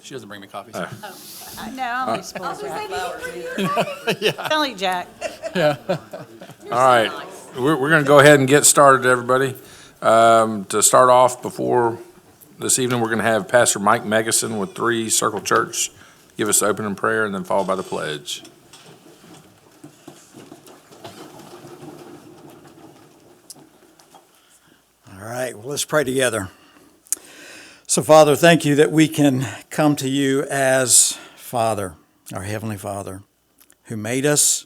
She doesn't bring me coffee. No, I only spoil Jack. Yeah. Only Jack. All right, we're going to go ahead and get started, everybody. To start off before this evening, we're going to have Pastor Mike Megason with Three Circle Church give us the opening prayer and then followed by the pledge. All right, well, let's pray together. So, Father, thank you that we can come to you as Father, our Heavenly Father, who made us,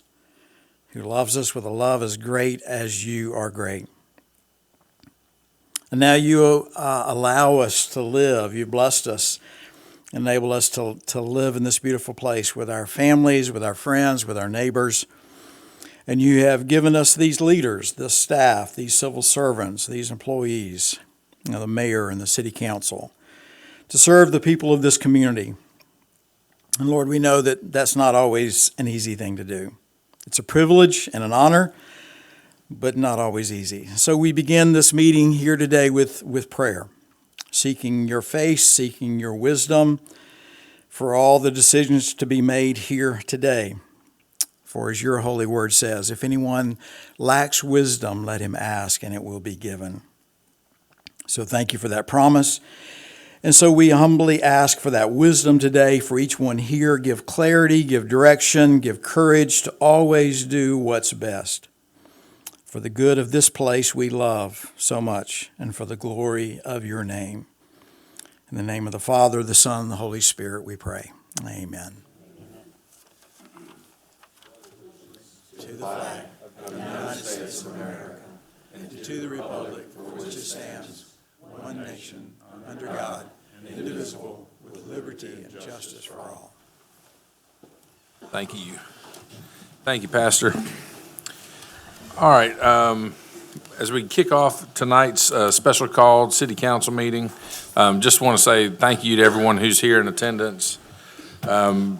who loves us with a love as great as you are great. And now you allow us to live. You blessed us, enable us to live in this beautiful place with our families, with our friends, with our neighbors. And you have given us these leaders, this staff, these civil servants, these employees, the mayor and the city council, to serve the people of this community. And Lord, we know that that's not always an easy thing to do. It's a privilege and an honor, but not always easy. So we begin this meeting here today with prayer, seeking your face, seeking your wisdom for all the decisions to be made here today. For as your holy word says, if anyone lacks wisdom, let him ask, and it will be given. So thank you for that promise. And so we humbly ask for that wisdom today for each one here. Give clarity, give direction, give courage to always do what's best for the good of this place we love so much and for the glory of your name. In the name of the Father, the Son, and the Holy Spirit, we pray. Amen. To the flag of the United States of America and to the republic for which it stands, one nation, under God, indivisible, with liberty and justice for all. Thank you. Thank you, Pastor. All right, as we kick off tonight's special called city council meeting, just want to say thank you to everyone who's here in attendance. Kind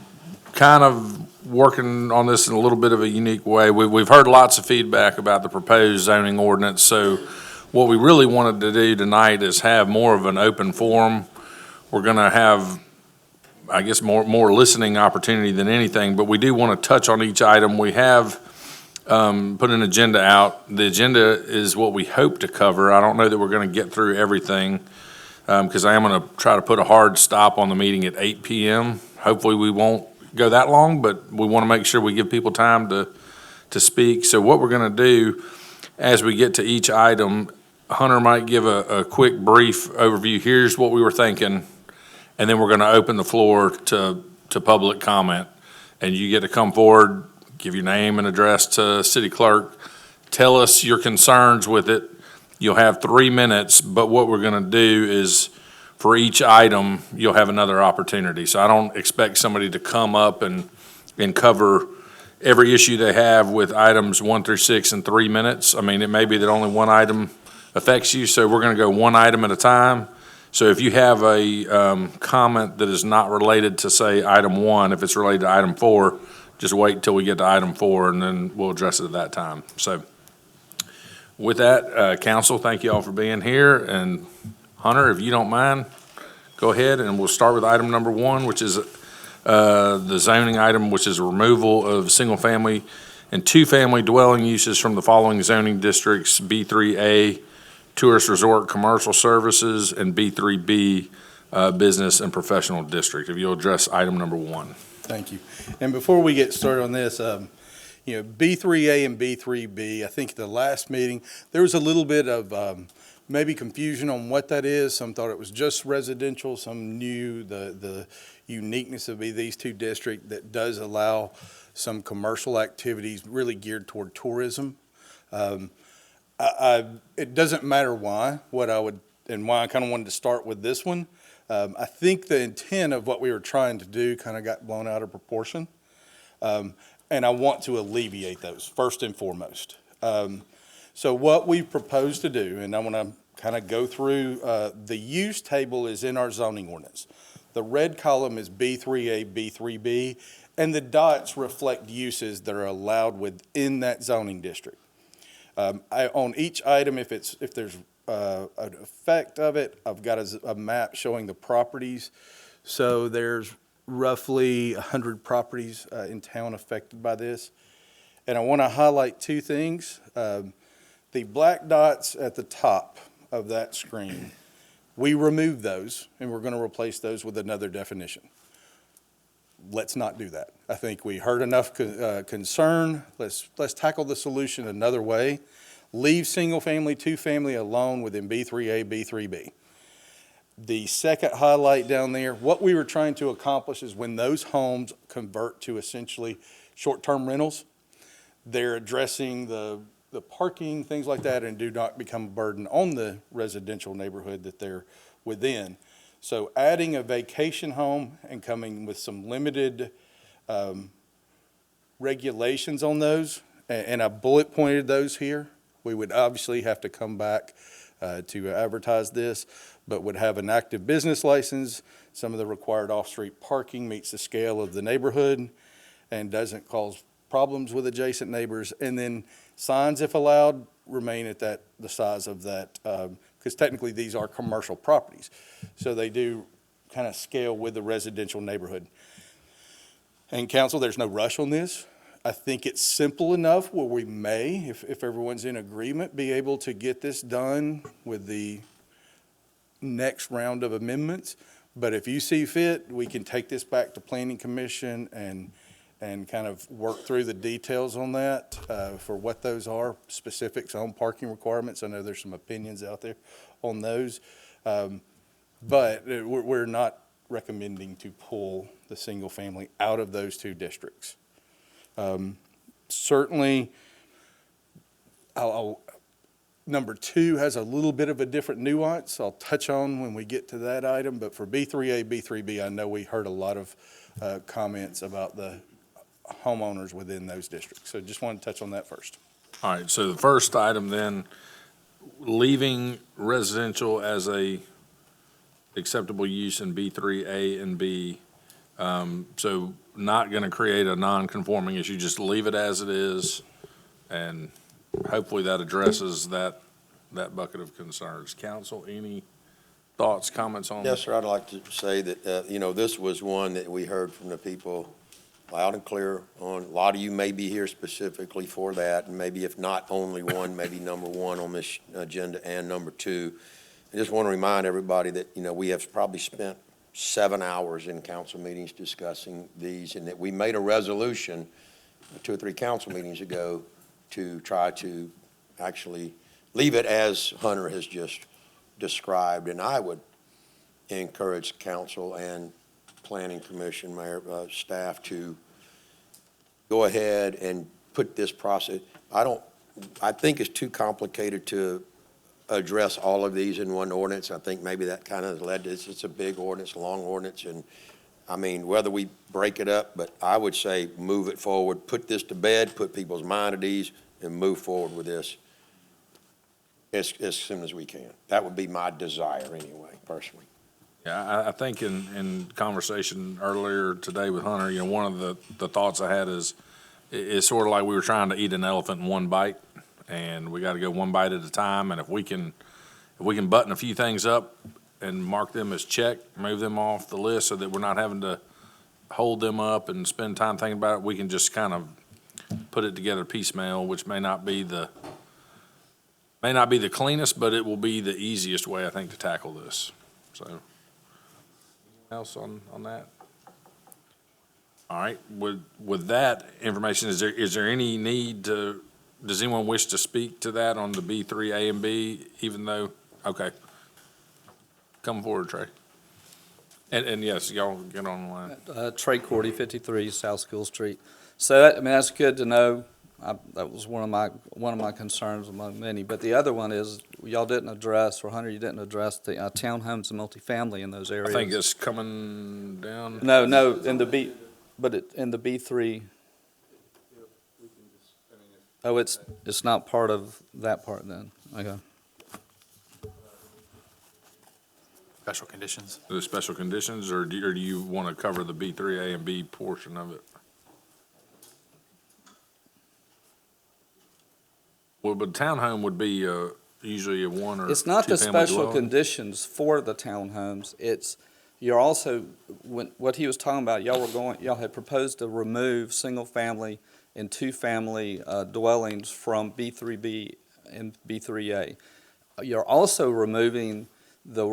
of working on this in a little bit of a unique way. We've heard lots of feedback about the proposed zoning ordinance, so what we really wanted to do tonight is have more of an open forum. We're going to have, I guess, more listening opportunity than anything, but we do want to touch on each item. We have put an agenda out. The agenda is what we hope to cover. I don't know that we're going to get through everything because I am going to try to put a hard stop on the meeting at 8 p.m. Hopefully we won't go that long, but we want to make sure we give people time to speak. So what we're going to do as we get to each item, Hunter might give a quick brief overview. Here's what we were thinking, and then we're going to open the floor to public comment. And you get to come forward, give your name and address to city clerk, tell us your concerns with it. You'll have 3 minutes, but what we're going to do is for each item, you'll have another opportunity. So I don't expect somebody to come up and cover every issue they have with items 1 through 6 in 3 minutes. I mean, it may be that only one item affects you, so we're going to go one item at a time. So if you have a comment that is not related to, say, item 1, if it's related to item 4, just wait until we get to item 4, and then we'll address it at that time. So with that, council, thank you all for being here. And Hunter, if you don't mind, go ahead, and we'll start with item number 1, which is the zoning item, which is removal of single-family and two-family dwelling uses from the following zoning districts: B3A, Tourist Resort Commercial Services, and B3B, Business and Professional District. If you'll address item number 1. Thank you. And before we get started on this, B3A and B3B, I think at the last meeting, there was a little bit of maybe confusion on what that is. Some thought it was just residential. Some knew the uniqueness of these two districts that does allow some commercial activities really geared toward tourism. It doesn't matter why I kind of wanted to start with this one. I think the intent of what we were trying to do kind of got blown out of proportion. And I want to alleviate those first and foremost. So what we propose to do, and I want to kind of go through, the use table is in our zoning ordinance. The red column is B3A, B3B, and the dots reflect uses that are allowed within that zoning district. On each item, if there's an effect of it. I've got a map showing the properties. So there's roughly 100 properties in town affected by this. And I want to highlight two things. The black dots at the top of that screen, we removed those, and we're going to replace those with another definition. Let's not do that. I think we heard enough concern. Let's tackle the solution another way. Leave single-family, two-family alone within B3A, B3B. The second highlight down there, what we were trying to accomplish is when those homes convert to essentially short-term rentals, they're addressing the parking, things like that, and do not become a burden on the residential neighborhood that they're within. So adding a vacation home and coming with some limited regulations on those, and I bullet pointed those here. We would obviously have to come back to advertise this, but would have an active business license. Some of the required off-street parking meets the scale of the neighborhood and doesn't cause problems with adjacent neighbors. And then signs, if allowed, remain at the size of that, because technically these are commercial properties. So they do kind of scale with the residential neighborhood. And council, there's no rush on this. I think it's simple enough where we may, if everyone's in agreement, be able to get this done with the next round of amendments. But if you see fit, we can take this back to Planning Commission and kind of work through the details on that for what those are, specifics on parking requirements. I know there's some opinions out there on those. But we're not recommending to pull the single family out of those two districts. Certainly, number two has a little bit of a different nuance I'll touch on when we get to that item, but for B3A, B3B, I know we heard a lot of comments about the homeowners within those districts. So just want to touch on that first. All right, so the first item then, leaving residential as a acceptable use in B3A and B. So not going to create a non-conforming issue, just leave it as it is, and hopefully that addresses that bucket of concerns. Council, any thoughts, comments on? Yes, sir, I'd like to say that, this was one that we heard from the people loud and clear on. A lot of you may be here specifically for that, and maybe if not only one, maybe number one on this agenda and number two. I just want to remind everybody that, we have probably spent 7 hours in council meetings discussing these, and that we made a resolution 2 or 3 council meetings ago to try to actually leave it as Hunter has just described. And I would encourage council and Planning Commission, Mayor, staff to go ahead and put this process. I think it's too complicated to address all of these in one ordinance. I think maybe that kind of led to this. It's a big ordinance, a long ordinance, and I mean, whether we break it up, but I would say move it forward, put this to bed, put people's mind at ease, and move forward with this as soon as we can. That would be my desire anyway, personally. Yeah, I think in conversation earlier today with Hunter, one of the thoughts I had is it's sort of like we were trying to eat an elephant in one bite, and we got to go one bite at a time. And if we can button a few things up and mark them as check, move them off the list so that we're not having to hold them up and spend time thinking about it, we can just kind of put it together piecemeal, which may not be the cleanest, but it will be the easiest way, I think, to tackle this. So, anything else on that? All right, with that information, is there any need does anyone wish to speak to that on the B3A and B, even though, okay. Come forward, Trey. And yes, y'all get on the line. Trey Cordy, 53 South School Street. So, that's good to know. That was one of my concerns among many. But the other one is, y'all didn't address, or Hunter, you didn't address the townhomes and multifamily in those areas. I think it's coming down. No, in the in the B3. Oh, it's not part of that part then. Okay. Special conditions. The special conditions, or do you want to cover the B3A and B portion of it? Well, but townhome would be usually a one or It's not the two-family special dwelling? conditions for the townhomes, it's, you're also, what he was talking about, y'all had proposed to remove single-family and two-family dwellings from B3B and B3A. You're also removing the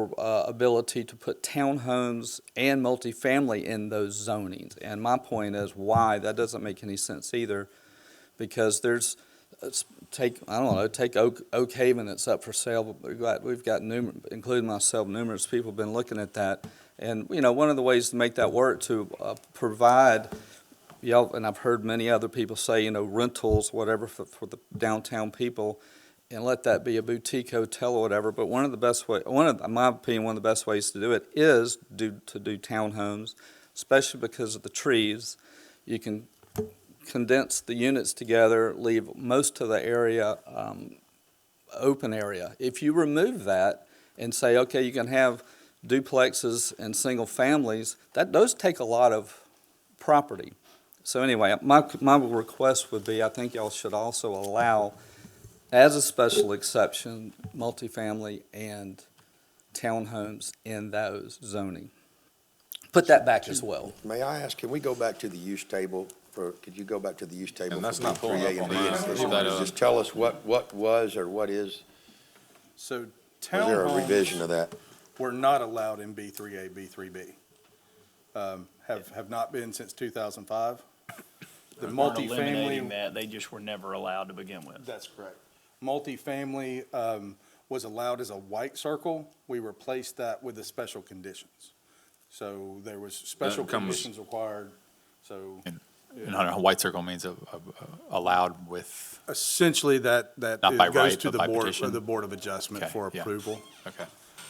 ability to put townhomes and multifamily in those zonings. And my point is why, that doesn't make any sense either, because there's, take Oak Haven that's up for sale. We've got including myself, numerous people have been looking at that. And, one of the ways to make that work to provide, and I've heard many other people say, rentals, whatever, for the downtown people, and let that be a boutique hotel or whatever. But in my opinion, one of the best ways to do it is to do townhomes, especially because of the trees. You can condense the units together, leave most of the area open area. If you remove that and say, okay, you can have duplexes and single families, those take a lot of property. So anyway, my request would be, I think y'all should also allow, as a special exception, multifamily and townhomes in those zoning. Put that back as well. May I ask, can we go back to the use table could you go back to the use table? And that's for not pulling B3A up and on B? mine. And Leave somebody that up. just tell us what was or what is, So was there a revision townhomes of that? were not allowed in B3A, B3B. Have not been since 2005. The They weren't eliminating multifamily, that, they just were never allowed to begin with. that's correct. Multifamily was allowed as a white circle. We replaced that with the special conditions. So there was special comes- conditions required, so And a white circle means allowed with, essentially that Not it by goes right, to but the by board, or petition? the Board of Adjustment Okay, for yeah. approval. okay.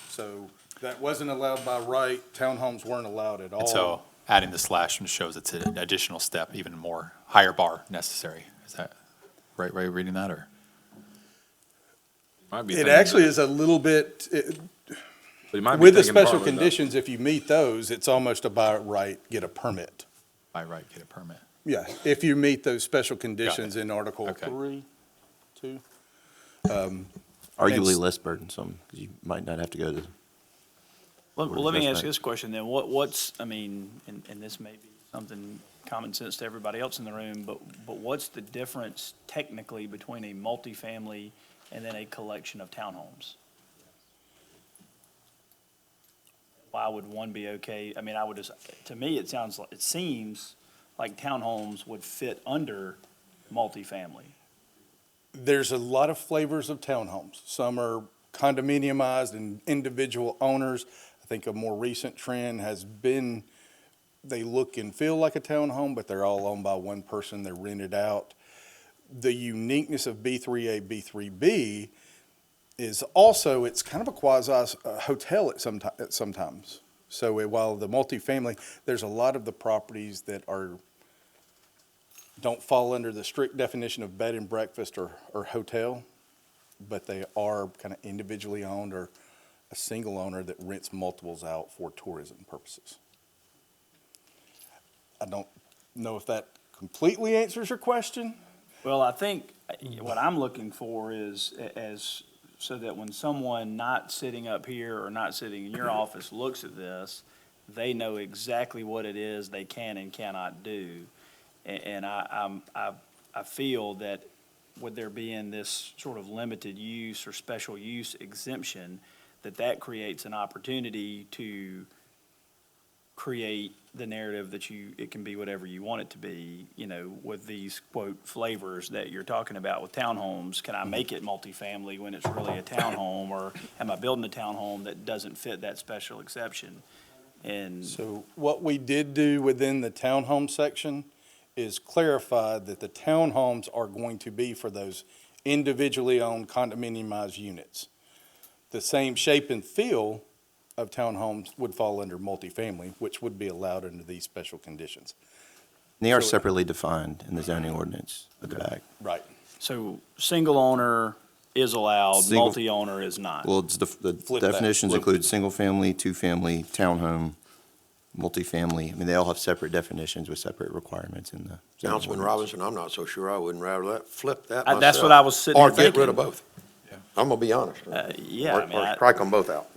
So that wasn't allowed by right. Townhomes weren't allowed at all. And so adding the slash shows it's an additional step, even more, higher bar necessary. Is that right way of reading that, or? Might be It thinking actually that- is a little bit, but he might be with the thinking special partly about- conditions, if you meet those, it's almost a by right, get a permit. By right, get a permit. Yeah, if you meet those special conditions in Article Okay. 3, 2. Arguably It's- less burdensome, because you might not have to go to, Well, Board let me ask adjustment. this question then, what's, I mean, and this may be something common sense to everybody else in the room, but what's the difference technically between a multifamily and then a collection of townhomes? Why would one be okay? I mean, to me, it seems like townhomes would fit under multifamily. There's a lot of flavors of townhomes. Some are condominiumized and individual owners. I think a more recent trend has been, they look and feel like a townhome, but they're all owned by one person, they're rented out. The uniqueness of B3A, B3B is also, it's kind of a quasi hotel at sometimes. So while the multifamily, there's a lot of the properties that don't fall under the strict definition of bed and breakfast or hotel, but they are kind of individually owned or a single owner that rents multiples out for tourism purposes. I don't know if that completely answers your question. Well, I think what I'm looking for is so that when someone not sitting up here or not sitting in your office looks at this, they know exactly what it is they can and cannot do. And I feel that with there being this sort of limited use or special use exemption, that creates an opportunity to create the narrative that it can be whatever you want it to be, with these quote flavors that you're talking about with townhomes. Can I make it multifamily when it's really a townhome, or am I building a townhome that doesn't fit that special exception? And So what we did do within the townhome section is clarify that the townhomes are going to be for those individually owned condominiumized units. The same shape and feel of townhomes would fall under multifamily, which would be allowed under these special conditions. they are So- separately defined in the zoning ordinance at the back. Right. so single owner is allowed, Single- multi-owner is not. Well, it's the Flip that. definitions Flip. include single-family, two-family, townhome, multifamily. I mean, they all have separate definitions with separate requirements in the zoning Councilman ordinance. Robinson, I'm not so sure I wouldn't rather flip that That's myself. what I was sitting Or there get rid of thinking. both. I'm gonna be honest. Yeah, I mean, Or strike them both out.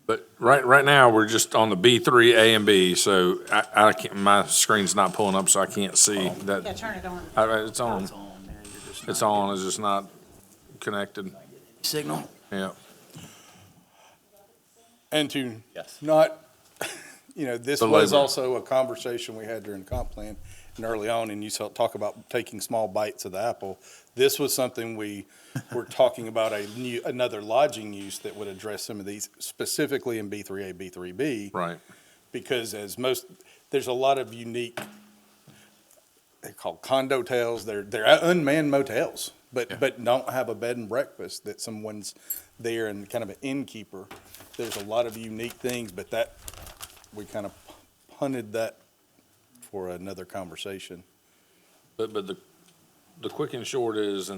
But right now, we're just on the B3, A and B, so I can't, my screen's not pulling up, so I can't see Yeah, that. turn it on. It's on, It's on there, you're just it's not on, it's just not connected, getting signal. yeah. And to Yes. not, this The was labor. also a conversation we had during comp plan and early on, and you talk about taking small bites of the apple. This was something we were talking about another lodging use that would address some of these, specifically in B3A, B3B. Right. Because there's a lot of unique, they're called condo tels, they're unmanned motels, but don't have a bed and breakfast that someone's there and kind of an innkeeper. There's a lot of unique things, but we kind of punted that for another conversation. But the quick and short is, there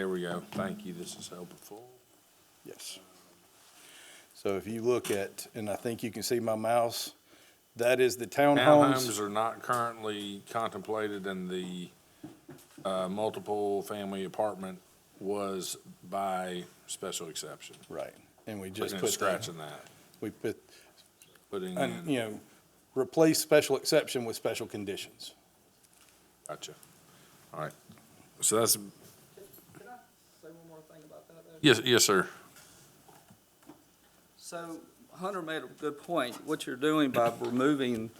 we go, thank you, this is helpful. Yes. So if you look at, and I think you can see my mouse, that is the townhomes. Townhomes are not currently contemplated, and the multiple family apartment was by special exception. Right, and we just Putting a put scratch in that, we put, putting and, in, replace special exception with special conditions. gotcha. All right, so that's, Can I say one more thing about that, though? yes, sir. So Hunter made a good point. What you're doing by removing,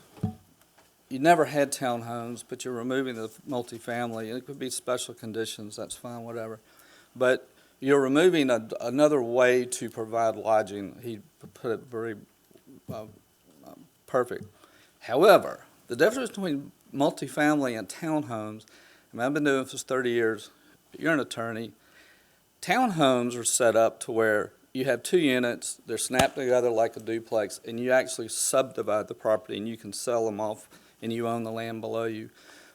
you never had townhomes, but you're removing the multifamily. And it could be special conditions, that's fine, whatever. But you're removing another way to provide lodging. He put it very perfect. However, the difference between multifamily and townhomes, I mean, I've been doing this for 30 years. You're an attorney. Townhomes are set up to where you have 2 units, they're snapped together like a duplex, and you actually subdivide the property and you can sell them off and you own the land below you.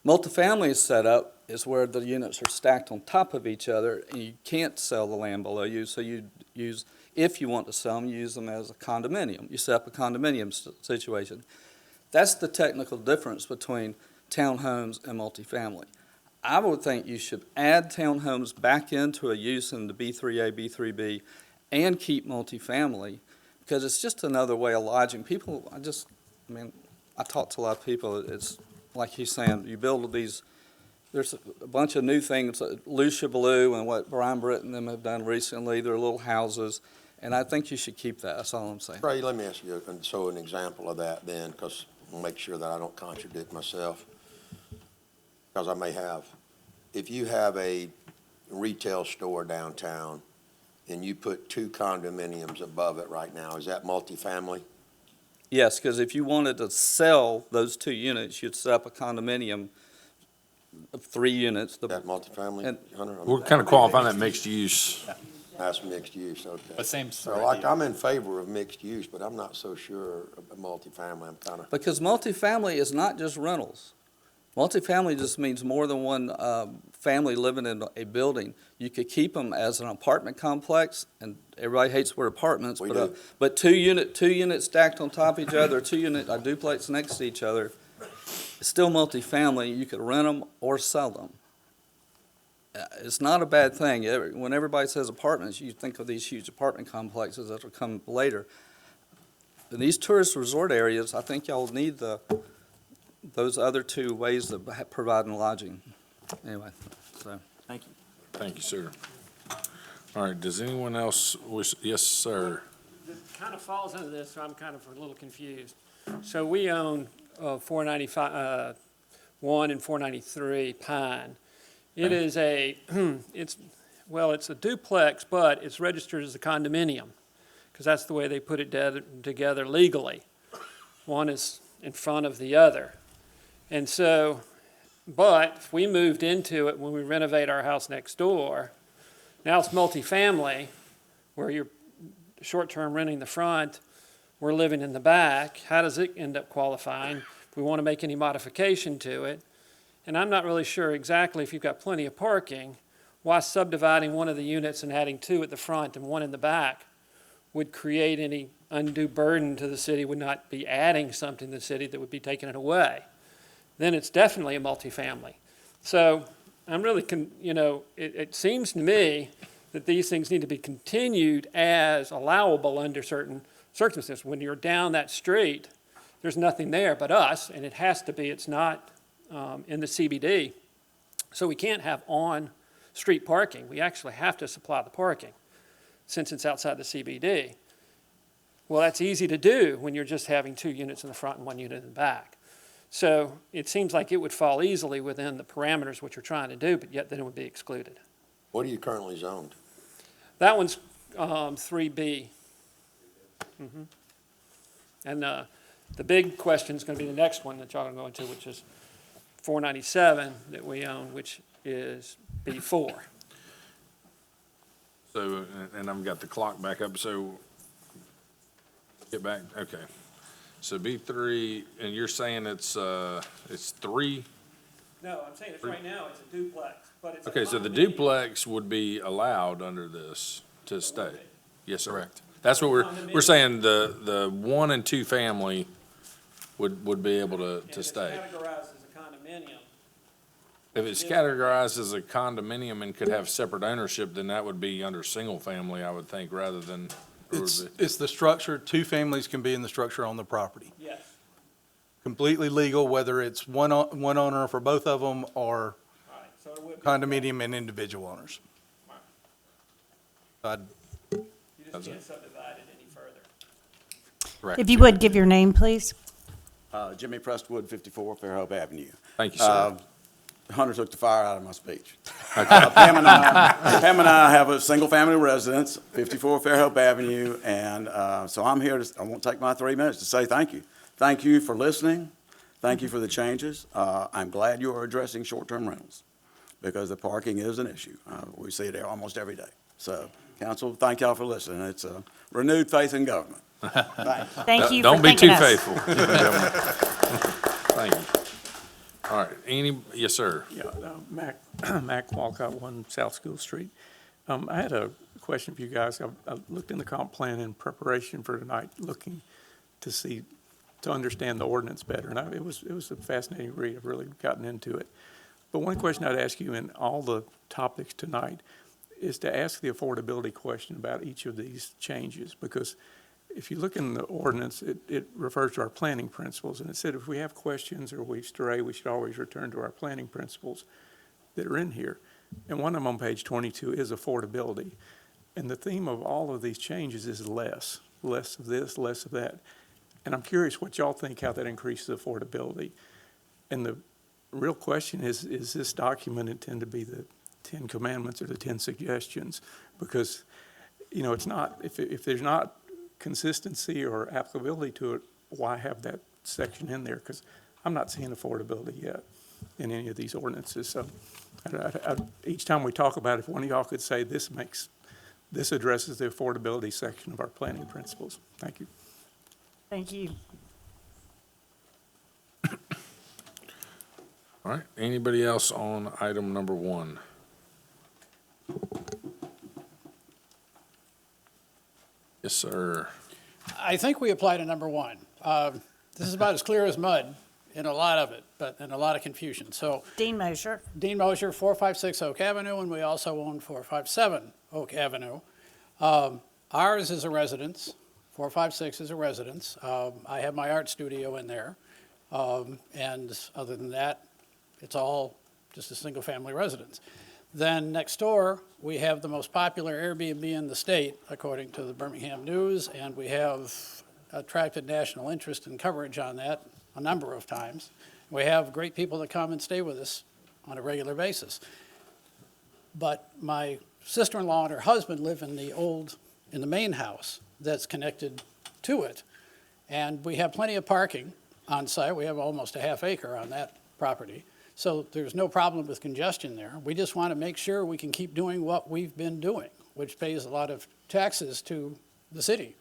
Multifamily is set up is where the units are stacked on top of each other and you can't sell the land below you, so you use, if you want to sell them, you use them as a condominium. You set up a condominium situation. That's the technical difference between townhomes and multifamily. I would think you should add townhomes back into a use in the B3A, B3B, and keep multifamily, because it's just another way of lodging. People, I talk to a lot of people, it's like he's saying, you build these, there's a bunch of new things, Lucia Blue and what Brian Britt and them have done recently, they're little houses, and I think you should keep that, that's all I'm saying. Ray, let me ask you, an example of that then, because I'll make sure that I don't contradict myself, because I may have. If you have a retail store downtown and you put 2 condominiums above it right now, is that multifamily? Yes, because if you wanted to sell those 2 units, you'd set up a condominium of 3 units. Is that multifamily, And- Hunter? We're kind of qualifying that mixed use. That's mixed use, okay. But same So sort of like, idea. I'm in favor of mixed use, but I'm not so sure of multifamily. I'm kind of, Because multifamily is not just rentals. Multifamily just means more than one family living in a building. You could keep them as an apartment complex, and everybody hates the word apartments, We but do. but two units stacked on top of each other, a duplex next to each other, it's still multifamily. You could rent them or sell them. It's not a bad thing. When everybody says apartments, you think of these huge apartment complexes that will come later. In these tourist resort areas, I think y'all need those other 2 ways of providing lodging. Anyway, so. Thank you. Thank you, sir. All right, does anyone else wish, yes, sir. This kind of falls into this, so I'm kind of a little confused. So we own 495, 1 and 493 Pine. It is it's a duplex, but it's registered as a condominium, because that's the way they put it together legally. One is in front of the other. And so, but if we moved into it when we renovate our house next door, now it's multifamily, where you're short-term renting the front, we're living in the back. How does it end up qualifying if we want to make any modification to it? And I'm not really sure exactly, if you've got plenty of parking, why subdividing one of the units and adding 2 at the front and 1 in the back would create any undue burden to the city, would not be adding something to the city that would be taking it away. Then it's definitely a multifamily. So I'm really, it seems to me that these things need to be continued as allowable under certain circumstances. When you're down that street, there's nothing there but us, and it has to be, it's not in the CBD. So we can't have on-street parking. We actually have to supply the parking since it's outside the CBD. Well, that's easy to do when you're just having 2 units in the front and 1 unit in the back. So it seems like it would fall easily within the parameters what you're trying to do, but yet then it would be excluded. What are you currently zoned? That one's 3B. And the big question is going to be the next one that y'all are going to go into, which is 497 that we own, which is B4. So, and I've got the clock back up, so get back, okay. So B3, and you're saying it's 3? No, I'm saying it's right now, it's a duplex, but it's. Okay, so the duplex would be allowed under this to stay? Yes, sir. Correct. That's what we're saying, the 1 and 2 family would be able to stay. And it's categorized as a condominium. If it's categorized as a condominium and could have separate ownership, then that would be under single family, I would think, rather than. It's the structure, 2 families can be in the structure on the property. Yes. Completely legal, whether it's one owner for both of them or Right, so it would be. condominium and individual owners. You just can't subdivide it any further. Correct. If you would, give your name, please. Jimmy Prestwood, 54 Fairhope Avenue. Thank you, sir. Hunter took the fire out of my speech. Pam and I have a single-family residence, 54 Fairhope Avenue, and so I'm here I won't take my 3 minutes to say thank you. Thank you for listening. Thank you for the changes. I'm glad you are addressing short-term rentals because the parking is an issue. We see it there almost every day. So, council, thank y'all for listening. It's a renewed faith in government. Thanks. Thank you for Don't be thanking too us. faithful. Thank you. All right, yes, sir. Yeah, Mac Walcott, 1 South School Street. I had a question for you guys. I looked in the comp plan in preparation for tonight, looking to understand the ordinance better, and it was a fascinating read. I've really gotten into it. But one question I'd ask you in all the topics tonight is to ask the affordability question about each of these changes, because if you look in the ordinance, it refers to our planning principles, and it said if we have questions or we stray, we should always return to our planning principles that are in here. And one of them on page 22 is affordability. And the theme of all of these changes is less of this, less of that. And I'm curious what y'all think, how that increases affordability. And the real question is this document intended to be the 10 commandments or the 10 suggestions? Because, it's not, if there's not consistency or applicability to it, why have that section in there? Because I'm not seeing affordability yet in any of these ordinances. So each time we talk about it, if one of y'all could say this addresses the affordability section of our planning principles. Thank you. Thank you. All right, anybody else on item number 1? Yes, sir. I think we apply to number 1. This is about as clear as mud in a lot of it, but in a lot of confusion. So Dean Mosher. Dean Mosher, 456 Oak Avenue, and we also own 457 Oak Avenue. Ours is a residence. 456 is a residence. I have my art studio in there. And other than that, it's all just a single-family residence. Then next door, we have the most popular Airbnb in the state, according to the Birmingham News, and we have attracted national interest and coverage on that a number of times. We have great people that come and stay with us on a regular basis. But my sister-in-law and her husband live in the main house that's connected to it. And we have plenty of parking on site. We have almost a half acre on that property. So there's no problem with congestion there. We just want to make sure we can keep doing what we've been doing, which pays a lot of taxes to the city.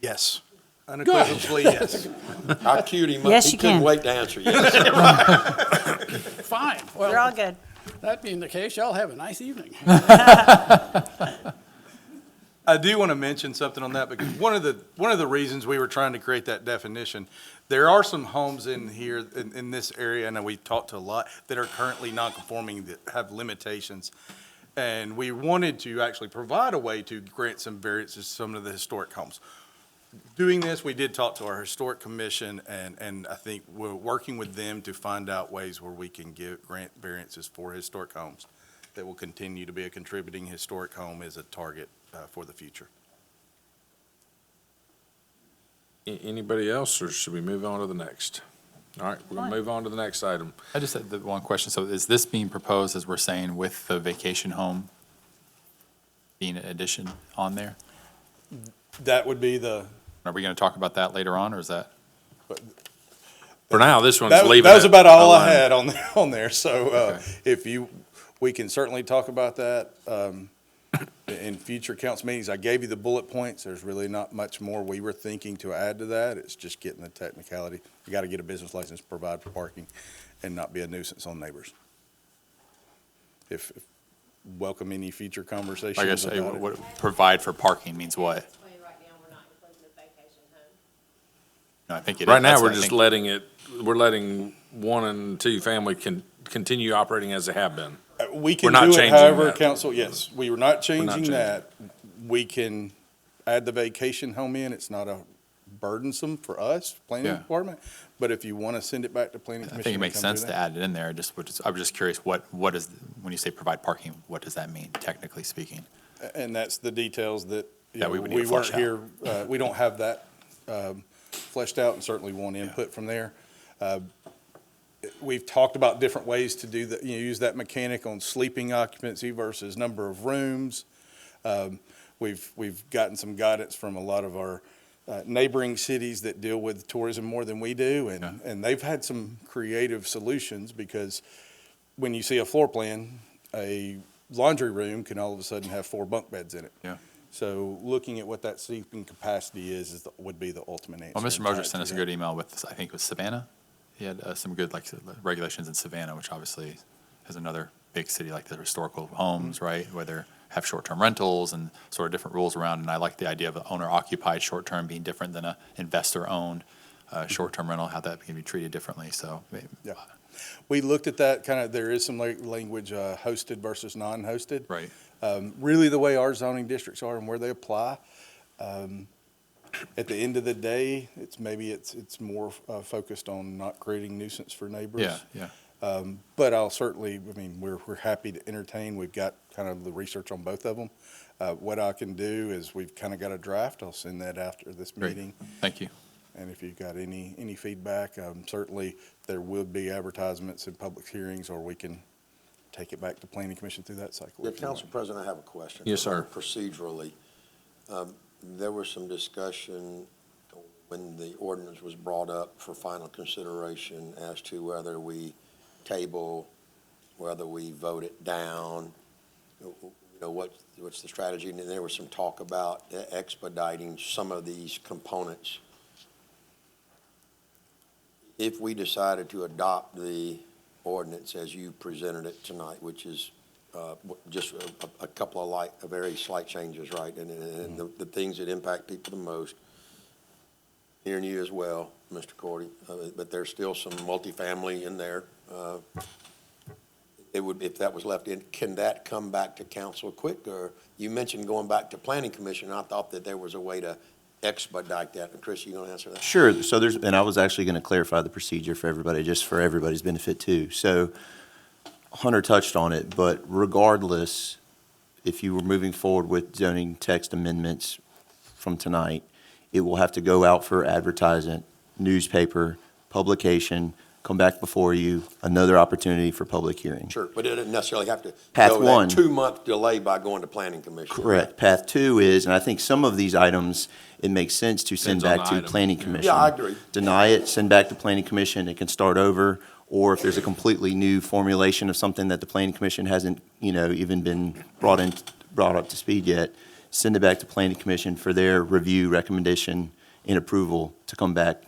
Yes. Unequivocally, yes. How cute he Yes, he you couldn't can. wait to answer yes. Fine. You're all Well, good. that being the case, y'all have a nice evening. I I do want to mention something on that, because one of the reasons we were trying to create that definition, there are some homes in here, in this area, and we've talked to a lot, that are currently non-conforming, that have limitations. And we wanted to actually provide a way to grant some variances to some of the historic homes. Doing this, we did talk to our historic commission, and I think we're working with them to find out ways where we can grant variances for historic homes that will continue to be a contributing historic home as a target for the future. Anybody else, or should we move on to the next? All right, we're going to move on to the next item. I just had the one question. So is this being proposed, as we're saying, with the vacation home being an addition on there? That would be the. Are we going to talk about that later on, or is that? For now, this one's That leaving. that was it about all alone. I had on there. So Okay. we can certainly talk about that in future council meetings. I gave you the bullet points. There's really not much more we were thinking to add to that. It's just getting the technicality. You got to get a business license, provide for parking, and not be a nuisance on neighbors. If welcome any future conversations I guess, about it. what provide for parking means what? No, I think it is. Right now, That's we're what I just think. we're letting 1 and 2 family continue operating as they have been. We We're can not do it changing however, that. council, yes, we were not changing changing that. We can add the vacation home in. It's not a burdensome for us, planning Yeah. department. But if you want to send it back to planning I commission. think it we makes come do sense to that. add it in there. I was just curious, what is, when you say provide parking, what does that mean, technically speaking? And that's the details that, you That know, we would need we to flesh weren't here, we don't have that fleshed out, and certainly want input from there. We've talked about different ways to do that, use that mechanic on sleeping occupancy versus number of rooms. We've gotten some guidance from a lot of our neighboring cities that deal with tourism more than we do, and they've had some creative solutions, because when you see a floor plan, a laundry room can all of a sudden have 4 bunk beds in it. Yeah. So looking at what that sleeping capacity would be the ultimate answer. Well, Mr. and Moser tied sent to us a that. good email with, I think it was Savannah. He had some good, regulations in Savannah, which obviously is another big city, like the historical homes, right? Where they have short-term rentals and sort of different rules around. And I like the idea of an owner-occupied short-term being different than a investor-owned short-term rental, how that can be treated differently, so. Yeah. We looked at that, there is some language, hosted versus non-hosted. Right. Really the way our zoning districts are and where they apply. At the end of the day, it's more focused on not creating nuisance for neighbors. Yeah. But I'll certainly, we're happy to entertain. We've got kind of the research on both of them. What I can do is, we've kind of got a draft. I'll send that after this Great. meeting. Thank you. And if you've got any feedback, certainly there will be advertisements and public hearings, or we can take it back to planning commission through that cycle. Yeah, if you want. Council President, I have a question. Yes, sir. Procedurally, there was some discussion when the ordinance was brought up for final consideration as to whether we table, whether we vote it down, what's the strategy? And then there was some talk about expediting some of these components. If we decided to adopt the ordinance as you presented it tonight, which is just a couple of very slight changes, right? And the things that impact people the most, hearing you as well, Mr. Cordy, but there's still some multifamily in there. If that was left in, can that come back to council quick? Or you mentioned going back to planning commission, and I thought that there was a way to expedite that. And Chris, you gonna answer that? Sure. So and I was actually going to clarify the procedure for everybody, just for everybody's benefit too. So Hunter touched on it, but regardless, if you were moving forward with zoning text amendments from tonight, it will have to go out for advertisement, newspaper, publication, come back before you, another opportunity for public hearing. Sure, but it didn't necessarily have to Path go one. that 2-month delay by going to planning commission. Correct. Path 2 is, and I think some of these items, it makes sense to send Depends on back the to item. planning commission. Yeah, I agree. Deny it, send back to planning commission, it can start over. Or if there's a completely new formulation of something that the planning commission hasn't, even been brought up to speed yet, send it back to planning commission for their review, recommendation, and approval to come back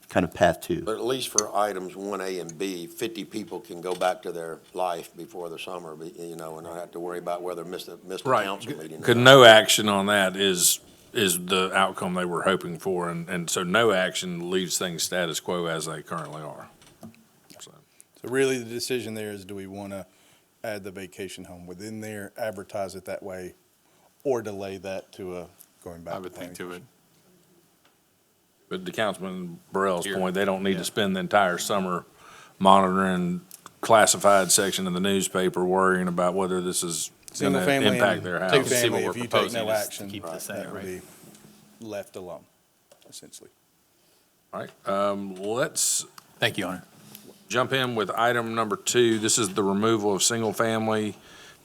kind of path to. But at least for items 1A and B, 50 people can go back to their life before the summer, and not have to worry about whether missed a Right. council meeting. or Could not. no action on that is the outcome they were hoping for, and so no action leaves things status quo as they currently are. So, So really, the decision there is, do we want to add the vacation home within there, advertise it that way, or delay that to going back I to would think planning? to it. But to Councilman Burrell's Here. point, they don't need Yeah. to spend the entire summer monitoring classified section of the newspaper, worrying about whether this is going Single to family impact and their two house. See what family, we're if you take proposing no is to action, keep it the same, that would right? be left alone, essentially. All right, let's Thank you, Hunter. jump in with item number 2. This is the removal of single-family,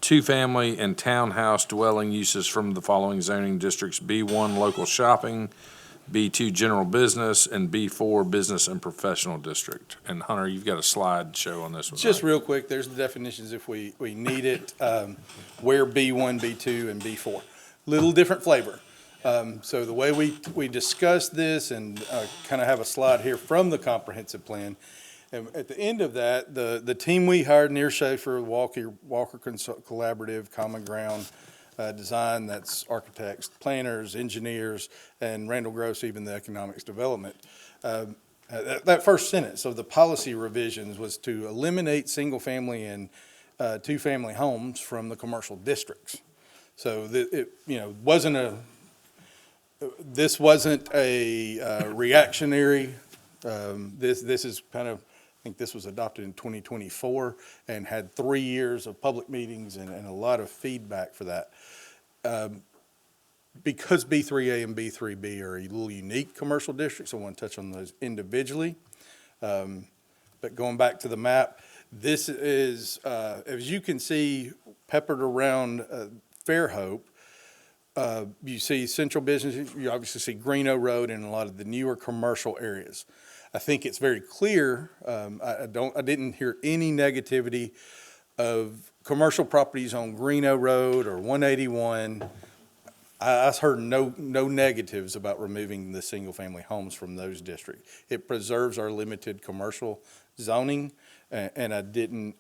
two-family, and townhouse dwelling uses from the following zoning districts: B1 local shopping, B2 general business, and B4 business and professional district. And Hunter, you've got a slide show on this one, Just right? real quick, there's the definitions if we need it, where B1, B2, and B4. Little different flavor. So the way we discuss this and kind of have a slide here from the comprehensive plan, and at the end of that, the team we hired, Near Schaefer, Walker Collaborative, Common Ground Design, that's architects, planners, engineers, and Randall Gross, even the economics development. That first sentence of the policy revisions was to eliminate single-family and two-family homes from the commercial districts. So this wasn't a reactionary. This is kind of, I think this was adopted in 2024 and had 3 years of public meetings and a lot of feedback for that. Because B3A and B3B are a little unique commercial districts, I want to touch on those individually. But going back to the map, this is, as you can see, peppered around Fairhope. You see central business, you obviously see Greeno Road and a lot of the newer commercial areas. I think it's very clear, I didn't hear any negativity of commercial properties on Greeno Road or 181. I heard no negatives about removing the single-family homes from those districts. It preserves our limited commercial zoning, and I didn't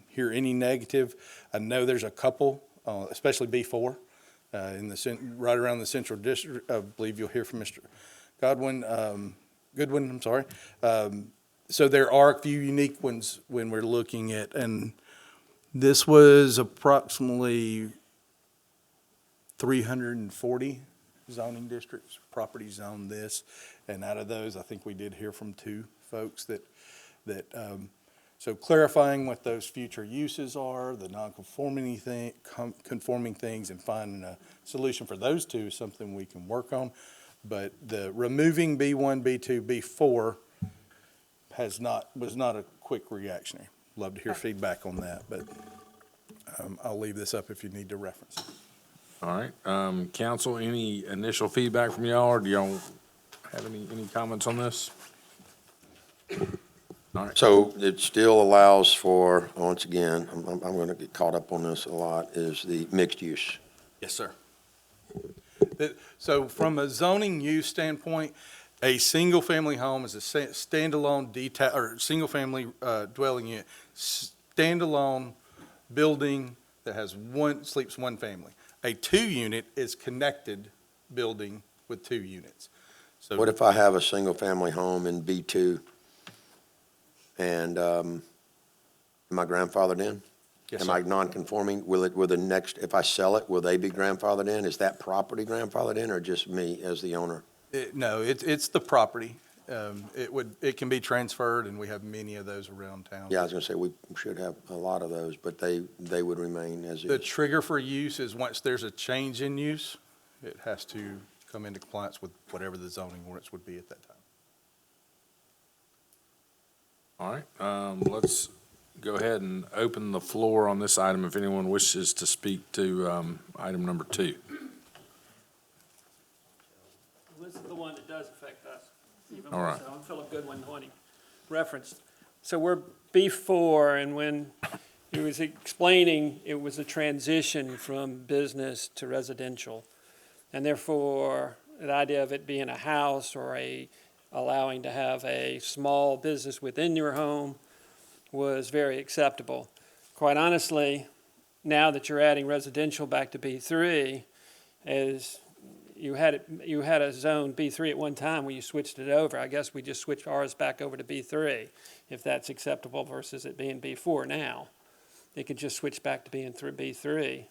hear any negative. I know there's a couple, especially B4, right around the central district. I believe you'll hear from Mr. Goodwin, I'm sorry. So there are a few unique ones when we're looking at, and this was approximately 340 zoning districts, property zone this, and out of those, I think we did hear from 2 folks that, so clarifying what those future uses are, the non-conforming conforming things, and finding a solution for those 2 is something we can work on. But the removing B1, B2, B4 was not a quick reactionary. Love to hear feedback on that, but I'll leave this up if you need to reference it. All right, council, any initial feedback from y'all, or do y'all have any comments on this? All right. So it still allows for, once again, I'm going to get caught up on this a lot, is the mixed use. Yes, sir. So from a zoning use standpoint, a single-family home is a standalone single-family dwelling unit, standalone building that has sleeps one family. A 2-unit is connected building with 2 units. So What if I have a single-family home in B2 and am I grandfathered in? Yes, Am sir. I non-conforming? Will the next, if I sell it, will they be grandfathered in? Is that property grandfathered in or just me as the owner? No, it's the property. It can be transferred, and we have many of those around town. Yeah, I was going to say, we should have a lot of those, but they would remain as The is. trigger for use is once there's a change in use, it has to come into compliance with whatever the zoning ordinance would be at that time. All right, let's go ahead and open the floor on this item if anyone wishes to speak to item number 2. This is the one that does affect us, even All more right. so. I'm Philip Goodwin, when he referenced. So we're B4, and when he was explaining, it was a transition from business to residential. And therefore, the idea of it being a house or a allowing to have a small business within your home was very acceptable. Quite honestly, now that you're adding residential back to B3, as you had a zone B3 at one time when you switched it over. I guess we just switched ours back over to B3, if that's acceptable versus it being B4 now. It could just switch back to being B3,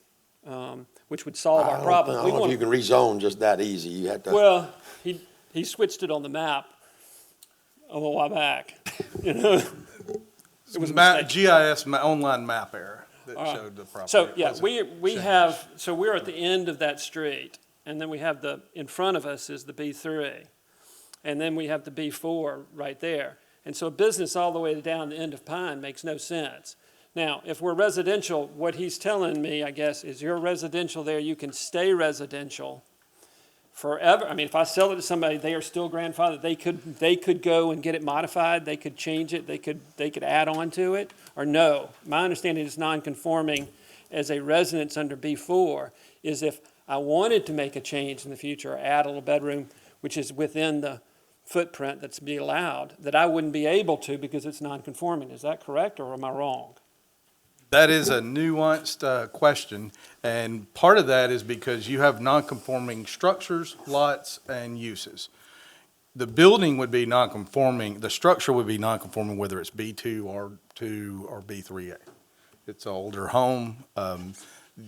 which would solve our problem. I don't know if you can rezone just that easy. You had to. Well, he switched it on the map a little while back, you know. It was a mistake. GIS online map error that All right. showed the property. So, It yeah, wasn't we changed. have, so we're at the end of that street, and then we have in front of us is the B3, and then we have the B4 right there. And so a business all the way down the end of Pine makes no sense. Now, if we're residential, what he's telling me, I guess, is you're residential there, you can stay residential forever. I mean, if I sell it to somebody, they are still grandfathered. They could go and get it modified. They could change it. They could add on to it, or no. My understanding is non-conforming as a residence under B4 is if I wanted to make a change in the future or add a little bedroom, which is within the footprint that's be allowed, that I wouldn't be able to because it's non-conforming. Is that correct, or am I wrong? That is a nuanced question, and part of that is because you have non-conforming structures, lots, and uses. The building would be non-conforming, the structure would be non-conforming whether it's B2, R2, or B3A. It's an older home,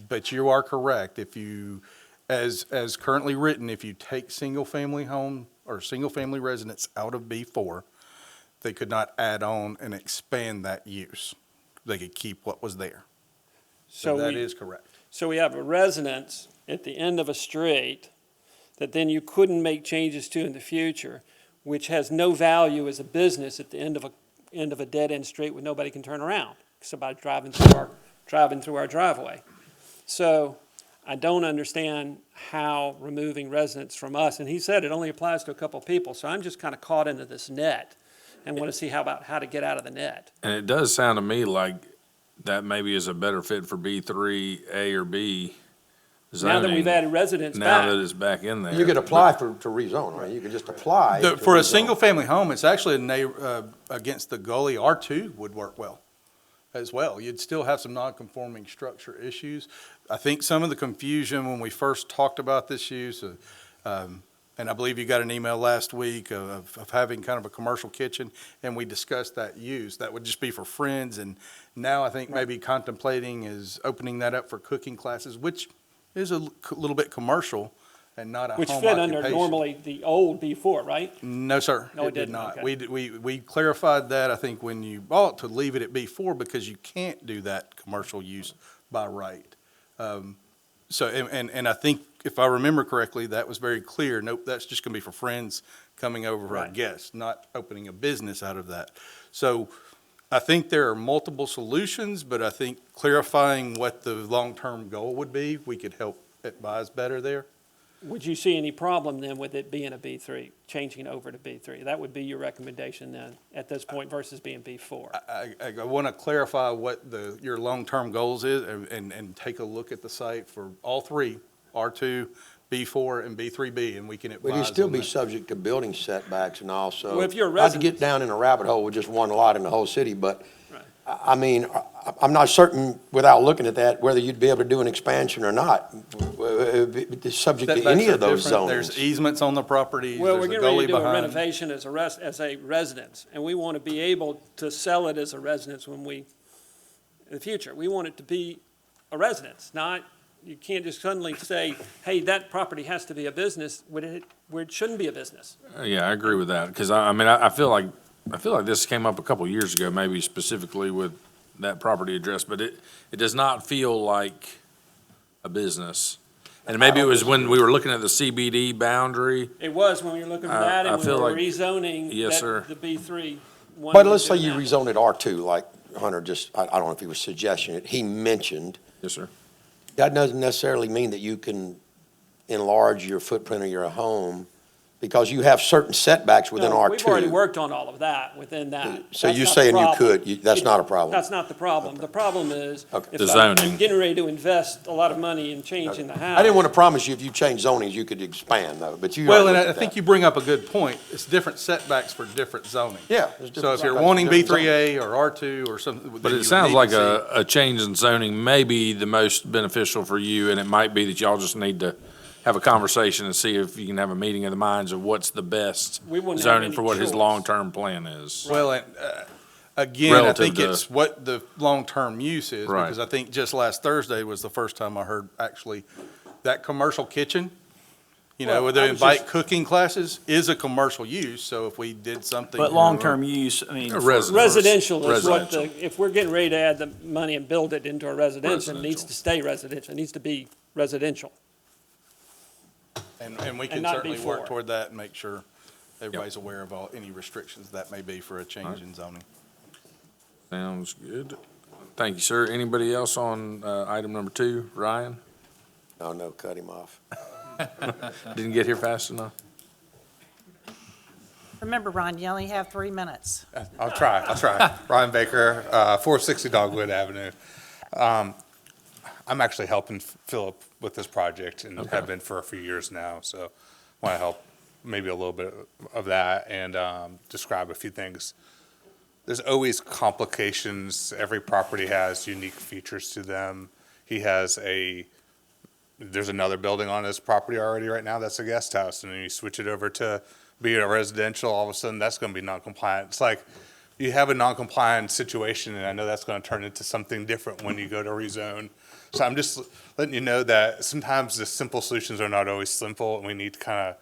but you are correct. If you, as currently written, if you take single-family home or single-family residence out of B4, they could not add on and expand that use. They could keep what was there. So that is correct. So we have a residence at the end of a street that then you couldn't make changes to in the future, which has no value as a business at the end of a dead-end street where nobody can turn around. Somebody driving through our driveway. So I don't understand how removing residents from us, and he said it only applies to a couple people, so I'm just kind of caught into this net and want to see how to get out of the net. And it does sound to me like that maybe is a better fit for B3, A or B zoning. Now that we've added residents Now back. that it's back in there. You could apply to rezone, right? You could just apply. to For a rezone. single-family home, it's actually against the gully, R2 would work well as well. You'd still have some non-conforming structure issues. I think some of the confusion when we first talked about this use, and I believe you got an email last week of having kind of a commercial kitchen, and we discussed that use. That would just be for friends, and now I think maybe contemplating is opening that up for cooking classes, which is a little bit commercial and not a home Which occupation. fit under normally the old B4, right? No, sir. No, it did didn't, not. okay. We clarified that, I think, when you bought to leave it at B4 because you can't do that commercial use by right. So, and I think if I remember correctly, that was very clear. Nope, that's just going to be for friends coming over for our Right. guests, not opening a business out of that. So I think there are multiple solutions, but I think clarifying what the long-term goal would be, we could help advise better there. Would you see any problem then with it being a B3, changing it over to B3? That would be your recommendation then at this point versus being B4? I want to clarify what your long-term goals is and take a look at the site for all three, R2, B4, and B3B, and we can advise But you'd still on be that. subject to building setbacks and also. Well, if you're a Not to resident- get down in a rabbit hole with just one lot in the whole city, but, Right. I mean, I'm not certain, without looking at that, whether you'd be able to do an expansion or not. It's subject to Setbacks any are of those different. There's zones. easements on the properties, Well, there's we're a getting ready gully to do a behind. renovation as a residence, and we want to be able to sell it as a residence in the future. We want it to be a residence, not, you can't just suddenly say, hey, that property has to be a business where it shouldn't be a business. Yeah, I agree with that, because I feel like this came up a couple of years ago, maybe specifically with that property address, but it does not feel like a business. And maybe it was when we were looking at the CBD boundary. It was when we were looking at that, I and we feel were like- rezoning Yes, sir. the B3. But let's say you rezoned it R2, like Hunter just, I don't know if he was suggesting it, he mentioned. Yes, sir. That doesn't necessarily mean that you can enlarge your footprint of your home Because you have certain setbacks within No, R2. We've already worked on all of that within that. So That's you're not the saying you problem. could, that's not a problem? That's not the problem. The problem is, Okay. if The I'm zoning. getting ready to invest a lot of money in changing the house. I didn't want to promise you if you change zonings, you could expand though, but you. Well, already and looked I at think that. you bring up a good point. It's different setbacks for different zoning. Yeah. there's So different if you're setbacks, wanting different zones. B3A or R2 or something. But then it you sounds need like to see- a change in zoning may be the most beneficial for you, and it might be that y'all just need to have a conversation and see if you can have a meeting of the minds of what's the best We wouldn't have zoning any for what his choice. long-term plan is. Well, and, again, I Relative think to- it's what the long-term use is. Right. Because I think just last Thursday was the first time I heard actually that commercial kitchen, Well, where they I was invite just- cooking classes is a commercial use. So if we did something. But long-term use, I mean. A for- Residential is what Residential. if we're getting ready to add the money and build it into a residential, it needs Residential. to stay residential. It needs to be residential. And we can and not certainly before. work toward that and make sure everybody's aware of any restrictions that may be for a change in zoning. Sounds good. Thank you, sir. Anybody else on item number 2? Ryan? Oh, no, cut him off. Didn't get here fast enough? Remember, Ron, you only have 3 minutes. I'll try. Ryan Baker, 460 Dogwood Avenue. I'm actually helping Philip with this project and have been for a few years now, so want to help maybe a little bit of that and describe a few things. There's always complications. Every property has unique features to them. There's another building on his property already right now that's a guest house, and then you switch it over to be a residential, all of a sudden that's going to be non-compliant. It's like you have a non-compliant situation, and I know that's going to turn into something different when you go to rezone. So I'm just letting you know that sometimes the simple solutions are not always simple, and we need to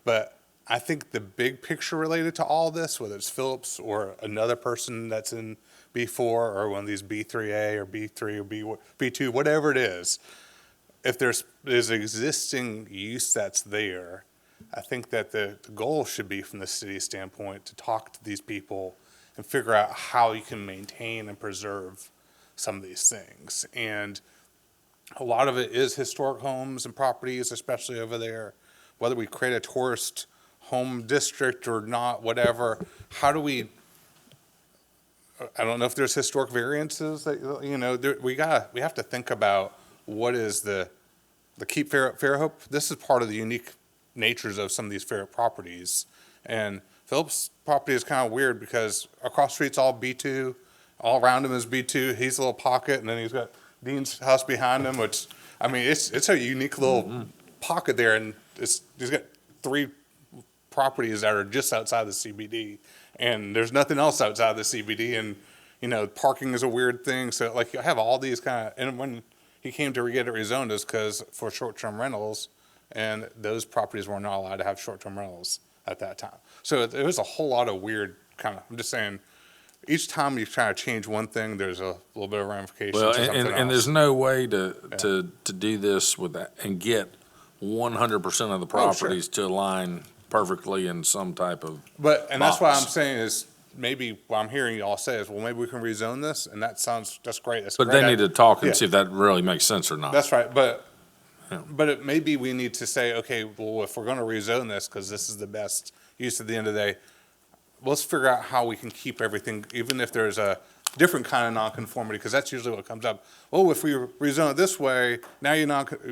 but I think the big picture related to all this, whether it's Phillips or another person that's in B4 or one of these B3A or B3 or B2, whatever it is, if there's existing use that's there, I think that the goal should be from the city standpoint to talk to these people and figure out how you can maintain and preserve some of these things. And a lot of it is historic homes and properties, especially over there. Whether we create a tourist home district or not, whatever, how do we, I don't know if there's historic variances that, we have to think about what is the Keep Fairhope. This is part of the unique natures of some of these Fairhope properties. And Phillips' property is kind of weird because across the street's all B2, all around him is B2. He's a little pocket, and then he's got Dean's house behind him, which, I mean, it's a unique little pocket there, and he's got 3 properties that are just outside the CBD, and there's nothing else outside the CBD, and, parking is a weird thing, so, like, you have all these and when he came to get it rezoned is because for short-term rentals, and those properties were not allowed to have short-term rentals at that time. So there was a whole lot of weird I'm just saying, each time you try to change one thing, there's a little bit of ramification Well, to something else. and there's no way to do this with that and get 100% of the properties to align perfectly in some type of And that's why I'm box. saying is, maybe what I'm hearing y'all say is, well, maybe we can rezone this, and that's great. That's a But they great need to idea. talk and Yeah. see if that really makes sense or not. That's right, but Yeah. maybe we need to say, okay, well, if we're gonna rezone this, because this is the best use at the end of the day, let's figure out how we can keep everything, even if there's a different kind of nonconformity, because that's usually what comes up. Oh, if we rezone it this way, now you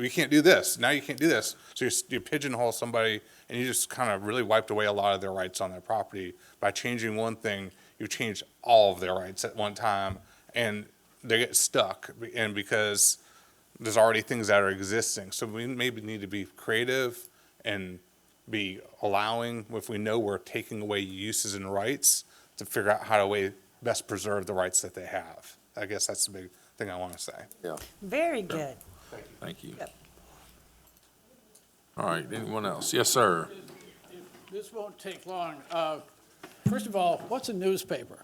can't do this, now you can't do this. So you pigeonhole somebody, and you just kind of really wiped away a lot of their rights on their property. By changing one thing, you change all of their rights at one time, and they get stuck, and because there's already things that are existing. So we maybe need to be creative and be allowing, if we know we're taking away uses and rights, to figure out how to best preserve the rights that they have. I guess that's the big thing I want to say. Very good. Thank you. Yep. All right, anyone else? Yes, sir. This won't take long. First of all, what's a newspaper?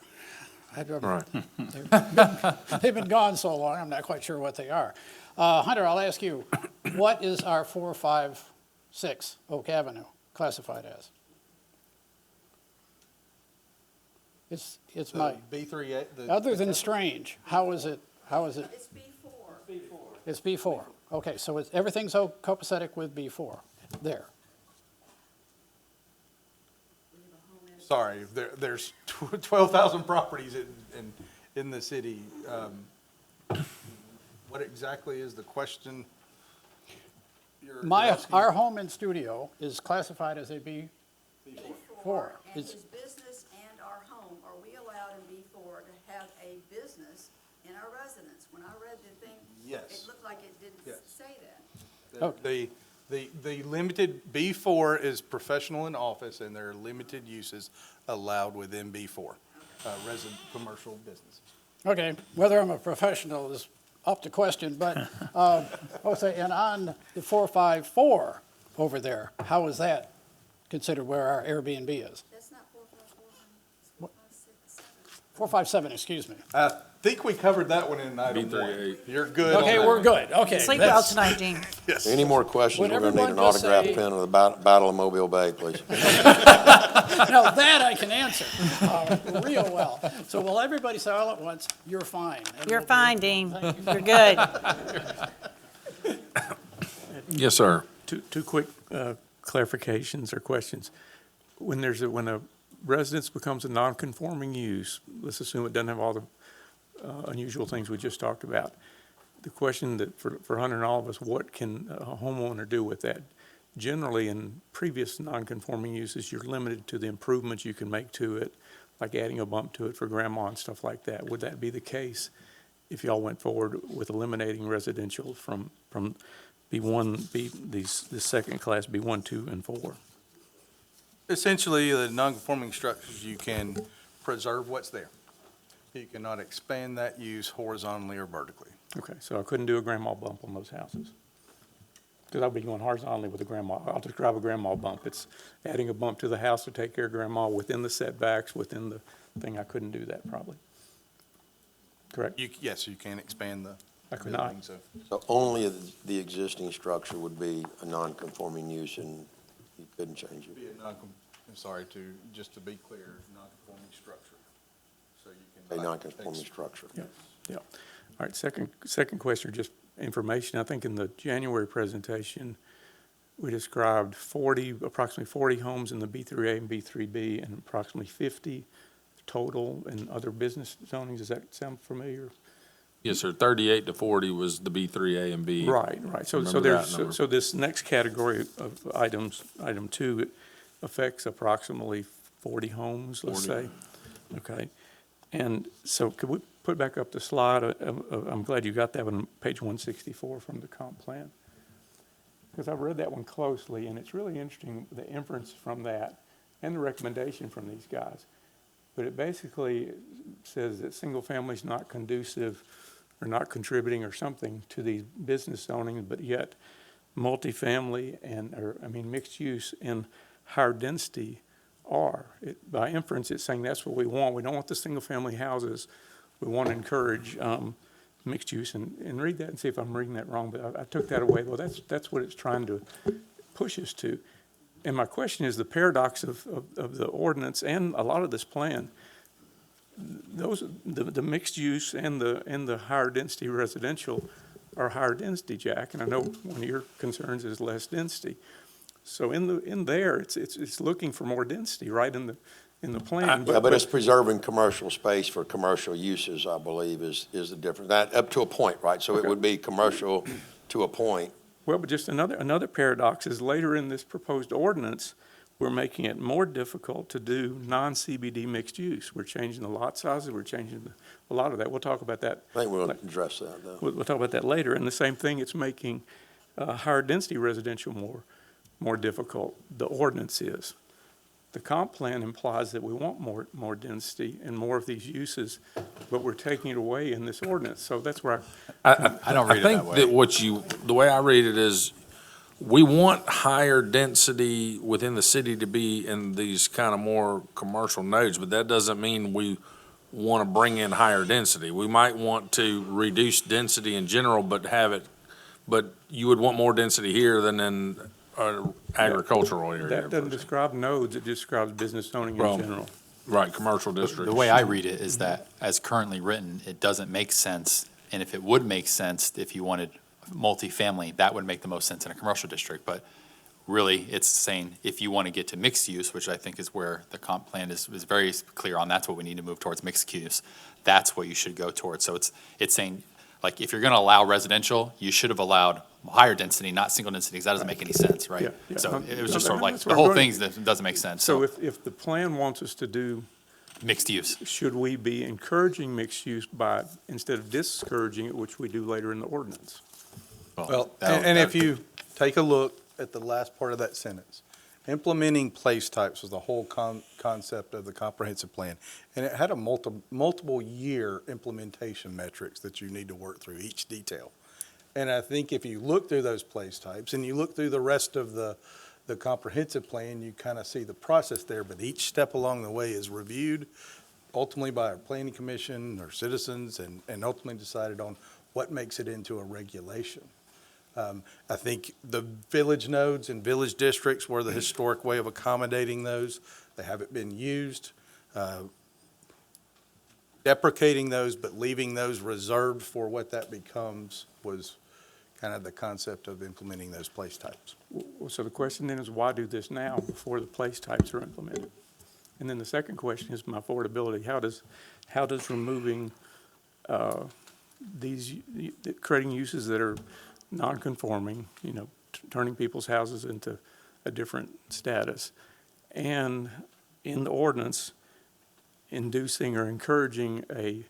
All right. They've been gone so long, I'm not quite sure what they are. Hunter, I'll ask you, what is our 456 Oak Avenue classified as? It's my, B3A. other than strange, how is it? It's B4. It's B4. Okay, so everything's copacetic with B4 there. Sorry, there's 12,000 properties in the city. What exactly is the question? you're asking? Our home and studio is classified as a B4. And Is- his business and our home, are we allowed in B4 to have a business in our residence? When I read the thing, Yes. it looked like it didn't Yes. say that. The limited, B4 is professional and office, and there are limited uses allowed within B4, resident, commercial businesses. Okay, whether I'm a professional is up to question, but, and on the 454 over there, how is that considered where our Airbnb is? That's not 454, it's 457. 457, excuse me. I think we covered that one in item one. B38. You're good on Okay, that. we're good, okay. Sleep well that's- tonight, Dean. Yes. Any more questions? Would We're gonna need an everyone just autograph say- pen of the Battle of Mobile Bay, please. Now, that I can answer real well. So will everybody say all at once, "You're fine"? And You're we'll be- fine, Dean. You're good. Yes, sir. Two quick clarifications or questions. When a residence becomes a non-conforming use, let's assume it doesn't have all the unusual things we just talked about. The question that for Hunter and all of us, what can a homeowner do with that? Generally, in previous non-conforming uses, you're limited to the improvements you can make to it, like adding a bump to it for grandma and stuff like that. Would that be the case if y'all went forward with eliminating residential from B1, this second class, B1, 2, and 4? Essentially, the non-conforming structures, you can preserve what's there. You cannot expand that use horizontally or vertically. Okay, so I couldn't do a grandma bump on those houses? Because I'll be going horizontally with a grandma. I'll describe a grandma bump. It's adding a bump to the house to take care of grandma within the setbacks, within the thing. I couldn't do that probably. Correct? Yes, you can expand the I could not. building, so. So only the existing structure would be a non-conforming use, and you couldn't change it. Be a I'm sorry, just to be clear, non-conforming structure. So you can. A non-conforming structure. Yeah, yeah. All right, second question, just information. I think in the January presentation, we described approximately 40 homes in the B3A and B3B and approximately 50 total in other business zonings. Does that sound familiar? Yes, sir. 38 to 40 was the B3A and B. Right. So Remember that there's, number. so this next category of items, item 2, it affects approximately 40 homes, let's 40. say. Okay. And so could we put back up the slide? I'm glad you got that one, on page 164 from the comp plan. Because I've read that one closely, and it's really interesting, the inference from that and the recommendation from these guys. But it basically says that single family is not conducive or not contributing or something to these business zoning, but yet multifamily mixed use and higher density are. By inference, it's saying that's what we want. We don't want the single family houses. We want to encourage mixed use, and read that and see if I'm reading that wrong, but I took that away. Well, that's what it's trying to push us to. And my question is the paradox of the ordinance and a lot of this plan. The mixed use and the higher density residential are higher density, Jack, and I know one of your concerns is less density. So in there, it's looking for more density, right, in the plan. Yeah, but it's preserving commercial space for commercial uses, I believe, is the difference. That, up to a point, right? So it would be commercial to a point. Well, but just another paradox is later in this proposed ordinance, we're making it more difficult to do non-CBD mixed use. We're changing the lot sizes, we're changing a lot of that. We'll talk about that. I think we'll address that, though. We'll talk about that later. And the same thing, it's making higher density residential more difficult. The ordinance is. The comp plan implies that we want more density and more of these uses, but we're taking it away in this ordinance. So that's where I don't read it that way. I think that the way I read it is, we want higher density within the city to be in these kind of more commercial nodes, but that doesn't mean we want to bring in higher density. We might want to reduce density in general, but you would want more density here than in agricultural area. that doesn't describe nodes, it describes business zoning in Well, general. Right, commercial district. The way I read it is that, as currently written, it doesn't make sense. And if it would make sense, if you wanted multifamily, that would make the most sense in a commercial district. But really, it's saying if you want to get to mixed use, which I think is where the comp plan is very clear on, that's what we need to move towards, mixed use. That's what you should go towards. So it's saying, like, if you're going to allow residential, you should have allowed higher density, not single density, because that doesn't make any sense, right? Yeah, yeah. So No, it was no, just sort of like, that's the where whole I'm thing going. doesn't make sense. So So if the plan wants us to do, mixed use. should we be encouraging mixed use by, instead of discouraging it, which we do later in the ordinance? Well, that- and if that- you take a look at the last part of that sentence, implementing place types was the whole concept of the comprehensive plan. And it had a multiple year implementation metrics that you need to work through each detail. And I think if you look through those place types and you look through the rest of the comprehensive plan, you kind of see the process there, but each step along the way is reviewed ultimately by our planning commission, our citizens, and ultimately decided on what makes it into a regulation. I think the village nodes and village districts were the historic way of accommodating those. They haven't been used. Deprecating those, but leaving those reserved for what that becomes was kind of the concept of implementing those place types. So the question then is, why do this now before the place types are implemented? And then the second question is my affordability. How does removing creating uses that are non-conforming, turning people's houses into a different status, and in the ordinance, inducing or encouraging a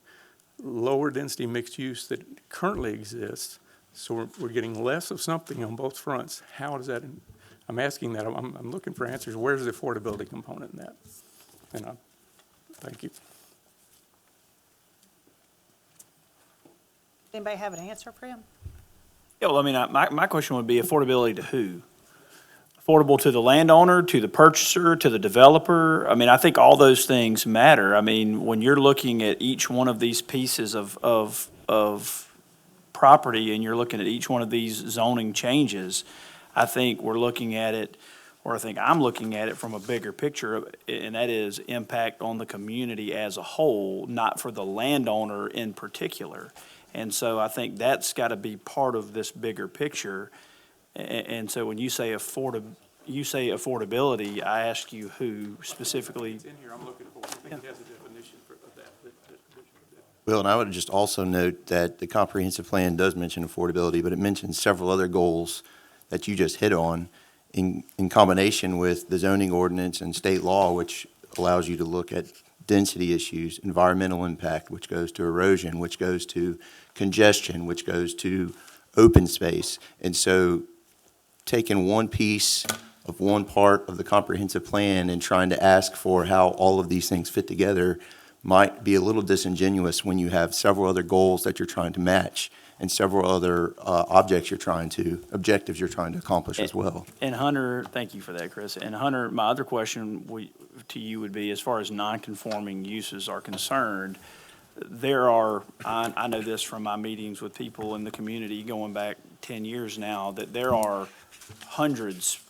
lower density mixed use that currently exists, so we're getting less of something on both fronts. How does that, I'm asking that, I'm looking for answers. Where's the affordability component in that? And thank you. Anybody have an answer for him? Yeah, well, I mean, my question would be affordability to who? Affordable to the landowner, to the purchaser, to the developer? I mean, I think all those things matter. I mean, when you're looking at each one of these pieces of property and you're looking at each one of these zoning changes, I think we're looking at it, or I think I'm looking at it from a bigger picture, and that is impact on the community as a whole, not for the landowner in particular. And so I think that's got to be part of this bigger picture. And so when you say affordability, I ask you who specifically. It's in here, I'm looking for it. I think it has a definition of that. Will, and I would just also note that the comprehensive plan does mention affordability, but it mentions several other goals that you just hit on in combination with the zoning ordinance and state law, which allows you to look at density issues, environmental impact, which goes to erosion, which goes to congestion, which goes to open space. And so taking one piece of one part of the comprehensive plan and trying to ask for how all of these things fit together might be a little disingenuous when you have several other goals that you're trying to match and several other objectives you're trying to accomplish as well. And Hunter, thank you for that, Chris. And Hunter, my other question to you would be, as far as non-conforming uses are concerned, there are, I know this from my meetings with people in the community going back 10 years now, that there are hundreds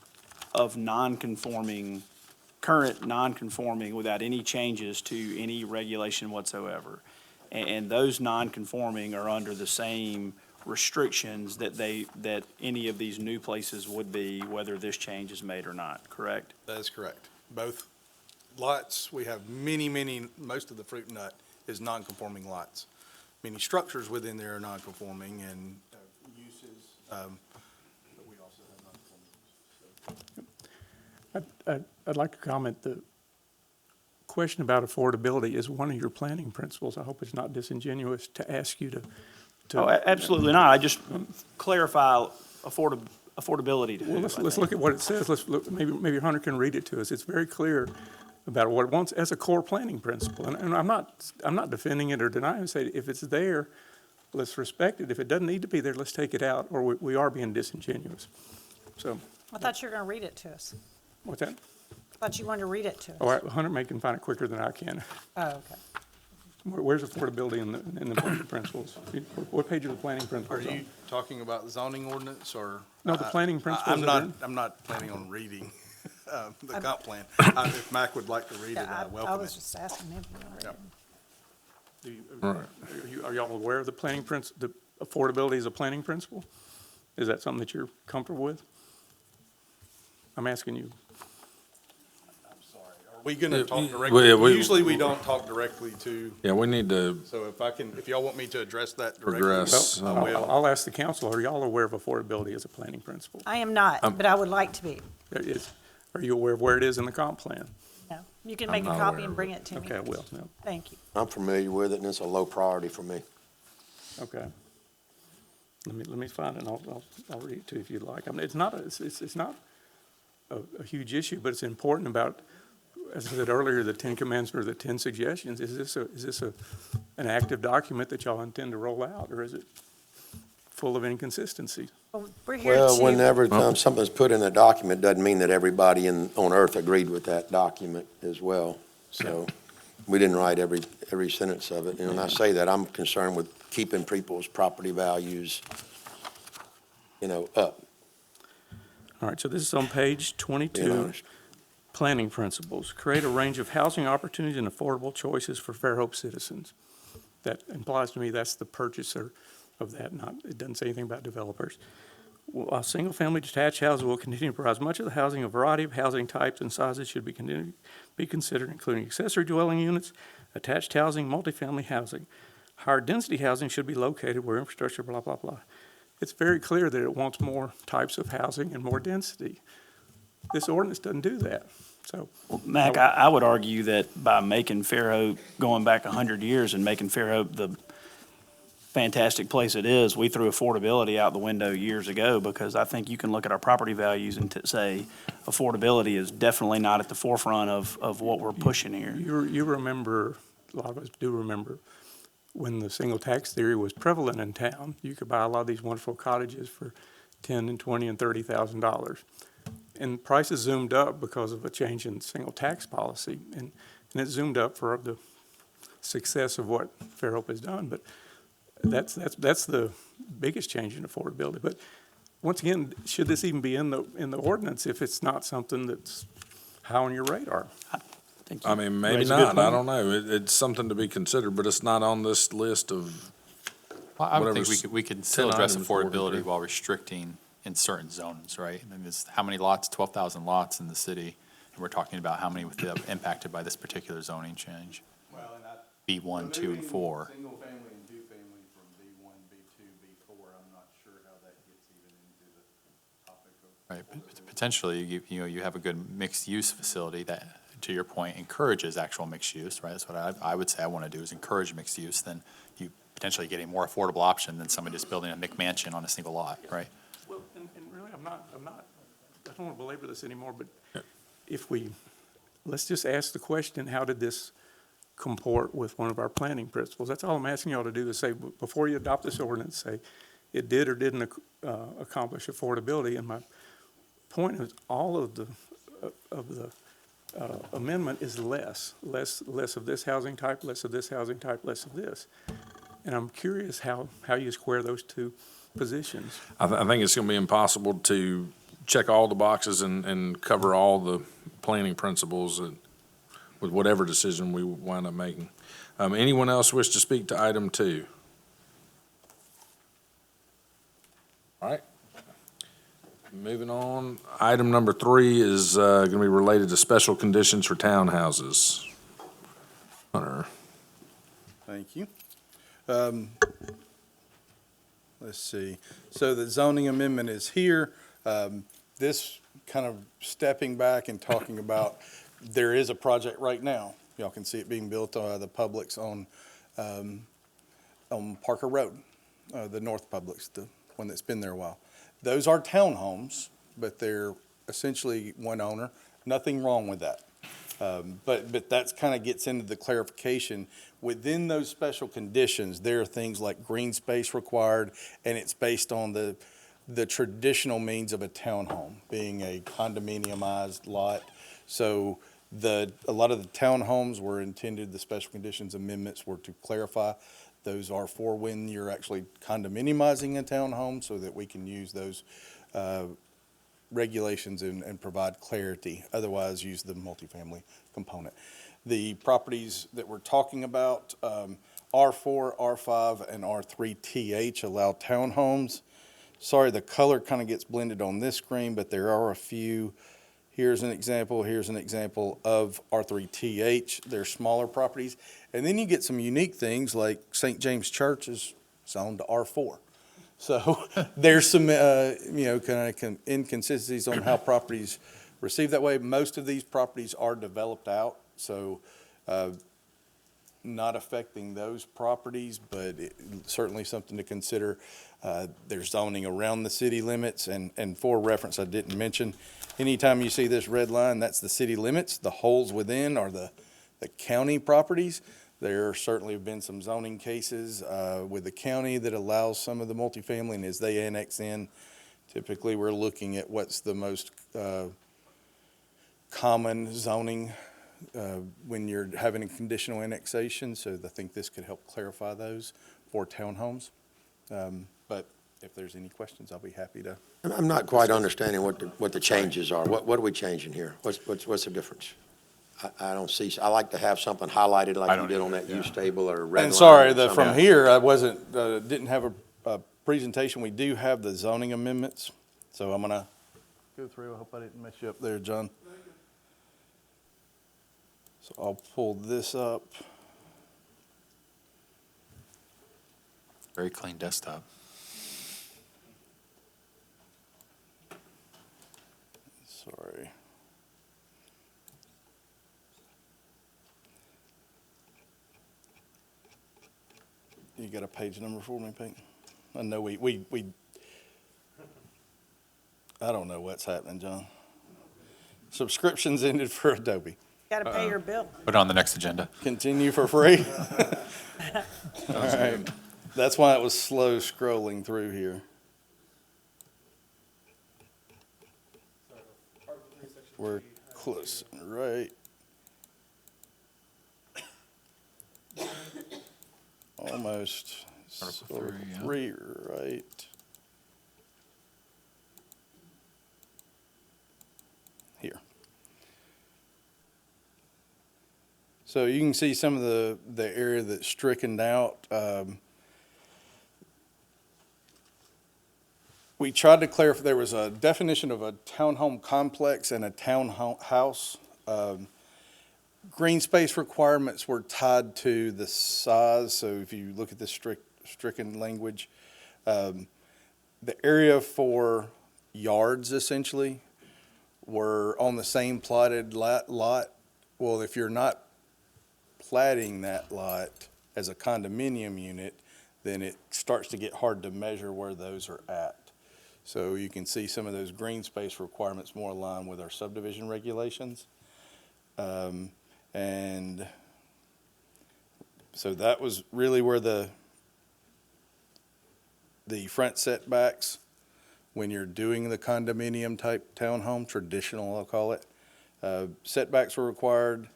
of current non-conforming without any changes to any regulation whatsoever. And those non-conforming are under the same restrictions that any of these new places would be, whether this change is made or not, correct? That is correct. Both lots, we have many, most of the fruit and nut is non-conforming lots. Many structures within there are non-conforming and uses, but we also have non-conforming. I'd like to comment, the question about affordability is one of your planning principles. I hope it's not disingenuous to ask you to. Oh, absolutely not. I just clarify affordability to who, Well, let's look at what it says. Let's look, maybe Hunter can read it to us. It's very clear about what it wants as a core planning principle. And I'm not defending it or denying it. Say, if it's there, let's respect it. If it doesn't need to be there, let's take it out, or we are being disingenuous. So. I thought you were going to read it to us. What's that? I thought you wanted to read it to us. All right, Hunter may can find it quicker than I can. Oh, okay. Where's affordability in the planning principles? What page of the planning Are principles? you talking about the zoning ordinance or? No, the planning principles. I'm not planning on reading the comp plan. If Mac would like to read it, I I welcome was it. just asking him. if you Yep. read it. Are y'all aware of the planning the affordability as a planning principle? Is that something that you're comfortable with? I'm asking you. Are we gonna talk Yeah, directly? we- Usually we don't talk directly to, Yeah, we need to so if y'all want me to address that directly. progress. I will. I'll ask the council, are y'all aware of affordability as a planning principle? I am not, but I would like to be. Are you aware of where it is in the comp plan? No. You can I'm make a not copy aware and of bring it to me. Okay, I will, no, Thank you. I'm familiar with it, and it's a low priority for me. okay. Let me find it, and I'll read it to you if you'd like. I mean, it's not, it's not a huge issue, but it's important about, as I said earlier, the 10 commandments or the 10 suggestions. Is this an active document that y'all intend to roll out, or is it full of inconsistencies? Well, we're here Well, to, whenever something's put in a document, doesn't mean that everybody on earth agreed with that document as well. So we didn't write every sentence of it. And when I say that, I'm concerned with keeping people's property values, up. All right, so this is on page Being 22. honest. Planning principles, create a range of housing opportunities and affordable choices for Fairhope citizens. That implies to me that's the purchaser of that, it doesn't say anything about developers. While single-family detached houses will continue to provide as much of the housing, a variety of housing types and sizes should be considered, including accessory dwelling units, attached housing, multifamily housing. Higher density housing should be located where infrastructure, blah, blah, blah. It's very clear that it wants more types of housing and more density. This ordinance doesn't do that, so. Mac, I would argue that by making Fairhope, going back 100 years and making Fairhope the fantastic place it is, we threw affordability out the window years ago, because I think you can look at our property values and say affordability is definitely not at the forefront of what we're pushing here. You remember, a lot of us do remember, when the single tax theory was prevalent in town, you could buy a lot of these wonderful cottages for $10,000 and $20,000 and $30,000. And prices zoomed up because of a change in single tax policy, and it zoomed up for the success of what Fairhope has done. But that's the biggest change in affordability. But once again, should this even be in the ordinance if it's not something that's high on your radar? I mean, maybe Raise a good not, I point. don't know. It's something to be considered, but it's not on this list of, Well, I would think Whatever's we could still 10 address items affordability 43. while restricting in certain zones, right? I mean, there's how many lots? 12,000 lots in the city, and we're talking about how many would be impacted by this particular zoning change. Well, and B1, 2, and 4. Single family and two family from B1, B2, B4, I'm not sure how that gets even into the topic of. Right, potentially, you have a good mixed-use facility that, to your point, encourages actual mixed use, right? That's what I would say I want to do, is encourage mixed use, then you potentially get a more affordable option than somebody just building a McMansion on a single lot, right? Well, and really, I don't want to belabor this anymore, but let's just ask the question, how did this comport with one of our planning principles? That's all I'm asking y'all to do, is say, before you adopt this ordinance, say, it did or didn't accomplish affordability. And my point is, all of the amendment is less of this housing type, less of this housing type, less of this. And I'm curious how you square those two positions. I think it's gonna be impossible to check all the boxes and cover all the planning principles with whatever decision we wind up making. Anyone else wish to speak to item 2? All right. Moving on, item number 3 is gonna be related to special conditions for townhouses. Hunter. Thank you. Let's see. So the zoning amendment is here. This kind of stepping back and talking about, there is a project right now. Y'all can see it being built, the Publix on Parker Road, the North Publix, the one that's been there a while. Those are townhomes, but they're essentially one owner. Nothing wrong with that. But that's kind of gets into the clarification. Within those special conditions, there are things like green space required, and it's based on the traditional means of a townhome, being a condominiumized lot. So a lot of the townhomes were intended, the special conditions amendments were to clarify. Those are for when you're actually condominiumizing a townhome, so that we can use those regulations and provide clarity, otherwise use the multifamily component. The properties that we're talking about, R4, R5, and R3TH allow townhomes. Sorry, the color kind of gets blended on this screen, but there are a few here's an example of R3TH. They're smaller properties. And then you get some unique things like St. James Church is zoned to R4. So there's some, kind of inconsistencies on how properties receive that way. Most of these properties are developed out, so not affecting those properties, but certainly something to consider. There's zoning around the city limits, and for reference, I didn't mention, anytime you see this red line, that's the city limits. The holes within are the county properties. There certainly have been some zoning cases with the county that allows some of the multifamily, and as they annex in, typically we're looking at what's the most common zoning when you're having a conditional annexation. So I think this could help clarify those for townhomes. But if there's any questions, I'll be happy to. I'm not quite understanding what the changes are. What are we changing here? What's the difference? I don't see, I like to have something highlighted like you did on that use table or red line. And sorry, or something. from here, I wasn't, didn't have a presentation. We do have the zoning amendments. So I'm gonna go through. I hope I didn't mess you up there, John. So I'll pull this up. Very clean desktop. Sorry. You got a page number for me, Pete? I know we I don't know what's happening, John. Subscriptions ended for Adobe. Got to pay your bill. Put it on the next agenda. Continue for free? All right. That's why it was slow scrolling through here. We're close, right? Almost. Article So 3, yeah. 3, right? Here. So you can see some of the area that's stricken out. We tried to clarify, there was a definition of a townhome complex and a townhouse. Green space requirements were tied to the size, so if you look at the stricken language, the area for yards essentially were on the same platted lot. Well, if you're not platting that lot as a condominium unit, then it starts to get hard to measure where those are at. So you can see some of those green space requirements more aligned with our subdivision regulations. And so that was really where the front setbacks, when you're doing the condominium type townhome, traditional I'll call it, setbacks were required,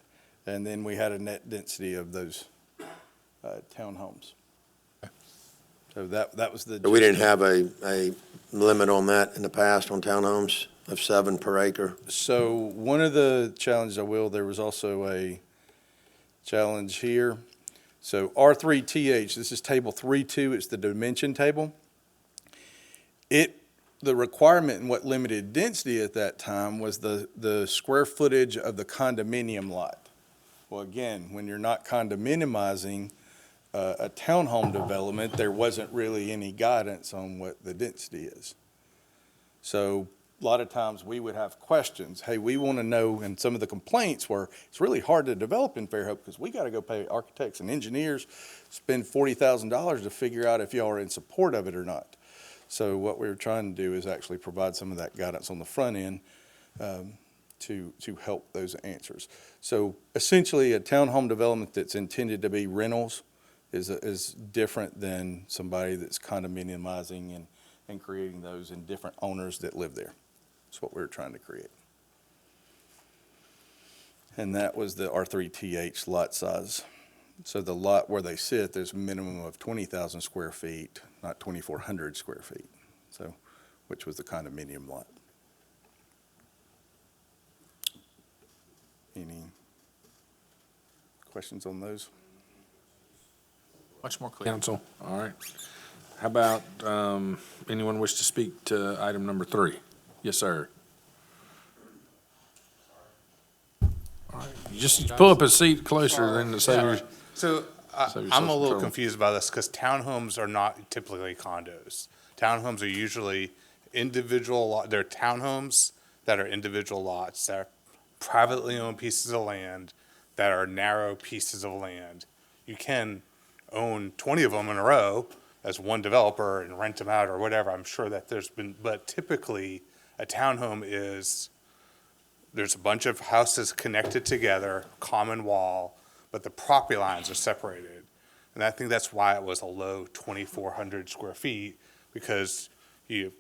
and then we had a net density of those townhomes. So that was the. So we didn't have a limit on that in the past on townhomes of 7 per acre? So one of the challenges, there was also a challenge here. So R3TH, this is table 3.2, it's the dimension table. The requirement and what limited density at that time was the square footage of the condominium lot. Well, again, when you're not condominiumizing a townhome development, there wasn't really any guidance on what the density is. So a lot of times we would have questions. Hey, we want to know, and some of the complaints were, it's really hard to develop in Fairhope because we got to go pay architects and engineers, spend $40,000 to figure out if y'all are in support of it or not. So what we were trying to do is actually provide some of that guidance on the front end to help those answers. So essentially, a townhome development that's intended to be rentals is different than somebody that's condominiumizing and creating those and different owners that live there. That's what we were trying to create. And that was the R3TH lot size. So the lot where they sit, there's a minimum of 20,000 square feet, not 2,400 square feet, so, which was the condominium lot. Any questions on those? Much more clear. Council, all right. How about, anyone wish to speak to item number 3? Yes, sir. Just pull up a seat closer than save your. So Save yourself I'm a some little trouble. confused about this because townhomes are not typically condos. Townhomes are usually they're townhomes that are individual lots, that are privately owned pieces of land, that are narrow pieces of land. You can own 20 of them in a row as one developer and rent them out or whatever. I'm sure that but typically a townhome there's a bunch of houses connected together, common wall, but the property lines are separated. And I think that's why it was a low 2,400 square feet, because you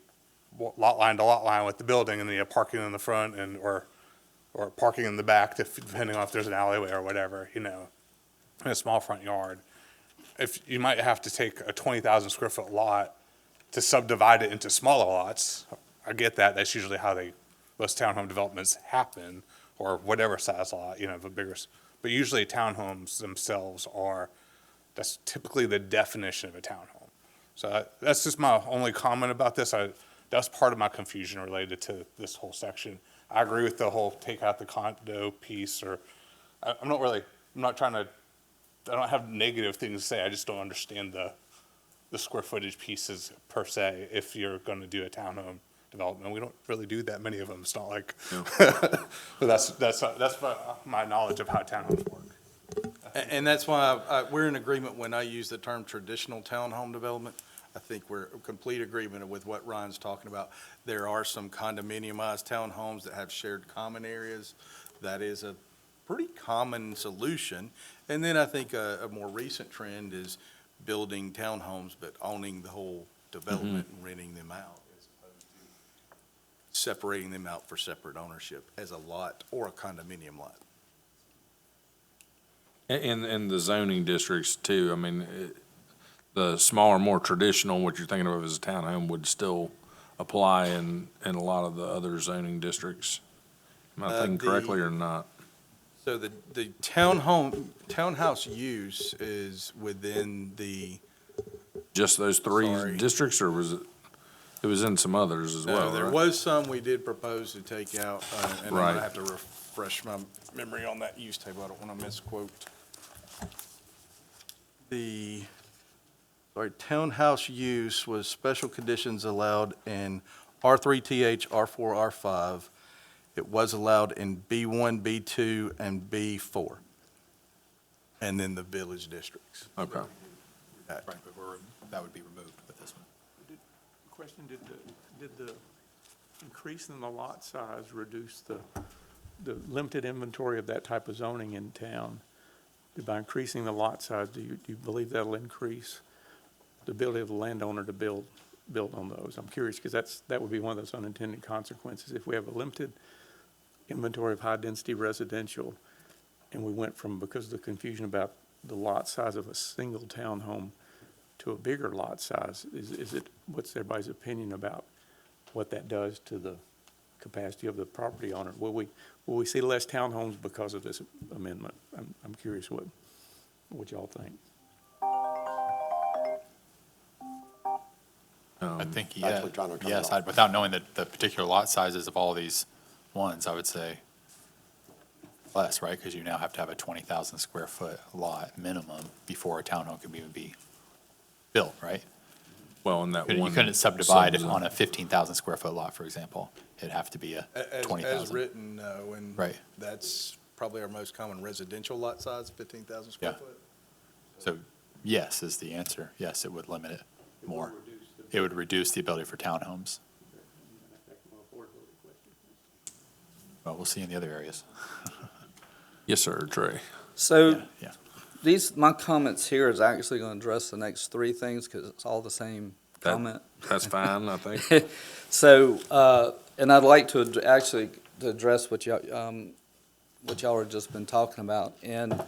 lot line to lot line with the building, and then you have parking in the front or parking in the back, depending on if there's an alleyway or whatever, in a small front yard. If you might have to take a 20,000 square foot lot to subdivide it into smaller lots. I get that. That's usually how most townhome developments happen, or whatever size lot, but usually townhomes themselves that's typically the definition of a townhome. So that's just my only comment about this. That's part of my confusion related to this whole section. I agree with the whole take out the condo piece, I don't have negative things to say. I just don't understand the square footage pieces per se if you're going to do a townhome development. We don't really do that many of them. It's not like, but that's my knowledge of how townhomes work. And that's why we're in agreement when I use the term traditional townhome development. I think we're in complete agreement with what Ryan's talking about. There are some condominiumized townhomes that have shared common areas. That is a pretty common solution. And then I think a more recent trend is building townhomes, but owning the whole development and renting them out, as opposed to separating them out for separate ownership as a lot or a condominium lot. And the zoning districts too, I mean, the smaller, more traditional, what you're thinking of as a townhome would still apply in a lot of the other zoning districts. Am I thinking correctly or not? So the townhouse use is within the, Just those three Sorry. districts, or was it was in some others as well, there right? was some we did propose to take out, and I Right. have to refresh my memory on that use table. I don't want to misquote. Townhouse use was special conditions allowed in R3TH, R4, R5. It was allowed in B1, B2, and B4. And then the village districts. Okay. Right, but that would be removed with this one. Question, did the increase in the lot size reduce the limited inventory of that type of zoning in town? By increasing the lot size, do you believe that'll increase the ability of the landowner to build on those? I'm curious, because that would be one of those unintended consequences. If we have a limited inventory of high-density residential, and we went from, because of the confusion about the lot size of a single townhome to a bigger lot size, what's everybody's opinion about what that does to the capacity of the property owner? Will we see less townhomes because of this amendment? I'm curious what y'all think. I think, Actually trying to turn it yes, off. without knowing the particular lot sizes of all these ones, I would say less, right? Because you now have to have a 20,000 square foot lot minimum before a townhome can even be built, right? Well, in that You one. couldn't subdivide subzone. on a 15,000 square foot lot, for example. It'd have to be a As 20,000. written, no, and Right. that's probably our most common residential lot size, 15,000 square Yeah. foot. So yes is the answer. Yes, it would limit it more. It would reduce the ability for townhomes. Well, we'll see in the other areas. Yes, sir, Trey. So Yeah. my comments here is actually going to address the next three things because it's all the same That- comment. That's fine, I think. So, and I'd like to actually to address what y'all have just been talking about. And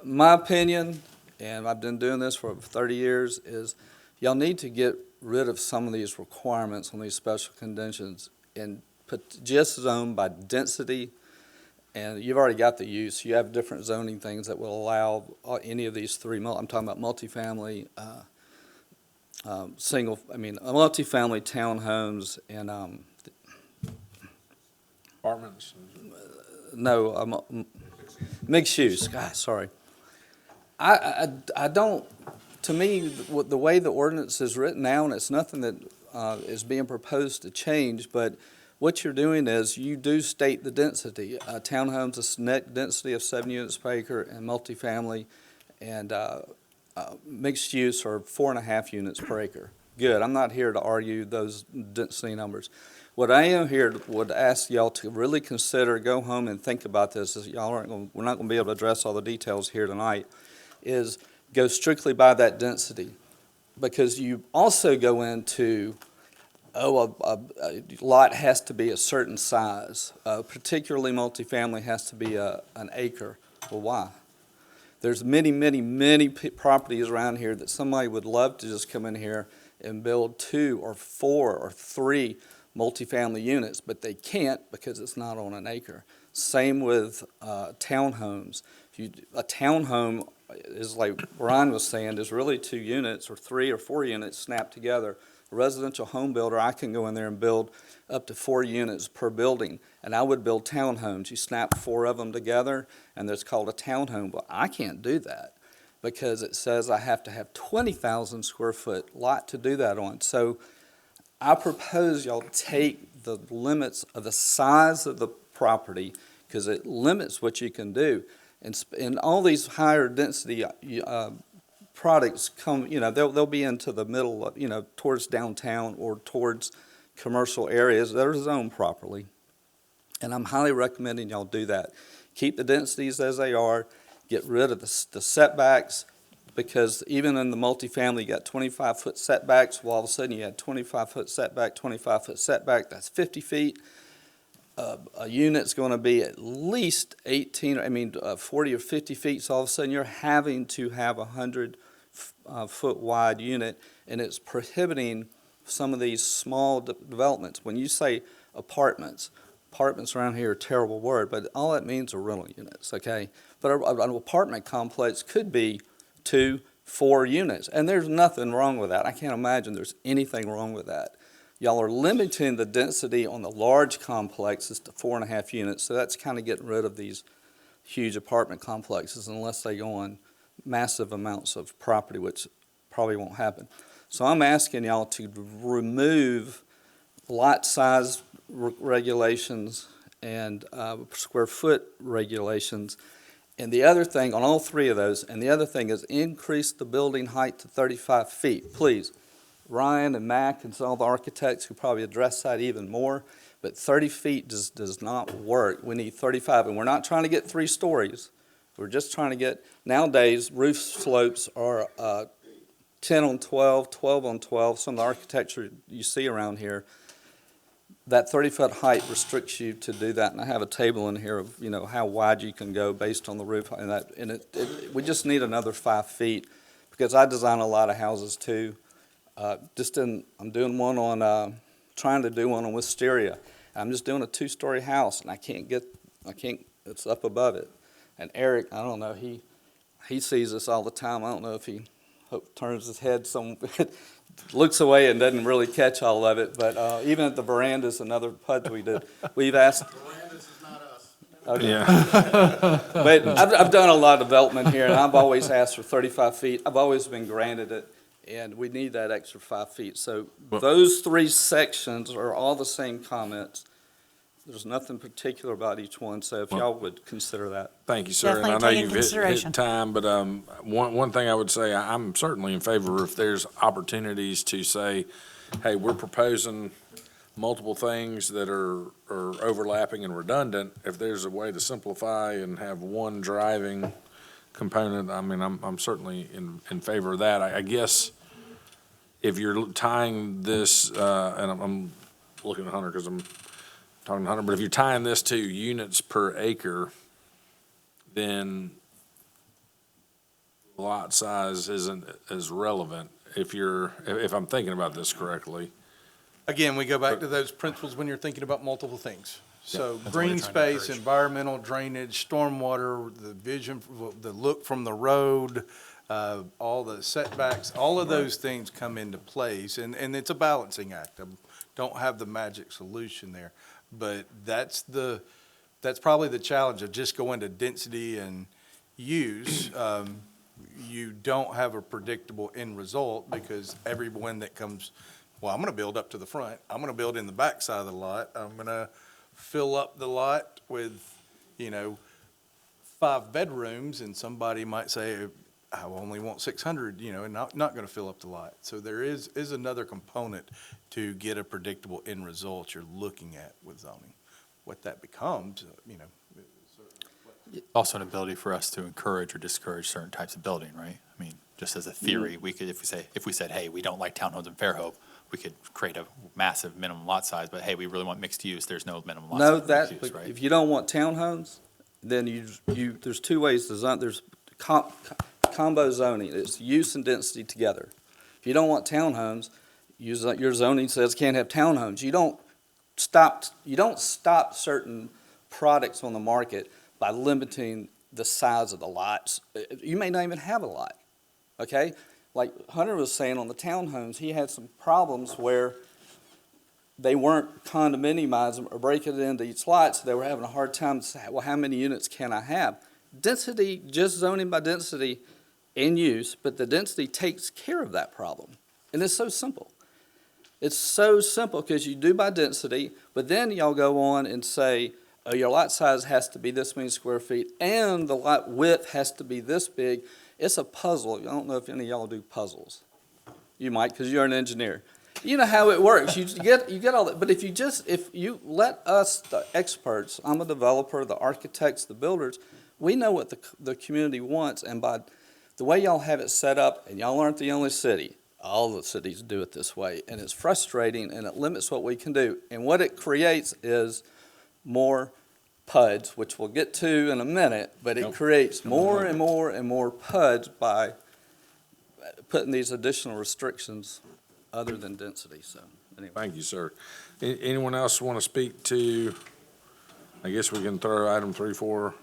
my opinion, and I've been doing this for 30 years, is y'all need to get rid of some of these requirements on these special conditions and put just zone by density. And you've already got the use. You have different zoning things that will allow any of these three. I'm talking about multifamily, multifamily townhomes and Apartments. mixed use, God, sorry. I don't, to me, the way the ordinance is written now, and it's nothing that is being proposed to change, but what you're doing is you do state the density. Townhomes, a net density of 7 units per acre, and multifamily and mixed use are 4.5 units per acre. Good, I'm not here to argue those density numbers. What I am here would ask y'all to really consider, go home and think about this, as y'all aren't going, we're not going to be able to address all the details here tonight, is go strictly by that density. Because you also go into, a lot has to be a certain size, particularly multifamily has to be an acre. Well, why? There's many properties around here that somebody would love to just come in here and build 2 or 4 or 3 multifamily units, but they can't because it's not on an acre. Same with townhomes. A townhome is, like Brian was saying, is really 2 units or 3 or 4 units snapped together. A residential home builder, I can go in there and build up to 4 units per building, and I would build townhomes. You snap 4 of them together, and it's called a townhome. But I can't do that because it says I have to have 20,000 square foot lot to do that on. So I propose y'all take the limits of the size of the property, because it limits what you can do. And all these higher density products come, they'll be into the middle, towards downtown or towards commercial areas that are zoned properly. And I'm highly recommending y'all do that. Keep the densities as they are, get rid of the setbacks, because even in the multifamily, you got 25-foot setbacks. Well, all of a sudden you had 25-foot setback, 25-foot setback, that's 50 feet. A unit's going to be at least 40 or 50 feet, so all of a sudden you're having to have a 100-foot wide unit, and it's prohibiting some of these small developments. When you say apartments around here are a terrible word, but all that means are rental units, okay? But an apartment complex could be 2, 4 units, and there's nothing wrong with that. I can't imagine there's anything wrong with that. Y'all are limiting the density on the large complexes to 4.5 units, so that's kind of getting rid of these huge apartment complexes unless they go on massive amounts of property, which probably won't happen. So I'm asking y'all to remove lot size regulations and square foot regulations. And the other thing, on all 3 of those, and the other thing is increase the building height to 35 feet, please. Ryan and Mac and some of the architects who probably address that even more, but 30 feet does not work. We need 35, and we're not trying to get 3 stories. We're just trying to get, nowadays, roof slopes are 10 on 12, 12 on 12, some of the architecture you see around here. That 30-foot height restricts you to do that, and I have a table in here of, how wide you can go based on the roof, and we just need another 5 feet, because I design a lot of houses too. I'm doing one on, trying to do one on Wisteria. I'm just doing a 2-story house, and I can't, it's up above it. And Eric, I don't know, he sees this all the time. I don't know if he turns his head looks away and doesn't really catch all of it. But even at the verandas and other PUDs we did, we've asked. The verandas is not us. Okay. Yeah. But I've done a lot of development here, and I've always asked for 35 feet. I've always been granted it, and we need that extra 5 feet. So those 3 sections are all the same comments. There's nothing particular about each one, so if y'all would consider that. Thank you, sir. And I know you've hit time, but one thing I would say, I'm certainly in favor if there's opportunities to say, hey, we're proposing multiple things that are overlapping and redundant. If there's a way to simplify and have one driving component, I'm certainly in favor of that. I guess if you're tying this, and I'm looking at Hunter because I'm talking to Hunter, but if you're tying this to units per acre, then lot size isn't as relevant if I'm thinking about this correctly. Again, we go back to those principles when you're thinking about multiple things. So that's what green we're trying to space, encourage. Environmental, drainage, stormwater, the vision, the look from the road, all the setbacks, all of those things come into place. And it's a balancing act. I don't have the magic solution there. But that's that's probably the challenge of just going to density and use. You don't have a predictable end result because everyone that comes, well, I'm gonna build up to the front, I'm gonna build in the back side of the lot, I'm gonna fill up the lot with, 5 bedrooms, and somebody might say, I only want 600, and not gonna fill up the lot. So there is another component to get a predictable end result you're looking at with zoning. What that becomes, Also an ability for us to encourage or discourage certain types of building, right? I mean, just as a theory, we could, if we said, hey, we don't like townhomes in Fairhope, we could create a massive minimum lot size, but hey, we really want mixed use, there's no minimum lot No, size for that, mixed use, but right? if you don't want townhomes, then there's two ways to zone, there's combo zoning, it's use and density together. If you don't want townhomes, your zoning says can't have townhomes. You don't stop certain products on the market by limiting the size of the lots. You may not even have a lot, okay? Like Hunter was saying on the townhomes, he had some problems where they weren't condominiumizing or breaking it into each lot, so they were having a hard time to say, well, how many units can I have? Density, just zoning by density and use, but the density takes care of that problem. And it's so simple. It's so simple because you do by density, but then y'all go on and say, oh, your lot size has to be this many square feet and the lot width has to be this big. It's a puzzle. I don't know if any of y'all do puzzles. You might because you're an engineer. You know how it works. You get all that. But if you let us, the experts, I'm a developer, the architects, the builders, we know what the community wants. And by the way y'all have it set up, and y'all aren't the only city, all the cities do it this way. And it's frustrating and it limits what we can do. And what it creates is more PUDs, which we'll get to in a minute, but it creates more and more and more PUDs by putting these additional restrictions other than density, so anyway. Thank you, sir. Anyone else want to speak to, I guess we can throw item 3, 4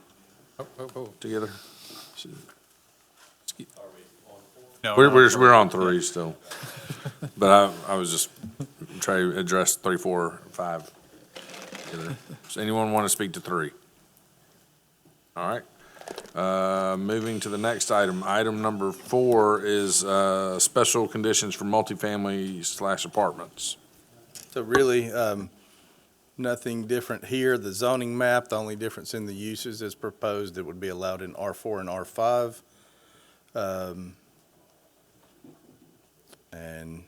together? No, We're on 3 still. But I was just trying to address 3, 4, 5 together. Does anyone want to speak to 3? All right. Moving to the next item. Item number 4 is special conditions for multifamily / apartments. So really, nothing different here. The zoning map, the only difference in the uses is proposed, it would be allowed in R4 and R5. And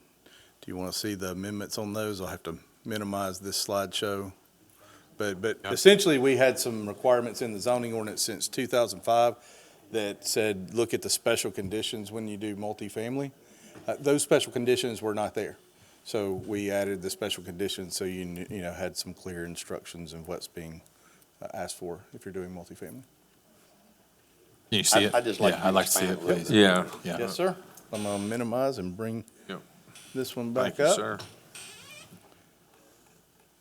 do you want to see the amendments on those? I'll have to minimize this slideshow. But essentially, we had some requirements in the zoning ordinance since 2005 that said, look at the special conditions when you do multifamily. Those special conditions were not there. So we added the special conditions so you had some clear instructions of what's being asked for if you're doing multifamily. Can you see it? I'd just like Yeah, I'd like to see it, please. Yeah. Yeah. Yes, sir. I'm going to minimize and bring this one back Thank you, up. sir.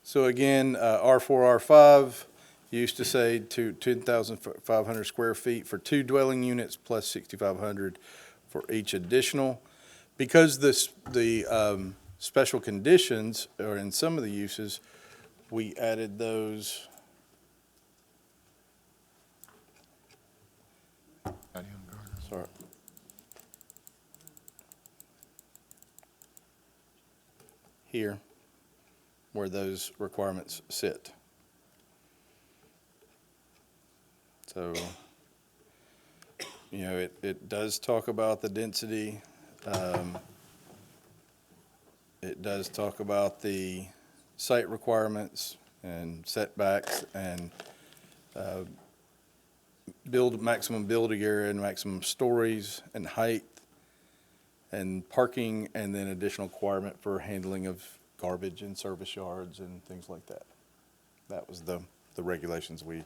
So again, R4, R5 used to say to 10,500 square feet for 2 dwelling units plus 6,500 for each additional. Because the special conditions are in some of the uses, we added those. Sorry. Here, where those requirements sit. So, it does talk about the density. It does talk about the site requirements and setbacks and maximum building area and maximum stories and height and parking, and then additional requirement for handling of garbage in service yards and things like that. That was the regulations we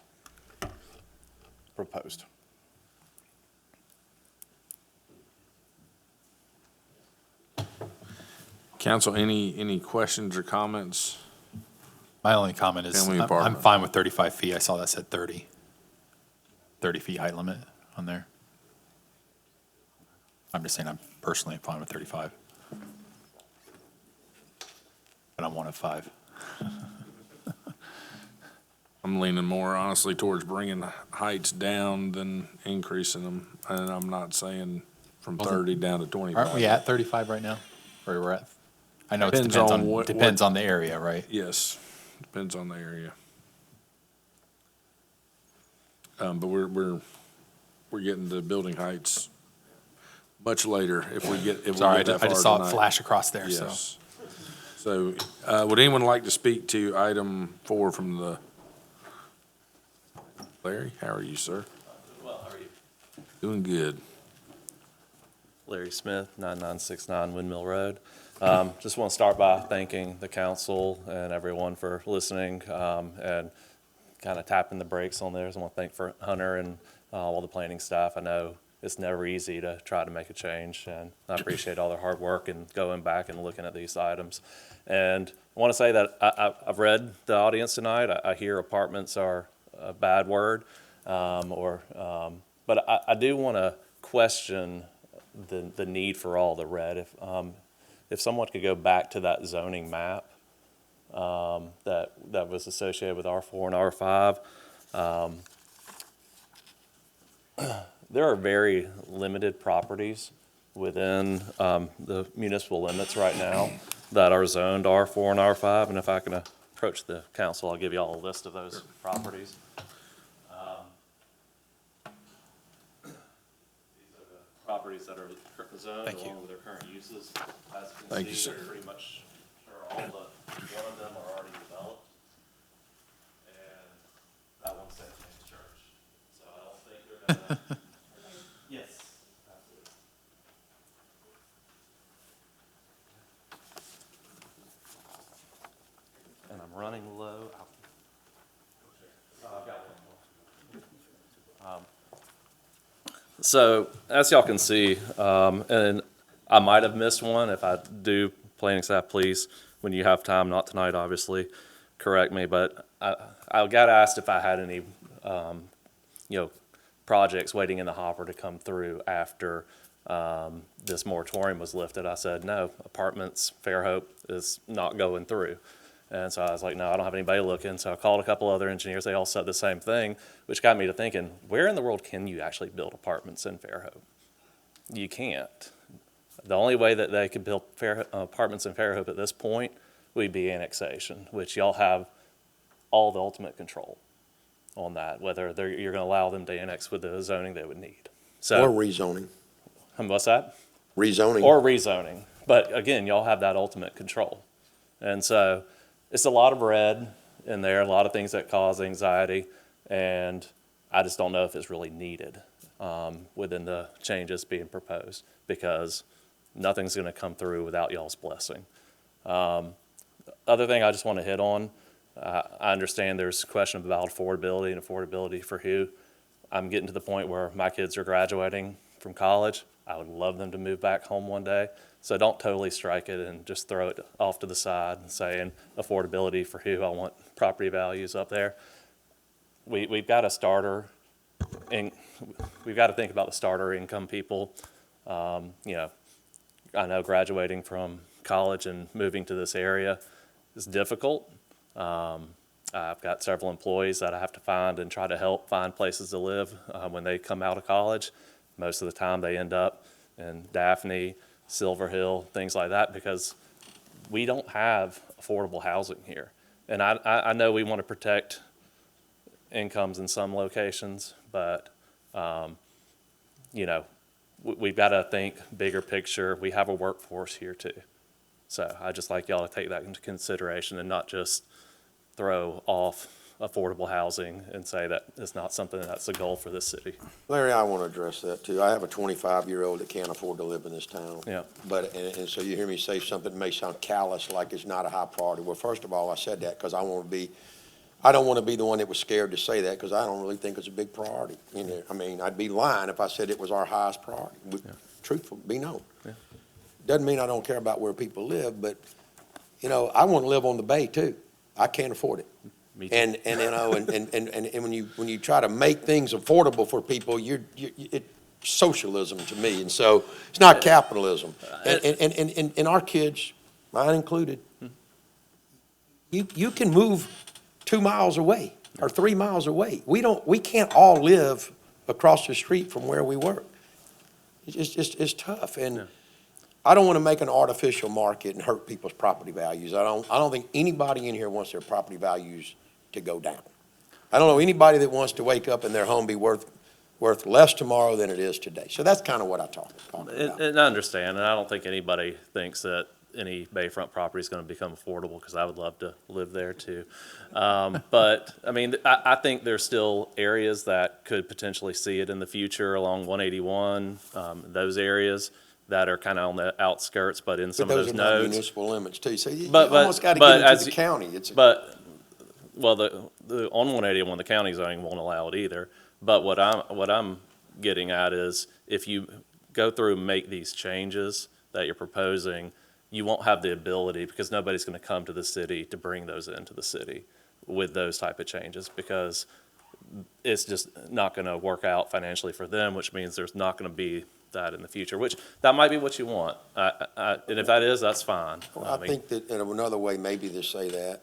proposed. Council, any questions or comments? My only comment is, Family I'm apartment. fine with 35 feet. I saw that said 30 feet height limit on there. I'm just saying I'm personally fine with 35. But I'm one of 5. I'm leaning more honestly towards bringing heights down than increasing them. And I'm not saying from 30 down to 25. Aren't we at 35 right now? Or we're at, I know it Depends depends on on, what- depends what- on the area, right? Yes, depends on the area. But we're getting to building heights much later if we get, if we Sorry, get that I just far saw it tonight. flash across there, so. Yes. So, would anyone like to speak to item 4 from the, Larry, how are you, sir? Well, how are you? Doing good. Larry Smith, 9969 Windmill Road. Just want to start by thanking the council and everyone for listening and kind of tapping the brakes on theirs. I want to thank for Hunter and all the planning staff. I know it's never easy to try to make a change, and I appreciate all their hard work and going back and looking at these items. And I want to say that I've read the audience tonight. I hear apartments are a bad word, but I do want to question the need for all the red. If someone could go back to that zoning map that was associated with R4 and R5, there are very limited properties within the municipal limits right now that are zoned R4 and R5. And if I can approach the council, I'll give you all a list of those properties. These are the properties that are zoned along with their current uses. As you Thank can you, see, sir. they're pretty much sure all but one of them are already developed. And that one's St. James Church. So I don't think they're gonna. Yes, absolutely. And I'm running low. I've got one more. So as y'all can see, and I might have missed one. If I do, planning staff, please, when you have time, not tonight, obviously, correct me. But I got asked if I had any, projects waiting in the hopper to come through after this moratorium was lifted. I said, no, apartments, Fairhope is not going through. And so I was like, no, I don't have anybody looking. So I called a couple other engineers. They all said the same thing, which got me to thinking, where in the world can you actually build apartments in Fairhope? You can't. The only way that they could build apartments in Fairhope at this point would be annexation, which y'all have all the ultimate control on that, whether you're going to allow them to annex with the zoning they would need. So, Or rezoning. What's that? Rezoning. Or rezoning. But again, y'all have that ultimate control. And so it's a lot of red in there, a lot of things that cause anxiety, and I just don't know if it's really needed within the changes being proposed, because nothing's going to come through without y'all's blessing. Other thing I just want to hit on, I understand there's a question about affordability and affordability for who. I'm getting to the point where my kids are graduating from college. I would love them to move back home one day. So don't totally strike it and just throw it off to the side and saying affordability for who. I want property values up there. We've got a starter, and we've got to think about the starter income people. I know graduating from college and moving to this area is difficult. I've got several employees that I have to find and try to help find places to live when they come out of college. Most of the time they end up in Daphne, Silver Hill, things like that, because we don't have affordable housing here. And I know we want to protect incomes in some locations, but, we've got to think bigger picture. We have a workforce here too. So I just like y'all to take that into consideration and not just throw off affordable housing and say that it's not something that's a goal for this city. Larry, I want to address that too. I have a 25-year-old that can't afford to live in this town. Yeah. But, and so you hear me say something that may sound callous, like it's not a high priority. Well, first of all, I said that because I don't want to be the one that was scared to say that, because I don't really think it's a big priority. I mean, I'd be lying if I said it was our highest priority. Truthful, be known. Yeah. Doesn't mean I don't care about where people live, but, I want to live on the bay too. I can't afford it. Me too. And when you try to make things affordable for people, it's socialism to me. And so it's not capitalism. And our kids, mine included, you can move 2 miles away are 3 miles away. We can't all live across the street from where we work. It's tough, and I don't want to make an artificial market and hurt people's property values. I don't think anybody in here wants their property values to go down. I don't know anybody that wants to wake up and their home be worth less tomorrow than it is today. So that's kind of what I talk about. And I understand, and I don't think anybody thinks that any bayfront property is going to become affordable, because I would love to live there too. But, I mean, I think there's still areas that could potentially see it in the future along 181, those areas that are kind of on the outskirts, but in some of those But those are not nodes. municipal limits too. So you But- almost got to but get into as the you- county. Well, the on 181, the county zoning won't allow it either. But what I'm getting at is, if you go through and make these changes that you're proposing, you won't have the ability, because nobody's going to come to the city to bring those into the city with those type of changes, because it's just not going to work out financially for them, which means there's not going to be that in the future, which that might be what you want. And if that is, that's fine. Well, I think that in another way, maybe to say that,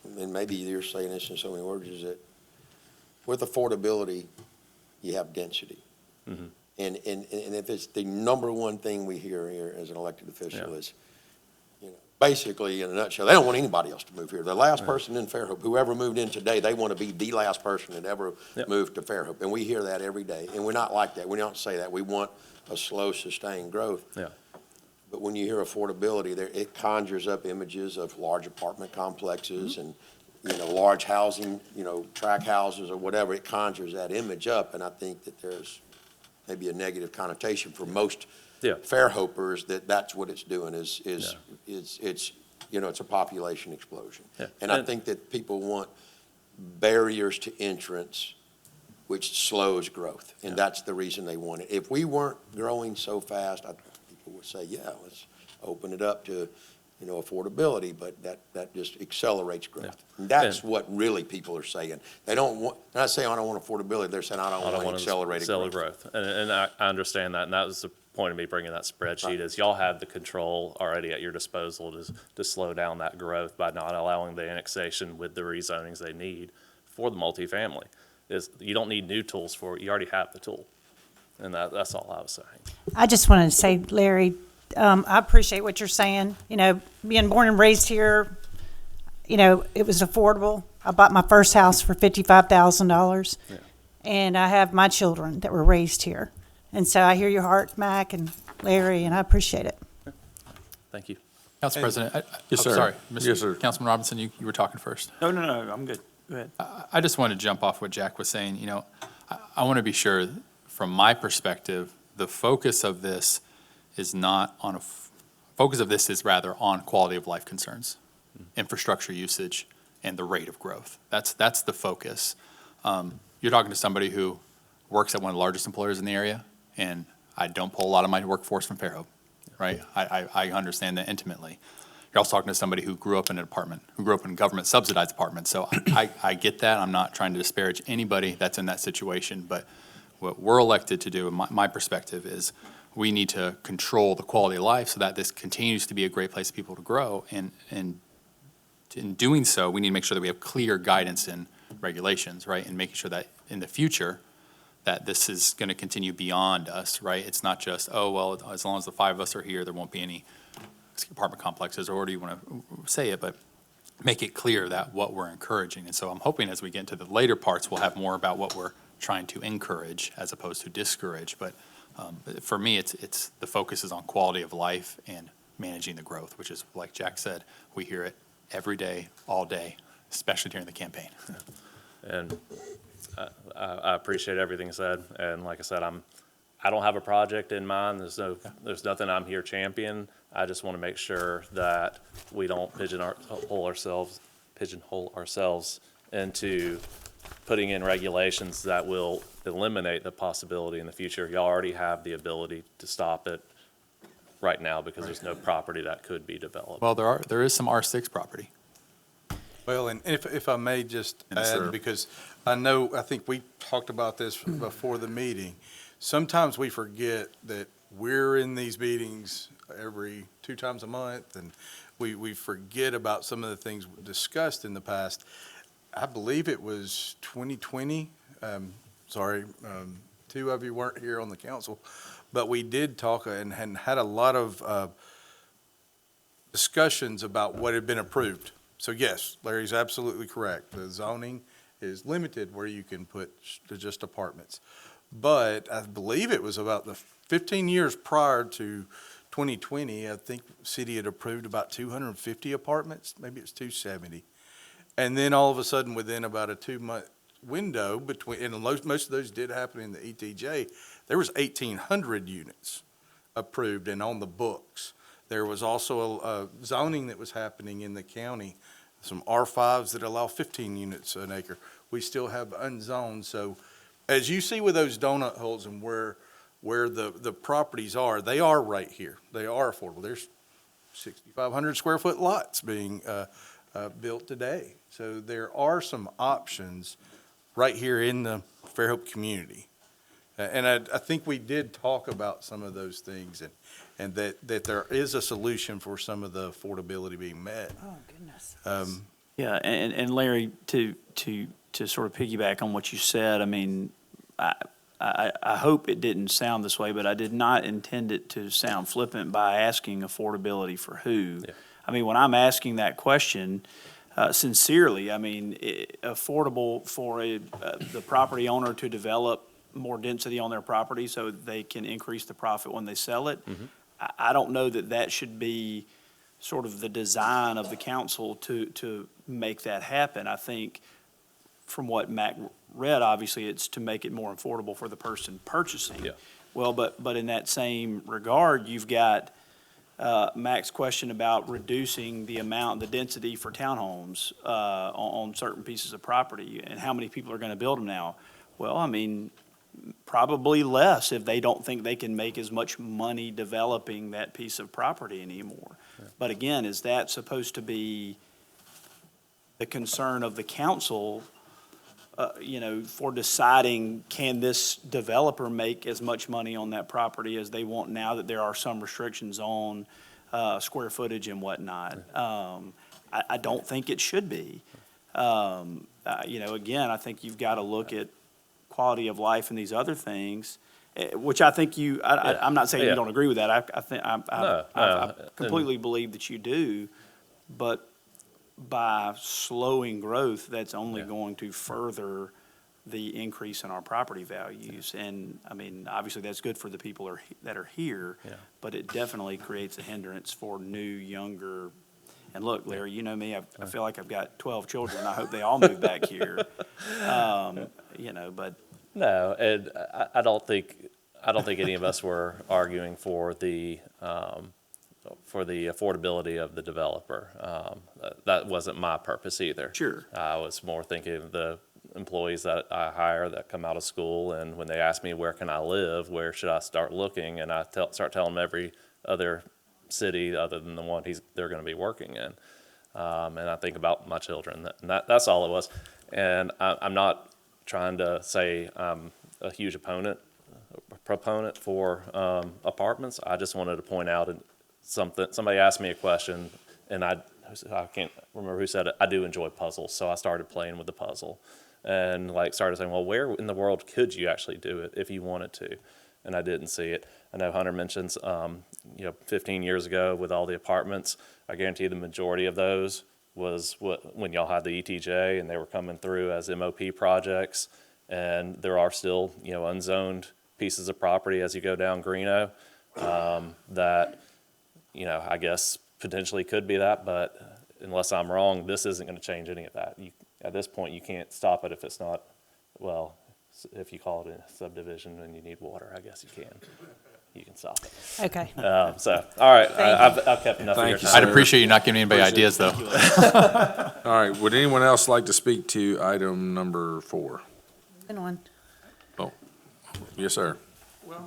and maybe you're saying this in so many words, is that with affordability, you have density. Mhm. And if it's the number one thing we hear here as an elected official Yeah. is, basically, in a nutshell, they don't want anybody else to move here. The last person in Fairhope, whoever moved in today, they want to be the last person that ever Yep. moved to Fairhope. And we hear that every day. And we're not like that. We don't say that. We want a slow, sustained growth. Yeah. But when you hear affordability, it conjures up images of large apartment complexes and, large housing, tract houses or whatever. It conjures that image up. And I think that there's maybe a negative connotation for most Fairhopers that's what it's doing it's a population explosion. Yeah. And I think that people want barriers to entrance, which slows growth. And that's the reason they want it. If we weren't growing so fast, people would say, yeah, let's open it up to, affordability, but that just accelerates growth. Yeah. And that's what really people are saying. They don't want, they're not saying, I don't want affordability, they're saying, I don't want accelerated growth. And I understand that, and that was the point of me bringing that spreadsheet, is y'all have the control already at your disposal to slow down that growth by not allowing the annexation with the rezonings they need for the multifamily. You don't need new tools for it, you already have the tool. And that's all I was saying. I just wanted to say, Larry, I appreciate what you're saying. Being born and raised here, it was affordable. I bought my first house for $55,000. Yeah. And I have my children that were raised here. And so I hear your heart, Mac and Larry, and I appreciate it. Thank you. Council President, Yes, sir. Sorry, Yes, sir. Councilman Robinson, you were talking first. No, I'm good. Go ahead. I just wanted to jump off what Jack was saying. I want to be sure, from my perspective, the focus of this is not on focus of this is rather on quality of life concerns, infrastructure usage, and the rate of growth. That's the focus. You're talking to somebody who works at one of the largest employers in the area, and I don't pull a lot of my workforce from Fairhope, right? I understand that intimately. You're also talking to somebody who grew up in an apartment, who grew up in a government subsidized apartment. So I get that. I'm not trying to disparage anybody that's in that situation, but what we're elected to do, in my perspective, is we need to control the quality of life so that this continues to be a great place for people to grow. And in doing so, we need to make sure that we have clear guidance and regulations, right? And making sure that in the future, that this is going to continue beyond us, right? It's not just, oh, well, as long as the 5 of us are here, there won't be any apartment complexes, or whatever you want to say it, but make it clear that what we're encouraging. And so I'm hoping as we get into the later parts, we'll have more about what we're trying to encourage as opposed to discourage. But for me, it's the focus is on quality of life and managing the growth, which is, like Jack said, we hear it every day, all day, especially during the campaign. And I appreciate everything said. And like I said, I don't have a project in mind. There's nothing I'm here champion. I just want to make sure that we don't pigeonhole ourselves into putting in regulations that will eliminate the possibility in the future. Y'all already have the ability to stop it right now because there's no property that could be developed. Well, there is some R6 property. Well, and if I may just Yes, sir. add, because I think we talked about this before the meeting. Sometimes we forget that we're in these meetings every 2 times a month, and we forget about some of the things discussed in the past. I believe it was 2020. Sorry, two of you weren't here on the council, but we did talk and had a lot of discussions about what had been approved. So yes, Larry's absolutely correct. The zoning is limited where you can put just apartments. But I believe it was about the 15 years prior to 2020, I think the city had approved about 250 apartments, maybe it's 270. And then all of a sudden, within about a 2-month window between, and most of those did happen in the ETJ, there was 1,800 units approved and on the books. There was also a zoning that was happening in the county, some R5s that allow 15 units an acre. We still have unzoned. So as you see with those donut holes and where the properties are, they are right here. They are affordable. There's 6,500 square foot lots being built today. So there are some options right here in the Fairhope community. And I think we did talk about some of those things and that there is a solution for some of the affordability being met. Oh, goodness. Yeah, and Larry, to sort of piggyback on what you said, I mean, I hope it didn't sound this way, but I did not intend it to sound flippant by asking affordability for who. Yeah. I mean, when I'm asking that question, sincerely, I mean, affordable for the property owner to develop more density on their property so they can increase the profit when they sell it. Mm-hmm. I don't know that that should be sort of the design of the council to make that happen. I think from what Mac read, obviously, it's to make it more affordable for the person purchasing. Yeah. Well, but in that same regard, you've got Mac's question about reducing the density for townhomes on certain pieces of property and how many people are going to build them now. Well, I mean, probably less if they don't think they can make as much money developing that piece of property anymore. Yeah. But again, is that supposed to be the concern of the council, for deciding, can this developer make as much money on that property as they want now that there are some restrictions on square footage and whatnot? I don't think it should be. Again, I think you've got to look at quality of life and these other things, which I think I'm not saying you don't agree with that. I completely believe that you do, but by slowing growth, that's only going to further the increase in our property values. And, I mean, obviously, that's good for the people that are here, but it definitely creates a hindrance for new, younger. And look, Larry, you know me, I feel like I've got 12 children. I hope they all move back here. But. No, and I don't think any of us were arguing for the affordability of the developer. That wasn't my purpose either. Sure. I was more thinking of the employees that I hire that come out of school, and when they ask me where can I live, where should I start looking, and I start telling them every other city other than the one they're going to be working in. And I think about my children, and that's all it was. And I'm not trying to say I'm a huge proponent for apartments. I just wanted to point out something. Somebody asked me a question, and I can't remember who said it. I do enjoy puzzles, so I started playing with the puzzle, and started saying, well, where in the world could you actually do it if you wanted to? And I didn't see it. I know Hunter mentions, 15 years ago with all the apartments. I guarantee the majority of those was when y'all had the ETJ and they were coming through as MOP projects, and there are still unzoned pieces of property as you go down Greeno that I guess potentially could be that, but unless I'm wrong, this isn't going to change any of that. At this point, you can't stop it if it's not, well, if you call it a subdivision and you need water, I guess you can. You can stop it. Okay. All right, I've kept enough of your time. I'd appreciate you not giving anybody ideas, though. All right, would anyone else like to speak to item number 4? Good one. Oh, yes, sir. Well,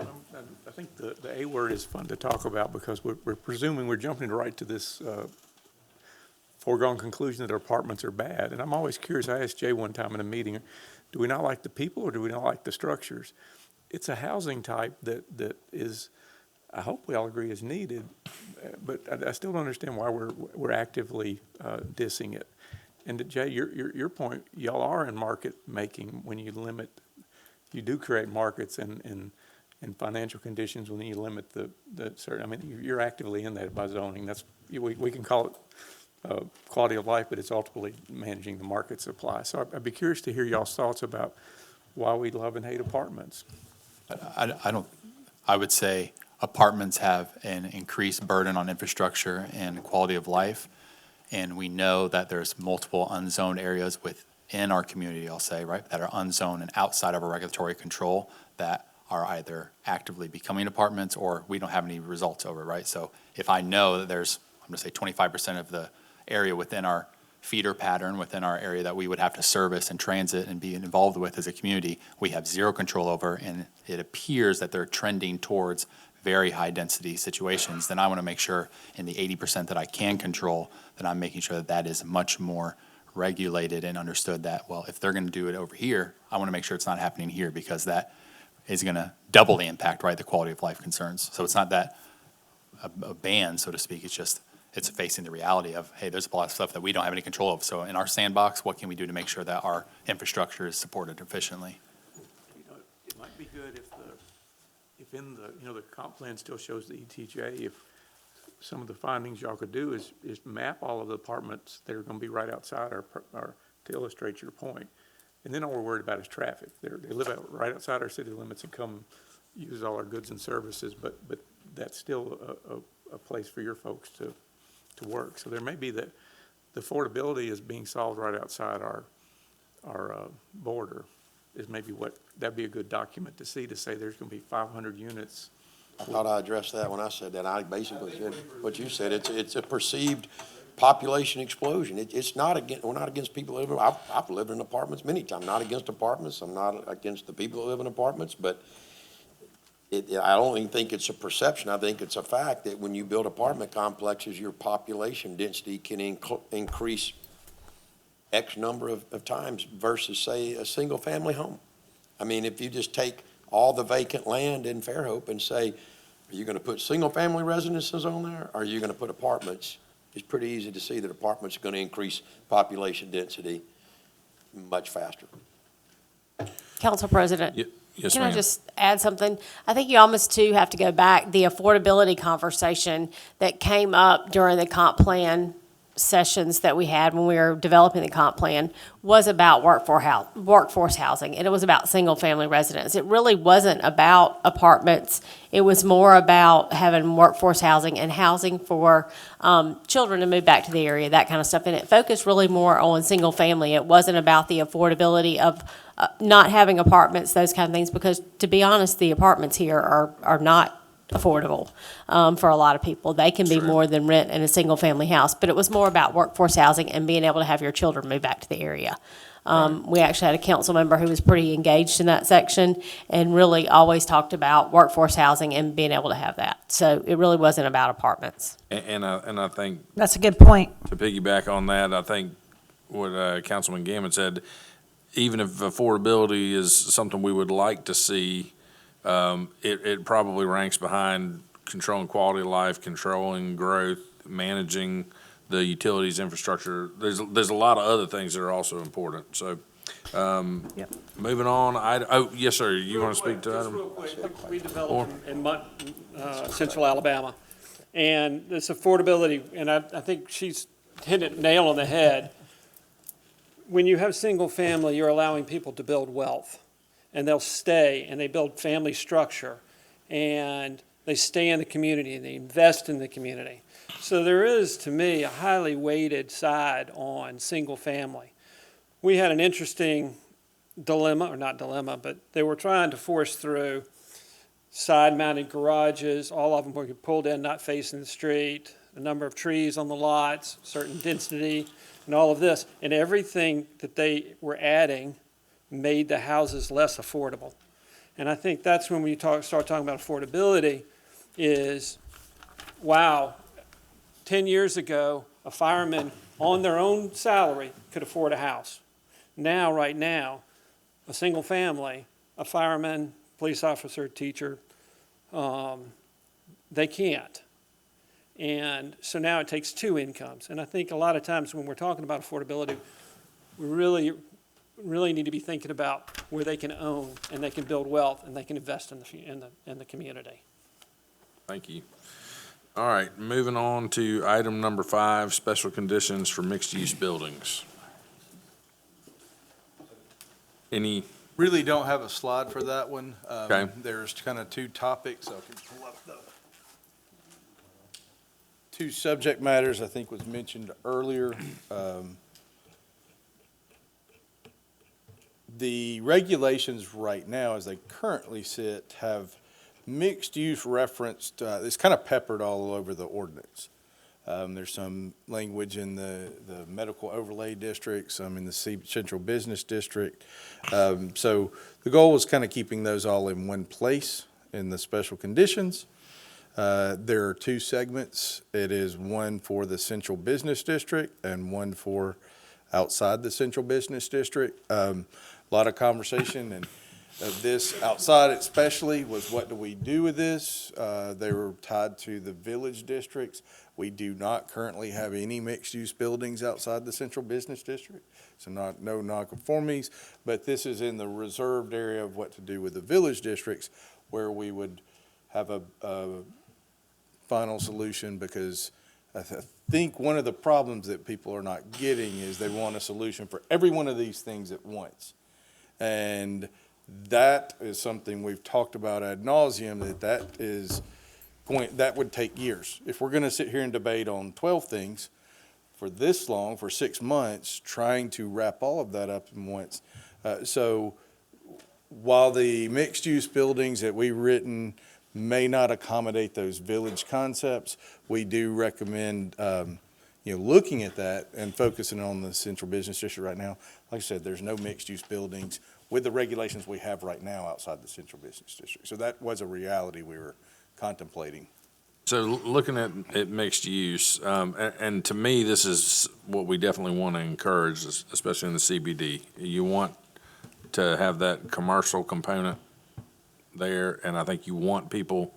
I think the A word is fun to talk about because we're presuming we're jumping right to this foregone conclusion that our apartments are bad. And I'm always curious. I asked Jay one time in a meeting, do we not like the people or do we not like the structures? It's a housing type that is, I hope we all agree, is needed, but I still don't understand why we're actively dissing it. And Jay, your point, y'all are in market making when you limit, you do create markets and financial conditions when you limit the certain, I mean, you're actively in that by zoning. That's, we can call it quality of life, but it's ultimately managing the market supply. So I'd be curious to hear y'all's thoughts about why we love and hate apartments. I would say apartments have an increased burden on infrastructure and quality of life. And we know that there's multiple unzoned areas within our community, I'll say, right, that are unzoned and outside of our regulatory control that are either actively becoming apartments or we don't have any results over, right? So if I know that there's, I'm gonna say 25% of the area within our feeder pattern, within our area that we would have to service and transit and be involved with as a community, we have zero control over, and it appears that they're trending towards very high density situations, then I want to make sure in the 80% that I can control, that I'm making sure that that is much more regulated and understood that, well, if they're going to do it over here, I want to make sure it's not happening here because that is going to double the impact, right, the quality of life concerns. So it's not that a ban, so to speak, it's just, it's facing the reality of, hey, there's a lot of stuff that we don't have any control of. So in our sandbox, what can we do to make sure that our infrastructure is supported efficiently? You know, it might be good if in the, you know, the comp plan still shows the ETJ, if some of the findings y'all could do is map all of the apartments that are gonna be right outside our to illustrate your point. And then all we're worried about is traffic. They live right outside our city limits and come use all our goods and services, but that's still a place for your folks to work. So there may be that the affordability is being solved right outside our border. Is maybe that'd be a good document to see, to say there's going to be 500 units. I thought I addressed that when I said that. I basically said what you said. It's a perceived population explosion. It's not against, we're not against people living. I've lived in apartments many times. Not against apartments. I'm not against the people who live in apartments, but I don't even think it's a perception. I think it's a fact that when you build apartment complexes, your population density can increase X number of times versus, say, a single-family home. I mean, if you just take all the vacant land in Fairhope and say, are you going to put single-family residences on there, or are you going to put apartments? It's pretty easy to see that apartments are going to increase population density much faster. Council President. Yes, Can ma'am. I just add something? I think you almost too have to go back, the affordability conversation that came up during the comp plan sessions that we had when we were developing the comp plan was about workforce housing, and it was about single-family residents. It really wasn't about apartments. It was more about having workforce housing and housing for children to move back to the area, that kind of stuff. And it focused really more on single-family. It wasn't about the affordability of not having apartments, those kind of things, because to be honest, the apartments here are not affordable for a lot of people. They can be more than rent in a single-family house, but it was more about workforce housing and being able to have your children move back to the area. We actually had a council member who was pretty engaged in that section and really always talked about workforce housing and being able to have that. So it really wasn't about apartments. And I think That's a good point. to piggyback on that, I think what Councilman Gammon said, even if affordability is something we would like to see, it probably ranks behind controlling quality of life, controlling growth, managing the utilities infrastructure. There's a lot of other things that are also important. So, moving on, yes, sir, you want to speak to Just Adam? real quick, we developed in central Alabama, and this affordability, and I think she's hit it nail on the head. When you have single family, you're allowing people to build wealth, and they'll stay, and they build family structure, and they stay in the community, and they invest in the community. So there is, to me, a highly weighted side on single family. We had an interesting dilemma, or not dilemma, but they were trying to force through side-mounted garages. All of them were pulled in, not facing the street, a number of trees on the lots, certain density, and all of this. And everything that they were adding made the houses less affordable. And I think that's when we start talking about affordability is, wow, 10 years ago, a fireman on their own salary could afford a house. Now, right now, a single family, a fireman, police officer, teacher, they can't. And so now it takes two incomes. And I think a lot of times when we're talking about affordability, we really, really need to be thinking about where they can own and they can build wealth and they can invest in the community. Thank you. All right, moving on to item number 5, special conditions for mixed-use buildings. Any, Really don't have a slide for that one. Okay. There's kind of two topics. I can pull up the two subject matters I think was mentioned earlier. The regulations right now, as they currently sit, have mixed use referenced, it's kind of peppered all over the ordinance. There's some language in the medical overlay district, some in the central business district. So the goal was kind of keeping those all in one place in the special conditions. There are two segments. It is one for the central business district and one for outside the central business district. A lot of conversation and this outside especially was what do we do with this? They were tied to the village districts. We do not currently have any mixed-use buildings outside the central business district, so no nonconformities, but this is in the reserved area of what to do with the village districts where we would have a final solution because I think one of the problems that people are not getting is they want a solution for every one of these things at once. And that is something we've talked about ad nauseum, that would take years. If we're gonna sit here and debate on 12 things for this long, for 6 months, trying to wrap all of that up in once. So while the mixed-use buildings that we've written may not accommodate those village concepts, we do recommend, looking at that and focusing on the central business district right now. Like I said, there's no mixed-use buildings with the regulations we have right now outside the central business district. So that was a reality we were contemplating. so looking at mixed use, and to me, this is what we definitely want to encourage, especially in the CBD. You want to have that commercial component there, and I think you want people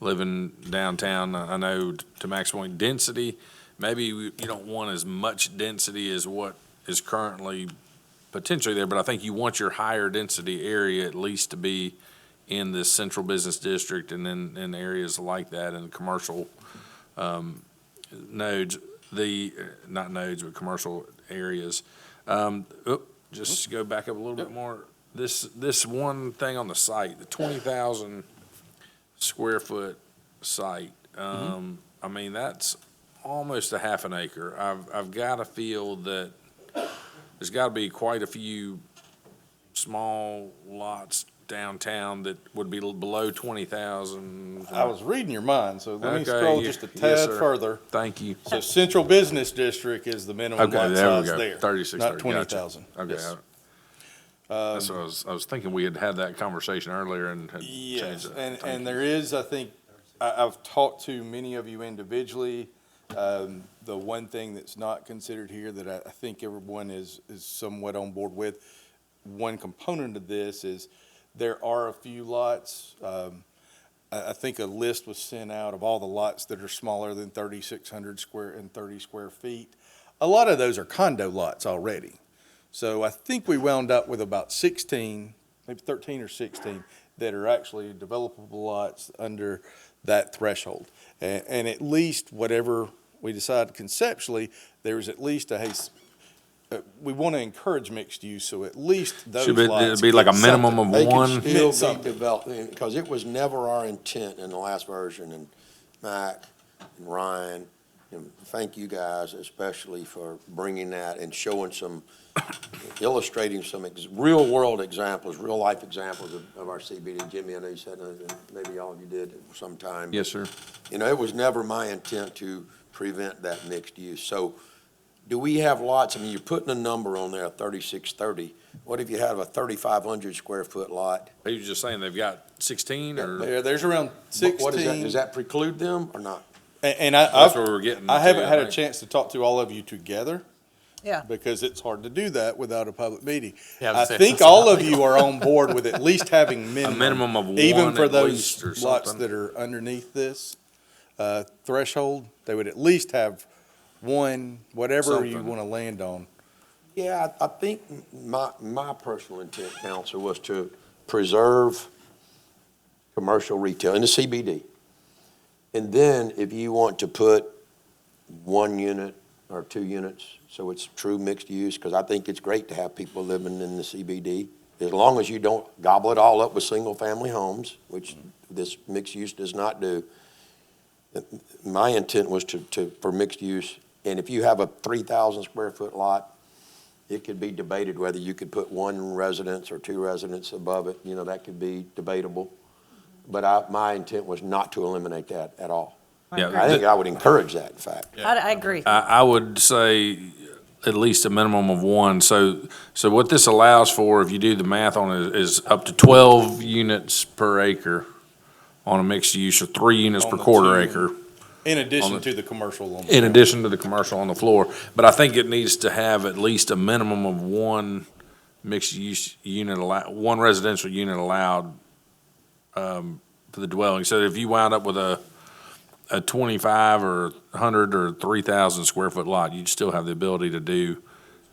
living downtown. I know to Max's point, density, maybe you don't want as much density as what is currently potentially there, but I think you want your higher density area at least to be in this central business district and then in areas like that and commercial nodes, not nodes, but commercial areas. Just to go back up a little bit more, this one thing on the site, the 20,000 square foot site, I mean, that's almost a half an acre. I've got to feel that there's got to be quite a few small lots downtown that would be below 20,000. I was reading your mind, so let me Okay, scroll just a yes, tad sir. further. Thank you. So central business district is the minimum Okay, lot there we size go. there. 36, Not 30, 20,000. gotcha. Okay. Yes. That's what I was thinking we had had that conversation earlier and had Yes, changed it. and Thank you. there is, I think, I've talked to many of you individually. The one thing that's not considered here that I think everyone is somewhat on board with, one component of this is there are a few lots. I think a list was sent out of all the lots that are smaller than 3,600 square and 30 square feet. A lot of those are condo lots already. So I think we wound up with about 16, maybe 13 or 16 that are actually developable lots under that threshold. And at least whatever we decide conceptually, there's at least we want to encourage mixed use, so at least those Should lots. it be like a get minimum something. of They one? can still Something. be developed, because it was never our intent in the last version, and Mac and Ryan, and thank you guys especially for bringing that and showing illustrating some real-world examples, real-life examples of our CBD. Jimmy, I know you said, and maybe all of you did sometime. Yes, sir. It was never my intent to prevent that mixed use. So do we have lots, I mean, you're putting a number on there, 3630. What if you have a 3,500 square foot lot? He was just saying they've got 16 or? There's around 16. What is that, does that preclude them or not? And That's where we're getting I haven't to, had I a think. chance to talk to all of you together. Yeah. Because it's hard to do that without a public meeting. Yeah, I I was gonna say, think it's all not of you are on board with at least having minimum of one even for at those least or lots something. that are underneath this threshold, they would at least have one, whatever you Something. want to land on. Yeah, I think my personal intent, council, was to preserve commercial retail in the CBD. And then if you want to put 1 unit or 2 units, so it's true mixed use, because I think it's great to have people living in the CBD, as long as you don't gobble it all up with single-family homes, which this mixed use does not do. My intent was for mixed use, and if you have a 3,000 square foot lot, it could be debated whether you could put 1 residence or 2 residents above it. You know, that could be debatable. But my intent was not to eliminate that at all. Yeah, I think I would encourage that, in fact. I agree. I would say at least a minimum of 1. So what this allows for, if you do the math on it, is up to 12 units per acre on a mixed use, or 3 units On per the quarter 2, acre. In On addition the- to the commercial on the In floor. addition to the commercial on the floor. But I think it needs to have at least a minimum of 1 mixed use unit allowed, 1 residential unit allowed for the dwelling. So if you wound up with a 25 or 100 or 3,000 square foot lot, you'd still have the ability to do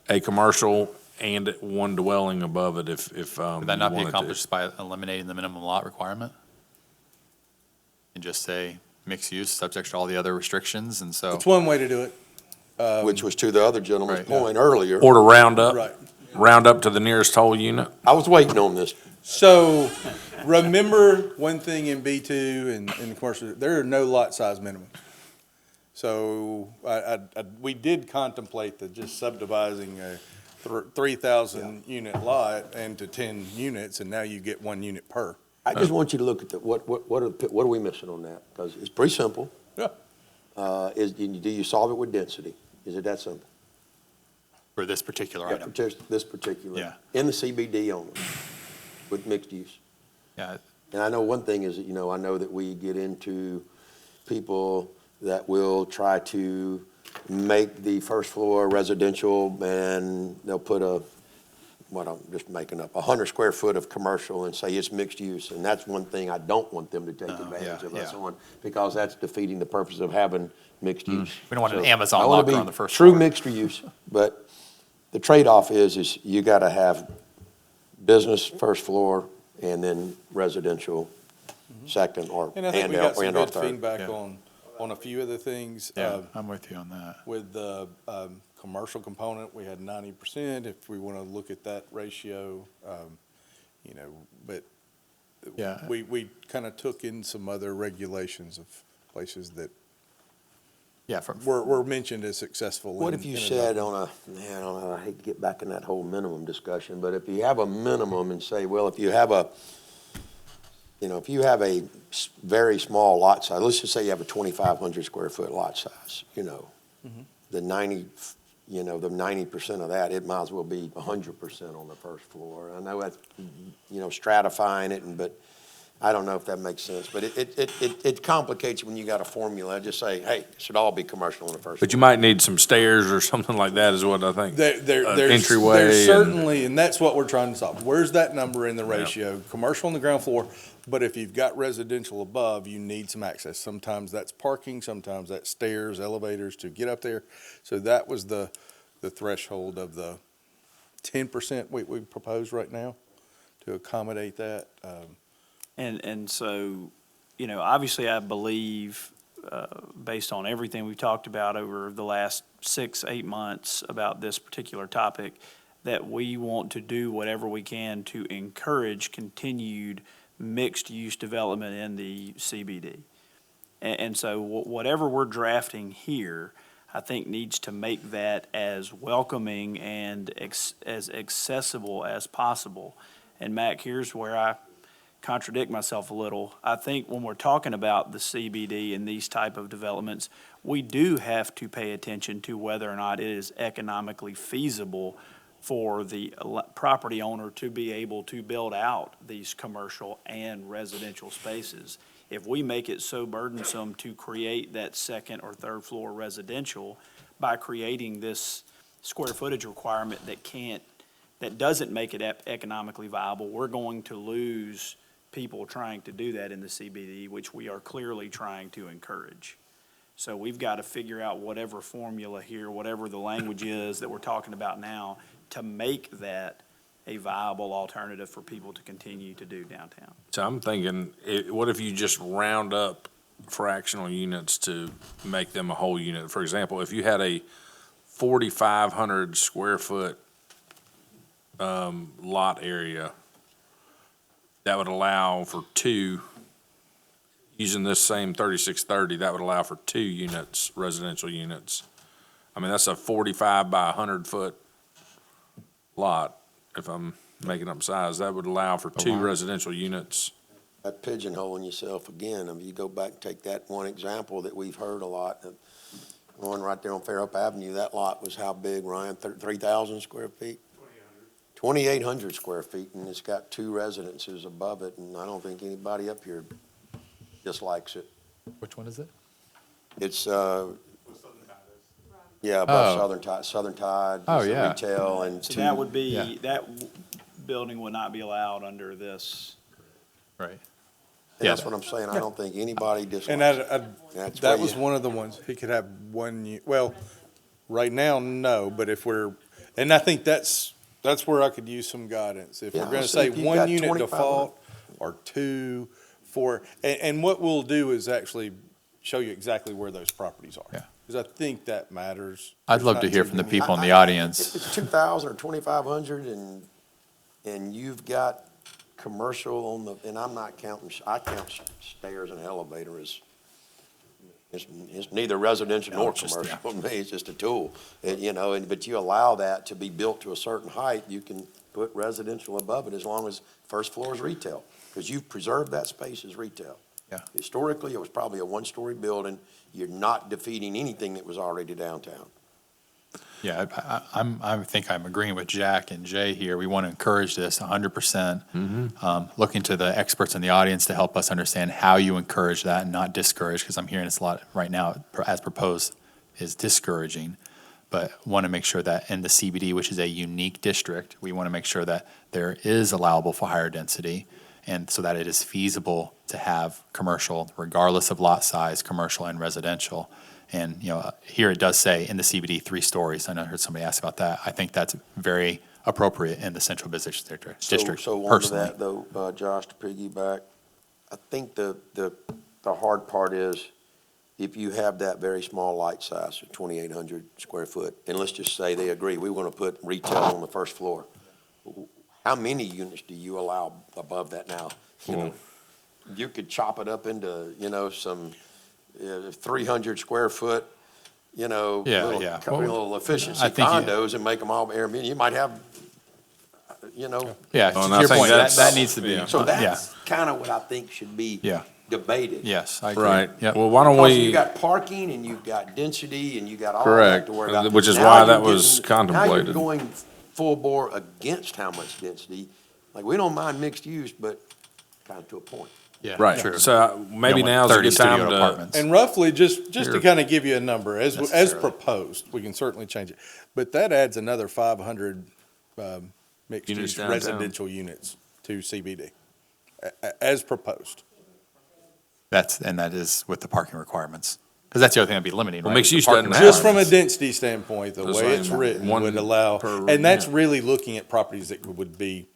a commercial and 1 dwelling above it if Would that not you be wanted to. accomplished by eliminating the minimum lot requirement? And just say mixed use, subject to all the other restrictions, and so. It's one way to do it. Which was to the other gentleman's Right. point earlier. Or to round up. Right. Round up to the nearest whole unit. I was waiting on this. So, remember one thing in B2 and in the commercial, there are no lot size minimums. So, we did contemplate just subdividing a 3,000 unit lot into 10 units, and now you get 1 unit per. I just want you to look at what are we missing on that? Because it's pretty simple. Yeah. Do you solve it with density? Is it that simple? For this particular Yeah, item. this particular. Yeah. In the CBD only, with mixed use. Yeah, And I know one thing is, that, I know that we get into people that will try to make the first floor residential, and they'll put I'm just making up, 100 square foot of commercial and say it's mixed use. And that's one thing I don't want them to take advantage of us on, because that's defeating the purpose of having mixed use. We don't want an So, Amazon I wanna locker be on the first true floor. mixed use, but the trade-off is you gotta have business first floor and then residential second or, And I think we got some or good third. feedback Yeah. on a few of the things. yeah, I'm with you on that. With the commercial component, we had 90%. If we want to look at that ratio, but Yeah. we kind of took in some other regulations of places that Yeah, were mentioned as successful. What in- if you in said adoption. I don't know, I hate to get back in that whole minimum discussion, but if you have a minimum and say, well, if you have a very small lot size, let's just say you have a 2,500 square foot lot size, the 90% of that, it might as well be 100% on the first floor. I know that's, stratifying it, but I don't know if that makes sense. But it complicates when you got a formula. I just say, hey, it should all be commercial on the first floor. But you might need some stairs or something like that is what I think. There's Entryway. There's and- certainly, and that's what we're trying to solve. Where's that number in the ratio? Commercial on the ground floor, but if you've got residential above, you need some access. Sometimes that's parking, sometimes that's stairs, elevators to get up there. So that was the threshold of the 10% we propose right now to accommodate that. And so, obviously I believe, based on everything we've talked about over the last 6-8 months about this particular topic, that we want to do whatever we can to encourage continued mixed-use development in the CBD. And so whatever we're drafting here, I think needs to make that as welcoming and as accessible as possible. And Mac, here's where I contradict myself a little. I think when we're talking about the CBD and these type of developments, we do have to pay attention to whether or not it is economically feasible for the property owner to be able to build out these commercial and residential spaces. If we make it so burdensome to create that second or third floor residential by creating this square footage requirement that doesn't make it economically viable, we're going to lose people trying to do that in the CBD, which we are clearly trying to encourage. So we've got to figure out whatever formula here, whatever the language is that we're talking about now, to make that a viable alternative for people to continue to do downtown. So I'm thinking, what if you just round up fractional units to make them a whole unit? For example, if you had a 4,500 square foot lot area, that would allow for two, using this same 3630, that would allow for 2 units, residential units. I mean, that's a 45 by 100 foot lot, if I'm making up size. That would allow for 2 residential units. That pigeonholing yourself again. I mean, you go back and take that one example that we've heard a lot, the one right there on Fairhope Avenue, that lot was how big, Ryan? 3,000 square feet? 2,800 square feet, and it's got 2 residences above it, and I don't think anybody up here dislikes it. Which one is it? It's, yeah, above Oh. Southern Tide. Oh, it's the yeah. Retail and So 2. that would be, Yeah. building would not be allowed under this. Right. And that's what I'm saying. I don't think anybody dislikes And it. That's that where was you- one of the ones, he could have well, right now, no, but if and I think that's where I could use some guidance. If we're Yeah, gonna so say if you 1 got unit 2,500 default, or 2, 4, and what we'll do is actually show you exactly where those properties are. Yeah. Because I think that matters. I'd There's love not to hear too from the many- people in the If audience. it's 2,000 or 2,500 and you've got commercial on the, and I'm not counting, I count stairs and elevator as, it's neither residential nor commercial to me, it's just a tool. And, but you allow that to be built to a certain height, you can put residential above it as long as first floor is retail, because you've preserved that space as retail. Yeah. Historically, it was probably a 1-story building, you're not defeating anything that was already downtown. Yeah, I think I'm agreeing with Jack and Jay here. We want to encourage this 100%. Looking to the experts in the audience to help us understand how you encourage that and not discourage, because I'm hearing it's a lot right now, as proposed, is discouraging. But want to make sure that in the CBD, which is a unique district, we want to make sure that there is allowable for higher density, and so that it is feasible to have commercial, regardless of lot size, commercial and residential. And, here it does say in the CBD 3 stories. I know I heard somebody ask about that. I think that's very appropriate in the central business district So on to personally. that though, Josh, to piggyback, I think the hard part is if you have that very small lot size, 2,800 square foot, and let's just say they agree, we want to put retail on the first floor. How many units do you allow above that now? You could chop it up into, some 300 square foot, little efficiency I think condos and make them all Airbnb. You might have, Yeah, Oh, to and I your think point, that's- that needs to be. yeah. so that's kind of what I think should be Yeah. debated. Yes, I agree. Right. Yep. Well, why don't Because we? you got parking and you've got density and you got all that Correct, to worry about. which is Now why you're that was getting- Now contemplated. you're going full bore against how much density. Like, we don't mind mixed use, but kind of to a point. Yeah, Right, true. so maybe You don't want now's a 30 good time studio to, apartments. And roughly, just to Here. kind of give you a number, as Necessarily. proposed, we can certainly change it. But that adds another 500 Units mixed-use downtown. residential units to CBD, as proposed. That is with the parking requirements. Because that's the other thing that'd be limiting, Well, right? mixed The use parking doesn't have- Just from a requirements. density standpoint, the Just way like it's written one would allow, per and that's unit. really looking at properties that would be,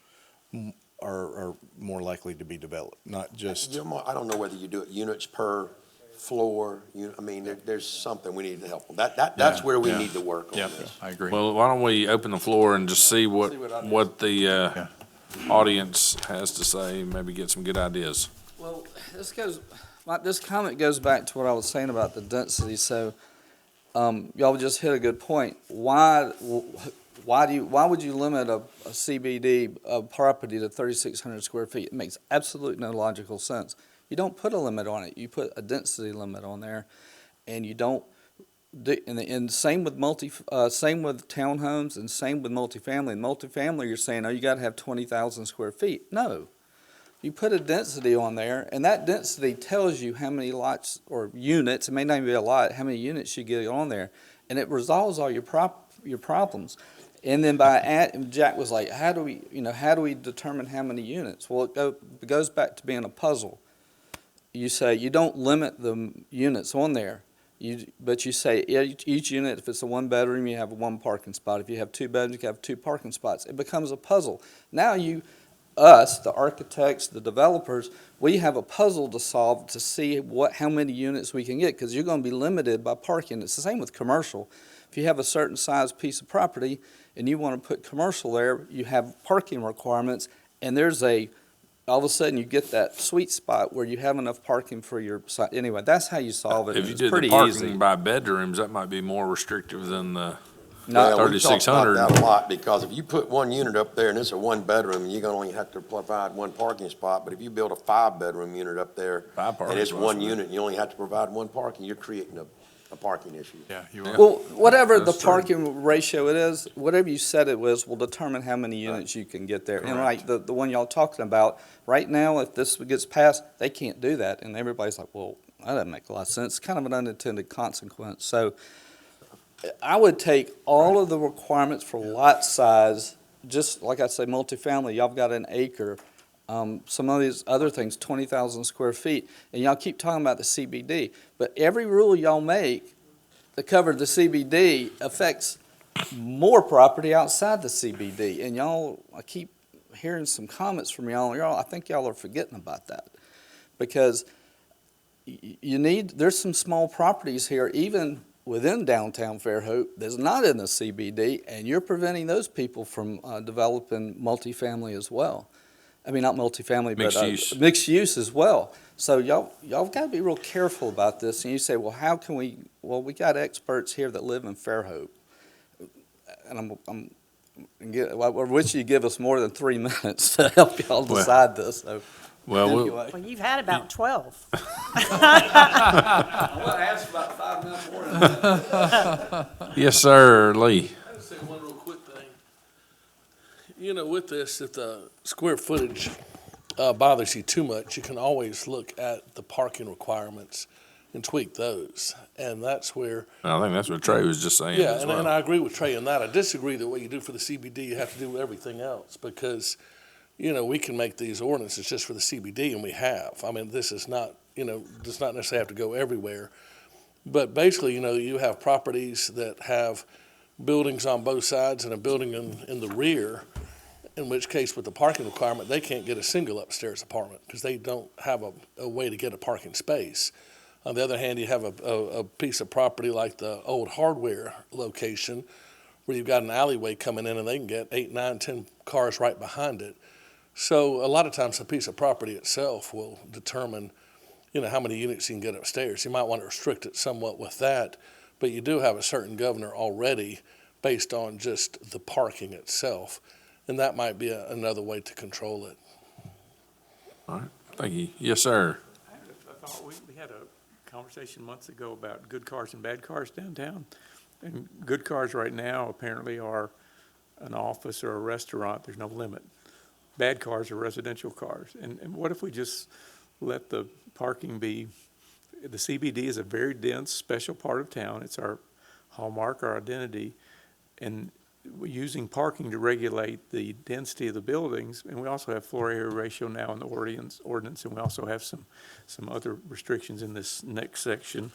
are more likely to be developed, not just. I don't know whether you do it units per floor, there's something we need to help with. That's where we yeah. need to work on Yep, this. I agree. well, why don't we open the floor and just see what the audience has to say, maybe get some good ideas. Well, this comment goes back to what I was saying about the density, so, y'all just hit a good point. Why would you limit a CBD property to 3,600 square feet? It makes absolutely no logical sense. You don't put a limit on it, you put a density limit on there, and you don't, and same with same with townhomes and same with multifamily. In multifamily, you're saying, oh, you gotta have 20,000 square feet. No. You put a density on there, and that density tells you how many lots or units, it may not even be a lot, how many units you get on there, and it resolves all your problems. And then Jack was like, how do we determine how many units? Well, it goes back to being a puzzle. You say you don't limit the units on there. But you say each unit, if it's a one-bedroom, you have one parking spot. If you have two bedrooms, you have two parking spots. It becomes a puzzle. Now us, the architects, the developers, we have a puzzle to solve to see how many units we can get, because you're going to be limited by parking. It's the same with commercial. If you have a certain size piece of property and you want to put commercial there, you have parking requirements, and all of a sudden you get that sweet spot where you have enough parking for your site. Anyway, that's how you solve it. If you It's did the pretty parking easy. by bedrooms, that might be more restrictive than the Well, we talked about 3,600. that a lot, because if you put one unit up there and it's a one-bedroom, you're gonna only have to provide one parking spot. But if you build a five-bedroom unit up there, Five parking and it's spots, one right. unit, and you only have to provide one parking, you're creating a parking issue. Yeah, you Yeah. are. Well, whatever the That's true. parking ratio it is, whatever you said it was, will determine how many units you can get there. And Correct. like the one y'all talking about, right now, if this gets passed, they can't do that. And everybody's like, well, that doesn't make a lot of sense. It's kind of an unintended consequence. So I would take all of the requirements for lot size, just like I say, multifamily, y'all got an acre. Some of these other things, 20,000 square feet, and y'all keep talking about the CBD. But every rule y'all make that cover the CBD affects more property outside the CBD. And I keep hearing some comments from y'all. I think y'all are forgetting about that. Because there's some small properties here, even within downtown Fairhope, that's not in the CBD, and you're preventing those people from developing multifamily as well. I mean, not multifamily, Mixed but use. mixed use as well. So y'all got to be real careful about this. And you say, well, how can we? Well, we got experts here that live in Fairhope, and I wish you give us more than 3 minutes to help y'all Well- decide this. So Well, anyway, Well, you've had about 12. I want to ask about 5 minutes more. yes, sir, Lee. I just say one real quick thing. You know, with this, if the square footage bothers you too much, you can always look at the parking requirements and tweak those. And that's where, I think that's what Trey was just saying yeah, as and well. I agree with Trey in that. I disagree that what you do for the CBD, you have to do with everything else, because, you know, we can make these ordinances just for the CBD, and we have. I mean, this is not, does not necessarily have to go everywhere. But basically, you have properties that have buildings on both sides and a building in the rear, in which case with the parking requirement, they can't get a single upstairs apartment because they don't have a way to get a parking space. On the other hand, you have a piece of property like the old hardware location where you've got an alleyway coming in and they can get 8, 9, 10 cars right behind it. So a lot of times a piece of property itself will determine, how many units you can get upstairs. You might want to restrict it somewhat with that, but you do have a certain governor already based on just the parking itself. And that might be another way to control it. All right, thank you. Yes, sir. I thought we had a conversation months ago about good cars and bad cars downtown. And good cars right now apparently are an office or a restaurant. There's no limit. Bad cars are residential cars. And what if we just let the parking be, the CBD is a very dense, special part of town. It's our hallmark, our identity. And we're using parking to regulate the density of the buildings, and we also have floor area ratio now in the ordinance, and we also have some other restrictions in this next section.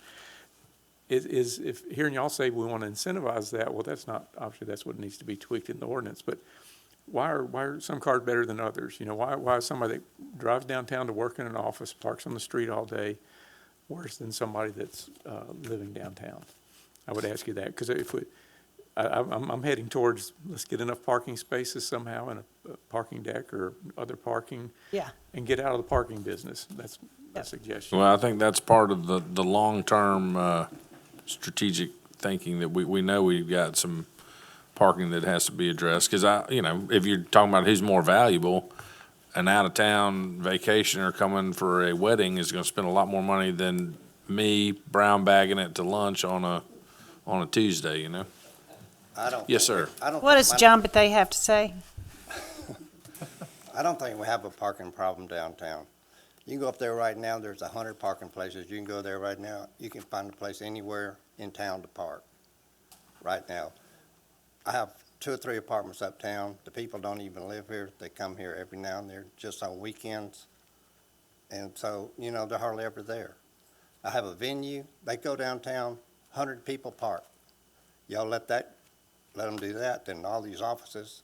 If hearing y'all say we want to incentivize that, well, that's not, obviously that's what needs to be tweaked in the ordinance, but why are some cars better than others? Why is somebody that drives downtown to work in an office, parks on the street all day, worse than somebody that's living downtown? I would ask you that, because I'm heading towards, let's get enough parking spaces somehow and a parking deck or other parking. Yeah. And get out of the parking business. That's a suggestion. Well, I think that's part of the long-term strategic thinking that we know we've got some parking that has to be addressed. Because if you're talking about who's more valuable, an out-of-town vacationer coming for a wedding is going to spend a lot more money than me brown bagging it to lunch on a Tuesday, I don't. Yes, sir. What does John Bethea have to say? I don't think we have a parking problem downtown. You can go up there right now, there's 100 parking places. You can go there right now. You can find a place anywhere in town to park right now. I have 2 or 3 apartments uptown. The people don't even live here. They come here every now and then, just on weekends. And so, they're hardly ever there. I have a venue, they go downtown, 100 people park. Y'all let them do that, then all these offices,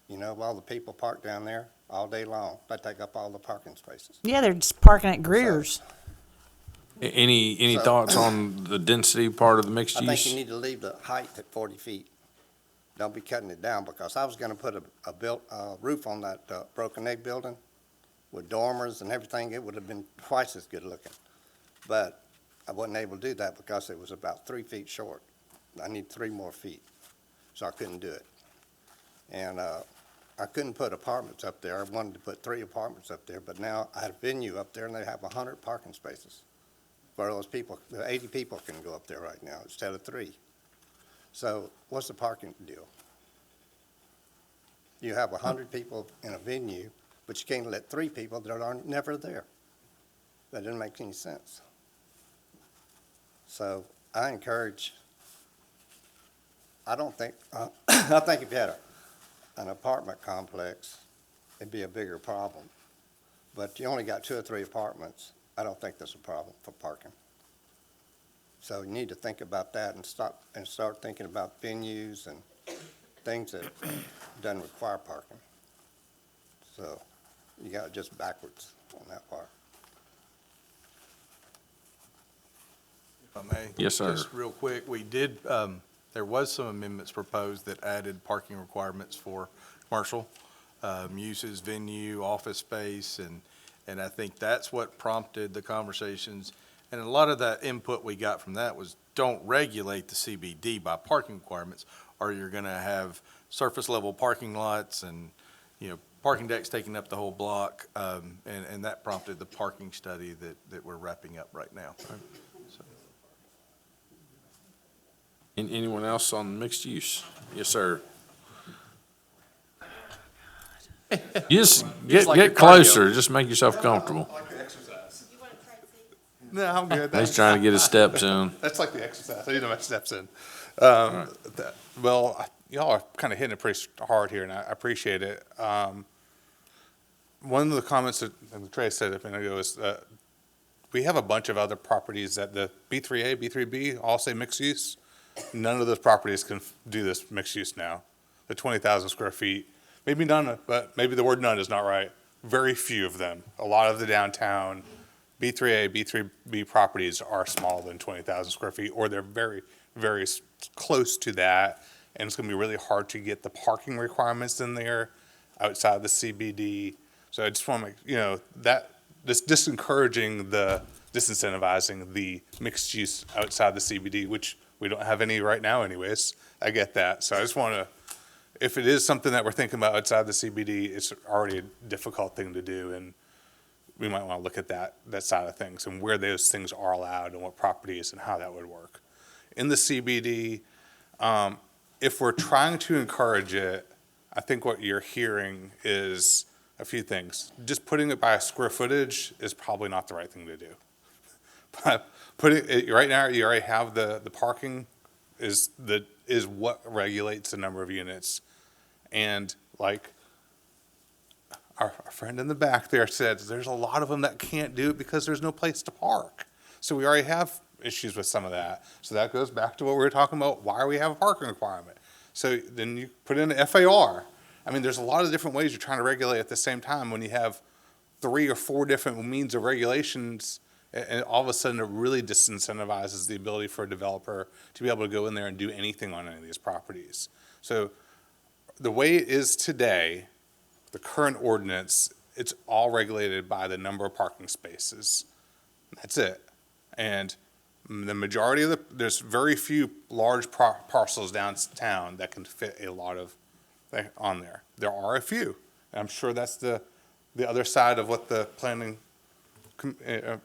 all the people park down there all day long. They take up all the parking spaces. Yeah, they're just parking at Greer's. Any So- thoughts on the density part of the mixed I think you use? need to leave the height at 40 feet. Don't be cutting it down, because I was gonna put a roof on that Broken Egg building with dormers and everything. It would have been twice as good looking. But I wasn't able to do that because it was about 3 feet short. I need 3 more feet, so I couldn't do it. And I couldn't put apartments up there. I wanted to put 3 apartments up there, but now I had a venue up there, and they have 100 parking spaces for those people. 80 people can go up there right now instead of 3. So what's the parking deal? You have 100 people in a venue, but you can't let 3 people that are never there. That didn't make any sense. So I encourage, I think if you had an apartment complex, it'd be a bigger problem. But you only got 2 or 3 apartments. I don't think that's a problem for parking. So you need to think about that and start thinking about venues and things that doesn't require parking. So you got it just backwards on that part. If I may? Yes, sir. Just real quick, we did, there was some amendments proposed that added parking requirements for commercial uses, venue, office space, and I think that's what prompted the conversations. And a lot of that input we got from that was, don't regulate the CBD by parking requirements, or you're gonna have surface level parking lots and, parking decks taking up the whole block, and that prompted the parking study that we're wrapping up right now. So. Anyone else on mixed use? Yes, sir. You just get closer, just make yourself comfortable. No, I'm good. He's trying to get his steps in. That's like the exercise. I need to get my steps in. Y'all are kind of hitting it pretty hard here, and I appreciate it. One of the comments that Trey said a minute ago is we have a bunch of other properties that the B3A, B3B all say mixed use. None of those properties can do this mixed use now. The 20,000 square feet, maybe none, but maybe the word none is not right. Very few of them. A lot of the downtown B3A, B3B properties are smaller than 20,000 square feet, or they're very, very close to that. And it's gonna be really hard to get the parking requirements in there outside the CBD. So I just wanna make, disincentivizing the mixed use outside the CBD, which we don't have any right now anyways. I get that. So I just wanna, if it is something that we're thinking about outside the CBD, it's already a difficult thing to do, and we might want to look at that side of things and where those things are allowed and what properties and how that would work. In the CBD, if we're trying to encourage it, I think what you're hearing is a few things. Just putting it by square footage is probably not the right thing to do. But right now, you already have the parking is what regulates the number of units. And like our friend in the back there said, there's a lot of them that can't do it because there's no place to park. So we already have issues with some of that. So that goes back to what we were talking about, why we have a parking requirement. So then you put in an FAR. I mean, there's a lot of different ways you're trying to regulate at the same time when you have 3 or 4 different means of regulations, and all of a sudden it really disincentivizes the ability for a developer to be able to go in there and do anything on any of these properties. So the way it is today, the current ordinance, it's all regulated by the number of parking spaces. That's it. And the majority of there's very few large parcels downtown that can fit a lot of on there. There are a few. I'm sure that's the other side of what the planning, the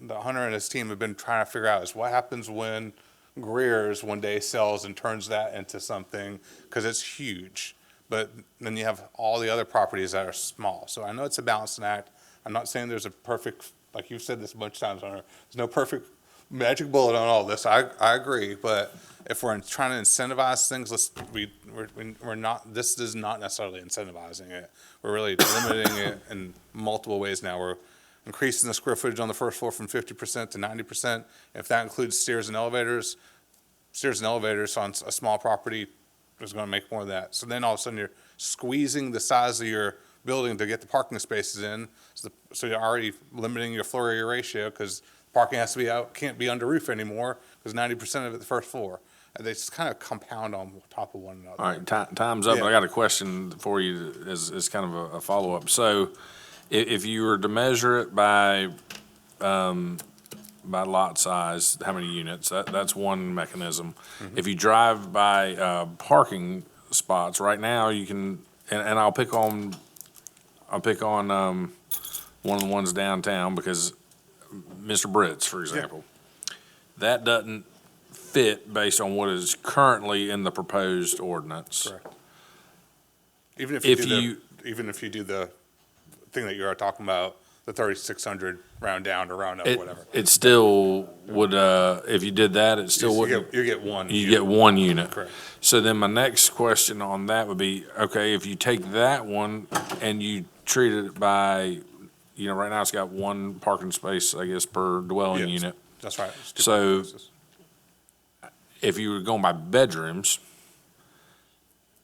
Hunter and his team have been trying to figure out is what happens when Greer's one day sells and turns that into something, because it's huge. But then you have all the other properties that are small. So I know it's a balancing act. I'm not saying there's a perfect, like you've said this a bunch of times, Hunter, there's no perfect magic bullet on all this. I agree, but if we're trying to incentivize things, we're not. This is not necessarily incentivizing it. We're really limiting it in multiple ways now. increasing the square footage on the first floor from 50% to 90%. If that includes stairs and elevators on a small property is going to make more of that. So then all of a sudden you're squeezing the size of your building to get the parking spaces in. So you're already limiting your floor area ratio because parking has to be out, can't be under roof anymore because 90% of it the first floor. And they just kind of compound on top of one another. All right, time's up. Yeah. I got a question for you as kind of a follow-up. So if you were to measure it by lot size, how many units, that's one mechanism. If you drive by parking spots, right now you can, and I'll pick on one of the ones downtown because Mr. Britt's, for example, that doesn't fit based on what is currently in the proposed ordinance. Correct. Even if you do the thing that you're talking about, the 3,600 round down or round up, whatever. It still would, if you did that, it still wouldn't. You get one. You get one unit. Correct. So then my next question on that would be, okay, if you take that one and you treat it by, right now it's got one parking space, I guess, per dwelling Yes, unit. That's right. It's 2 So parking spaces. if you were going by bedrooms,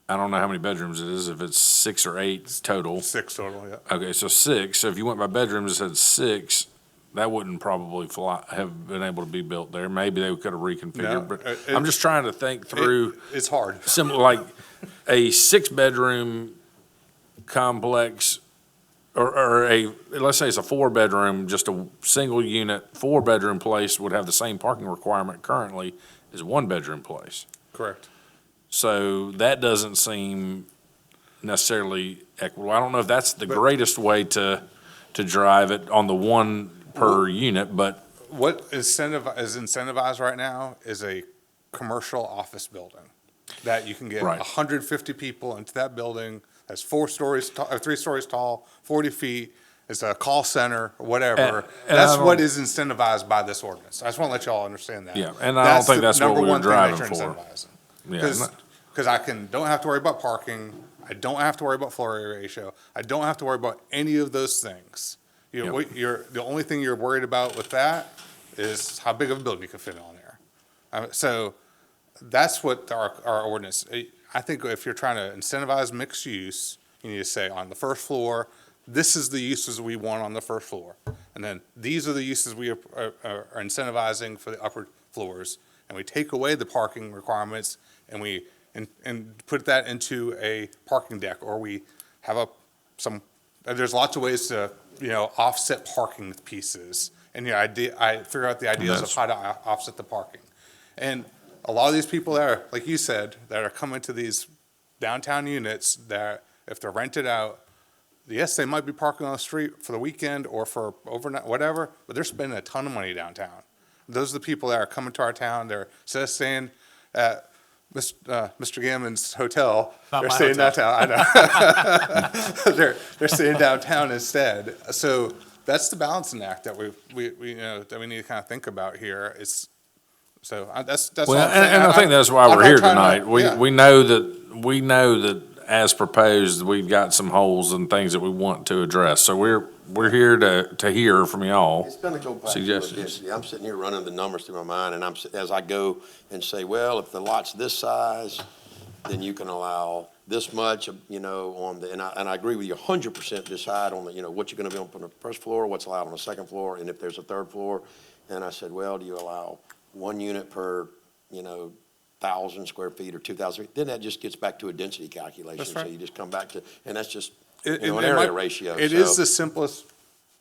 I don't know how many bedrooms it is, if it's 6 or 8 total. 6 total, yeah. Okay, so 6. So if you went by bedrooms and said 6, that wouldn't probably have been able to be built there. Maybe they could have reconfigured, No, but I'm just trying to think through. It's hard. Similar, like a 6-bedroom complex, or let's say it's a 4-bedroom, just a single unit, 4-bedroom place would have the same parking requirement currently as a 1-bedroom place. Correct. So that doesn't seem necessarily equitable. I don't know if that's the greatest way to drive it on the one per unit, but. What is incentivized right now is a commercial office building that you can get Right. 150 people into that building. That's 4 stories, 3 stories tall, 40 feet. It's a call center, whatever. And That's I don't- what is incentivized by this ordinance. I just want to let y'all understand that. Yeah, and I don't think that's what we were driving for. Because don't have to worry about parking. I don't have to worry about floor area ratio. I don't have to worry about any of those things. The only thing you're worried about with that is how big of a building you can fit on there. So that's what our ordinance, I think if you're trying to incentivize mixed use, you need to say on the first floor, this is the uses we want on the first floor. And then these are the uses we are incentivizing for the upper floors. And we take away the parking requirements and we put that into a parking deck, or we have there's lots of ways to, offset parking pieces. And I figure out the ideas of how to offset the parking. And a lot of these people that are, like you said, that are coming to these downtown units that if they're rented out, yes, they might be parking on the street for the weekend or for overnight, whatever, but they're spending a ton of money downtown. Those are the people that are coming to our town. They're instead of staying at Mr. Gammon's hotel, they're staying downtown. I know. They're staying downtown instead. So that's the balancing act that we that we need to kind of think about here. That's Well, all I'm saying. and I think that's why I'm we're not here trying tonight. to- We know that as proposed, we've got some holes and things that we want to address. So we're here to hear from y'all. It's gonna go back to Suggestions. density. I'm sitting here running the numbers through my mind, and as I go and say, well, if the lot's this size, then you can allow this much, on the, and I agree with you 100% decide on the, what you're gonna be on the first floor, what's allowed on the second floor, and if there's a third floor. And I said, well, do you allow 1 unit per, 1,000 square feet or 2,000? Then that just gets back to a density calculation. That's right. So you just come back to, and that's just, It- an it area might- ratio. It So- is the simplest.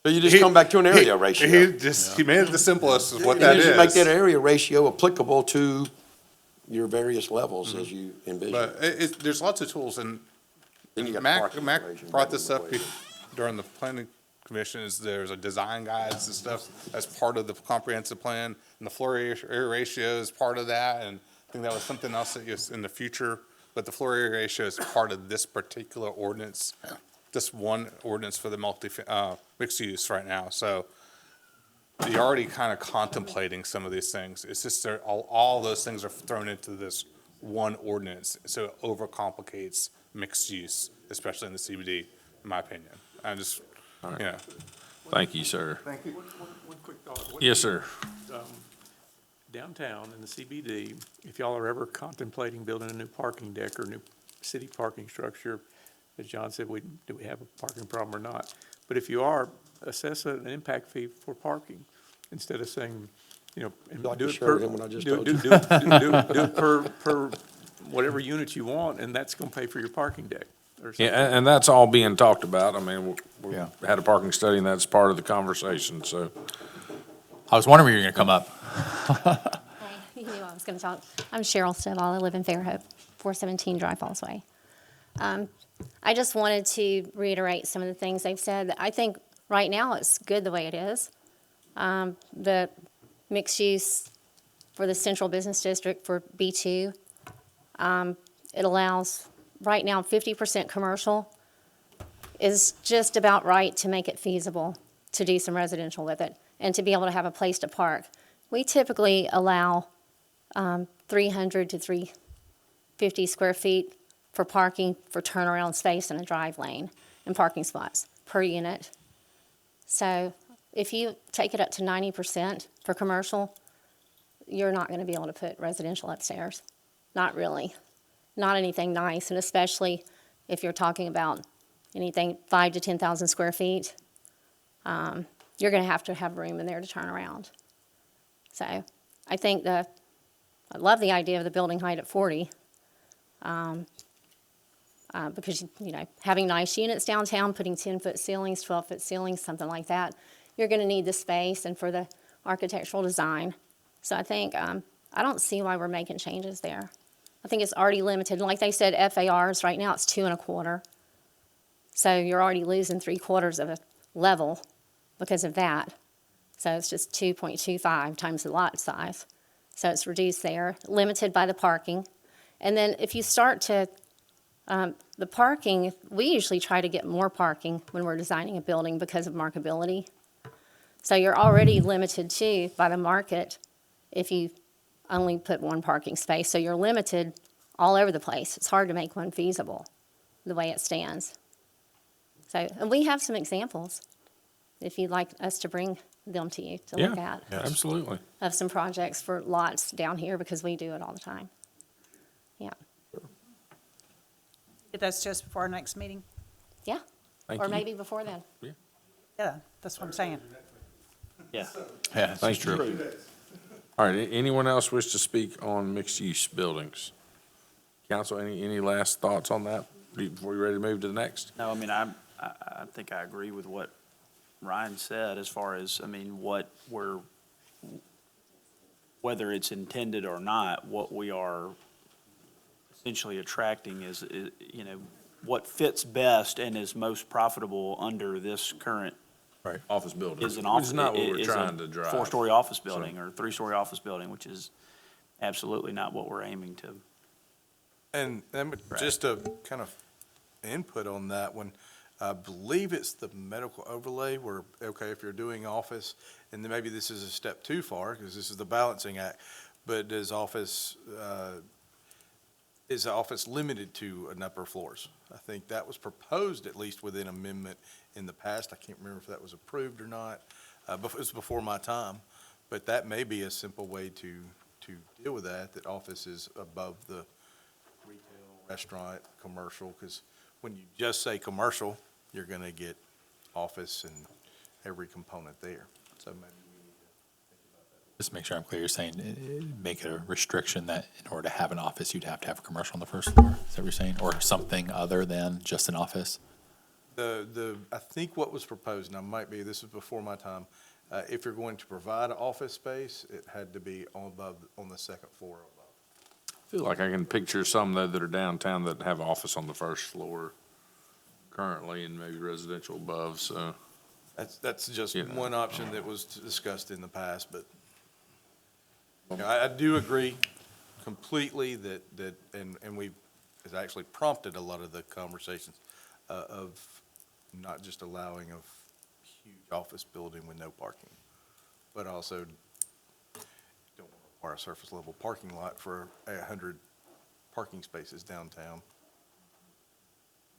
So you just come back to an area ratio. He made it the simplest is what And that you is. just make that area ratio applicable to your various levels as you envision. But there's lots of tools, and Then you got Mac parking brought this up during the planning commission, there's a design guides and stuff as part of the comprehensive plan, and the floor area ratio is part of that, and I think that was something else that is in the future, but the floor area ratio is part of this particular ordinance, this one ordinance for the mixed use right now, so you're already kind of contemplating some of these things. It's just all those things are thrown into this one ordinance, so it overcomplicates mixed use, especially in the CBD, in my opinion. I'm just, Thank you, sir. Thank you. One quick thought. Yes, sir. Downtown in the CBD, if y'all are ever contemplating building a new parking deck or new city parking structure, as John said, do we have a parking problem or not? But if you are, assess an impact fee for parking instead of saying, and like do to it share per, with him what I just do, told do, you. do, do, do it per whatever unit you want, and that's gonna pay for your parking deck or something. Yeah, and that's all being talked about. I mean, we Yeah. had a parking study, and that's part of the conversation, so. I was wondering when you were going to come up. Hi, you knew I was going to talk. I'm Cheryl Stovall. I live in Fairhope, 417 Dry Falls Way. I just wanted to reiterate some of the things they've said. I think right now it's good the way it is. The mixed use for the central business district for B2, it allows right now 50% commercial is just about right to make it feasible to do some residential with it and to be able to have a place to park. We typically allow 300 to 350 square feet for parking for turnaround space and a drive lane and parking spots per unit. So if you take it up to 90% for commercial, you're not going to be able to put residential upstairs. Not really. Not anything nice, and especially if you're talking about anything 5 to 10,000 square feet. You're going to have room in there to turn around. So I think I love the idea of the building height at 40. Because, having nice units downtown, putting 10-foot ceilings, 12-foot ceilings, something like that, you're going to need the space and for the architectural design. So I think, I don't see why we're making changes there. I think it's already limited. Like they said, FARs, right now it's 2.25. So you're already losing 3/4 of a level because of that. So it's just 2.25 times the lot size. So it's reduced there, limited by the parking. And then if you start to, the parking, we usually try to get more parking when we're designing a building because of markability. So you're already limited too by the market if you only put one parking space. So you're limited all over the place. It's hard to make one feasible the way it stands. So, and we have some examples, if you'd like us to bring them to you to look at. Yeah, absolutely. Of some projects for lots down here, because we do it all the time. Yeah. That's just before our next meeting? Yeah. Thank Or you. maybe before then. Yeah, that's what I'm saying. Yeah. Yeah, Thank you. All right, anyone else wish to speak on mixed-use buildings? Council, any last thoughts on that before you're ready to move to the next? No, I mean, I think I agree with what Ryan said as far as, whether it's intended or not, what we are essentially attracting is, what fits best and is most profitable under this current. Right, office building. Is an Which office. is not what we're is trying a to drive. 4-story office building or 3-story office building, which is absolutely not what we're aiming to. And just a kind of input on that one, I believe it's the medical overlay where, okay, if you're doing office, and then maybe this is a step too far, because this is the balancing act, but is office limited to an upper floors? I think that was proposed, at least within amendment in the past. I can't remember if that was approved or not. It was before my time, but that may be a simple way to deal with that office is above the retail, restaurant, commercial, because when you just say commercial, you're going to get office and every component there. So maybe we need to think about that. Just to make sure I'm clear, you're saying make it a restriction that in order to have an office, you'd have to have a commercial on the first floor? Is that what you're saying? Or something other than just an office? I think what was proposed, and this was before my time, if you're going to provide office space, it had to be on the second floor or above. I feel like I can picture some though that are downtown that have office on the first floor currently and maybe residential above, so. That's just one option that was discussed in the past, but I do agree completely that it's actually prompted a lot of the conversations of not just allowing a huge office building with no parking, but also don't want to require a surface level parking lot for 100 parking spaces downtown.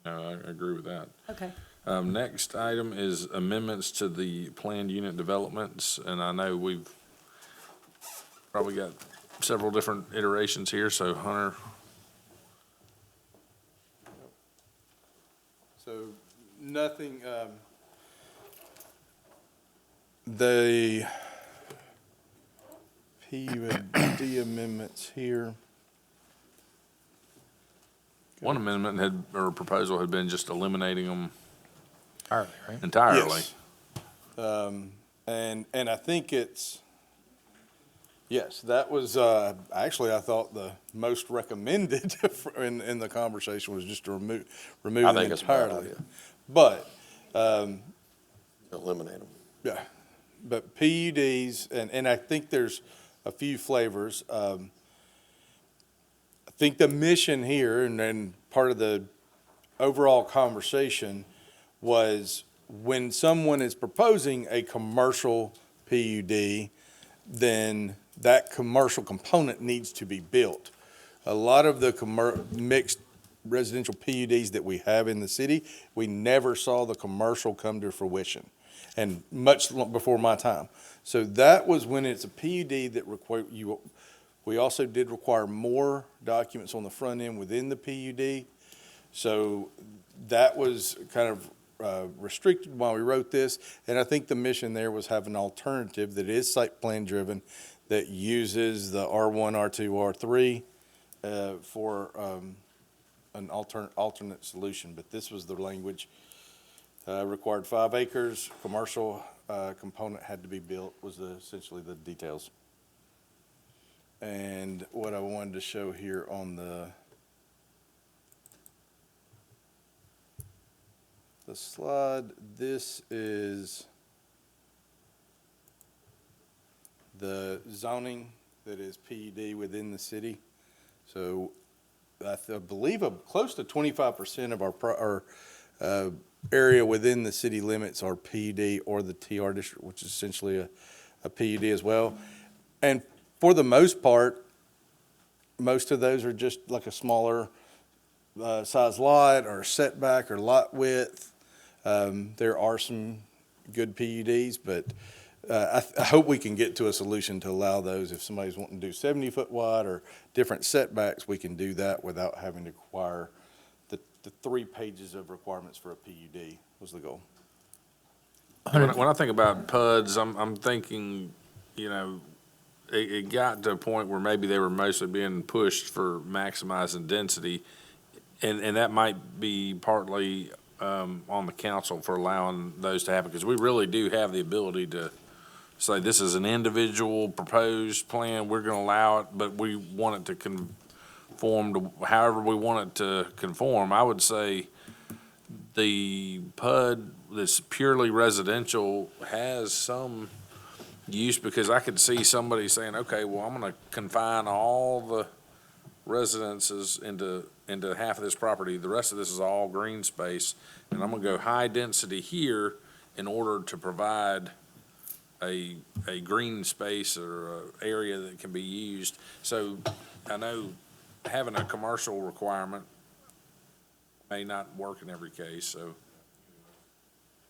No, I agree with that. Okay. Next item is amendments to the planned unit developments, and I know we've probably got several different iterations here, so Hunter. So nothing, the PUD amendments here. One amendment had, or proposal had been just eliminating them Entirely, right? entirely. Yes. And I think it's, yes, that was, actually, I thought the most recommended in the conversation was just to remove them think it's a bad entirely. idea. But, Eliminate them. yeah, but PUDs, and I think there's a few flavors. I think the mission here, and part of the overall conversation was when someone is proposing a commercial PUD, then that commercial component needs to be built. A lot of the mixed residential PUDs that we have in the city, we never saw the commercial come to fruition, and much before my time. So that was when it's a PUD that required you. We also did require more documents on the front end within the PUD. So that was kind of restricted while we wrote this. And I think the mission there was have an alternative that is site plan driven, that uses the R1, R2, R3 for an alternate solution. But this was the language. Required 5 acres, commercial component had to be built, was essentially the details. And what I wanted to show here on the slide, this is the zoning that is PUD within the city. So I believe close to 25% of our area within the city limits are PUD or the TR district, which is essentially a PUD as well. And for the most part, most of those are just like a smaller size lot or setback or lot width. There are some good PUDs, but I hope we can get to a solution to allow those. If somebody's wanting to do 70-foot wide or different setbacks, we can do that without having to require the 3 pages of requirements for a PUD was the goal. When I think about PUDs, I'm thinking, it got to a point where maybe they were mostly being pushed for maximizing density, and that might be partly on the council for allowing those to happen, because we really do have the ability to say this is an individual proposed plan, we're going to allow it, but we want it to conform to however we want it to conform. I would say the PUD that's purely residential has some use, because I could see somebody saying, okay, well, I'm going to confine all the residences into half of this property. The rest of this is all green space, and I'm going to go high density here in order to provide a green space or a area that can be used. So I know having a commercial requirement may not work in every case. So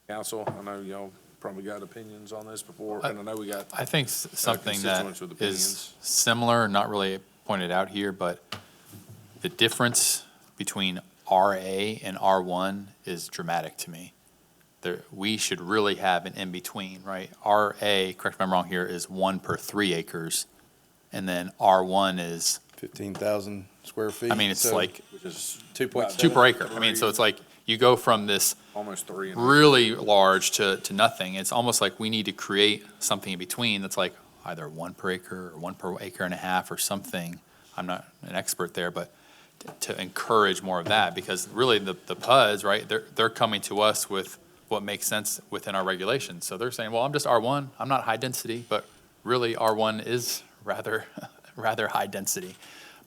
council, I know y'all probably got opinions on this before, and I know we got. I think something that constituents with opinions. is similar, not really pointed out here, but the difference between RA and R1 is dramatic to me. We should really have an in-between, right? RA, correct me if I'm wrong here, is 1 per 3 acres, and then R1 is 15,000 square feet. I mean, it's like which is 2.7. 2 per acre. I mean, so it's like you go from this almost 3 really large to nothing. It's almost like we need to create something in between that's like either 1 per acre or 1 per acre and a half or something. I'm not an expert there, but to encourage more of that, because really the PUDs, right, they're coming to us with what makes sense within our regulations. So they're saying, well, I'm just R1, I'm not high density, but really R1 is rather high density.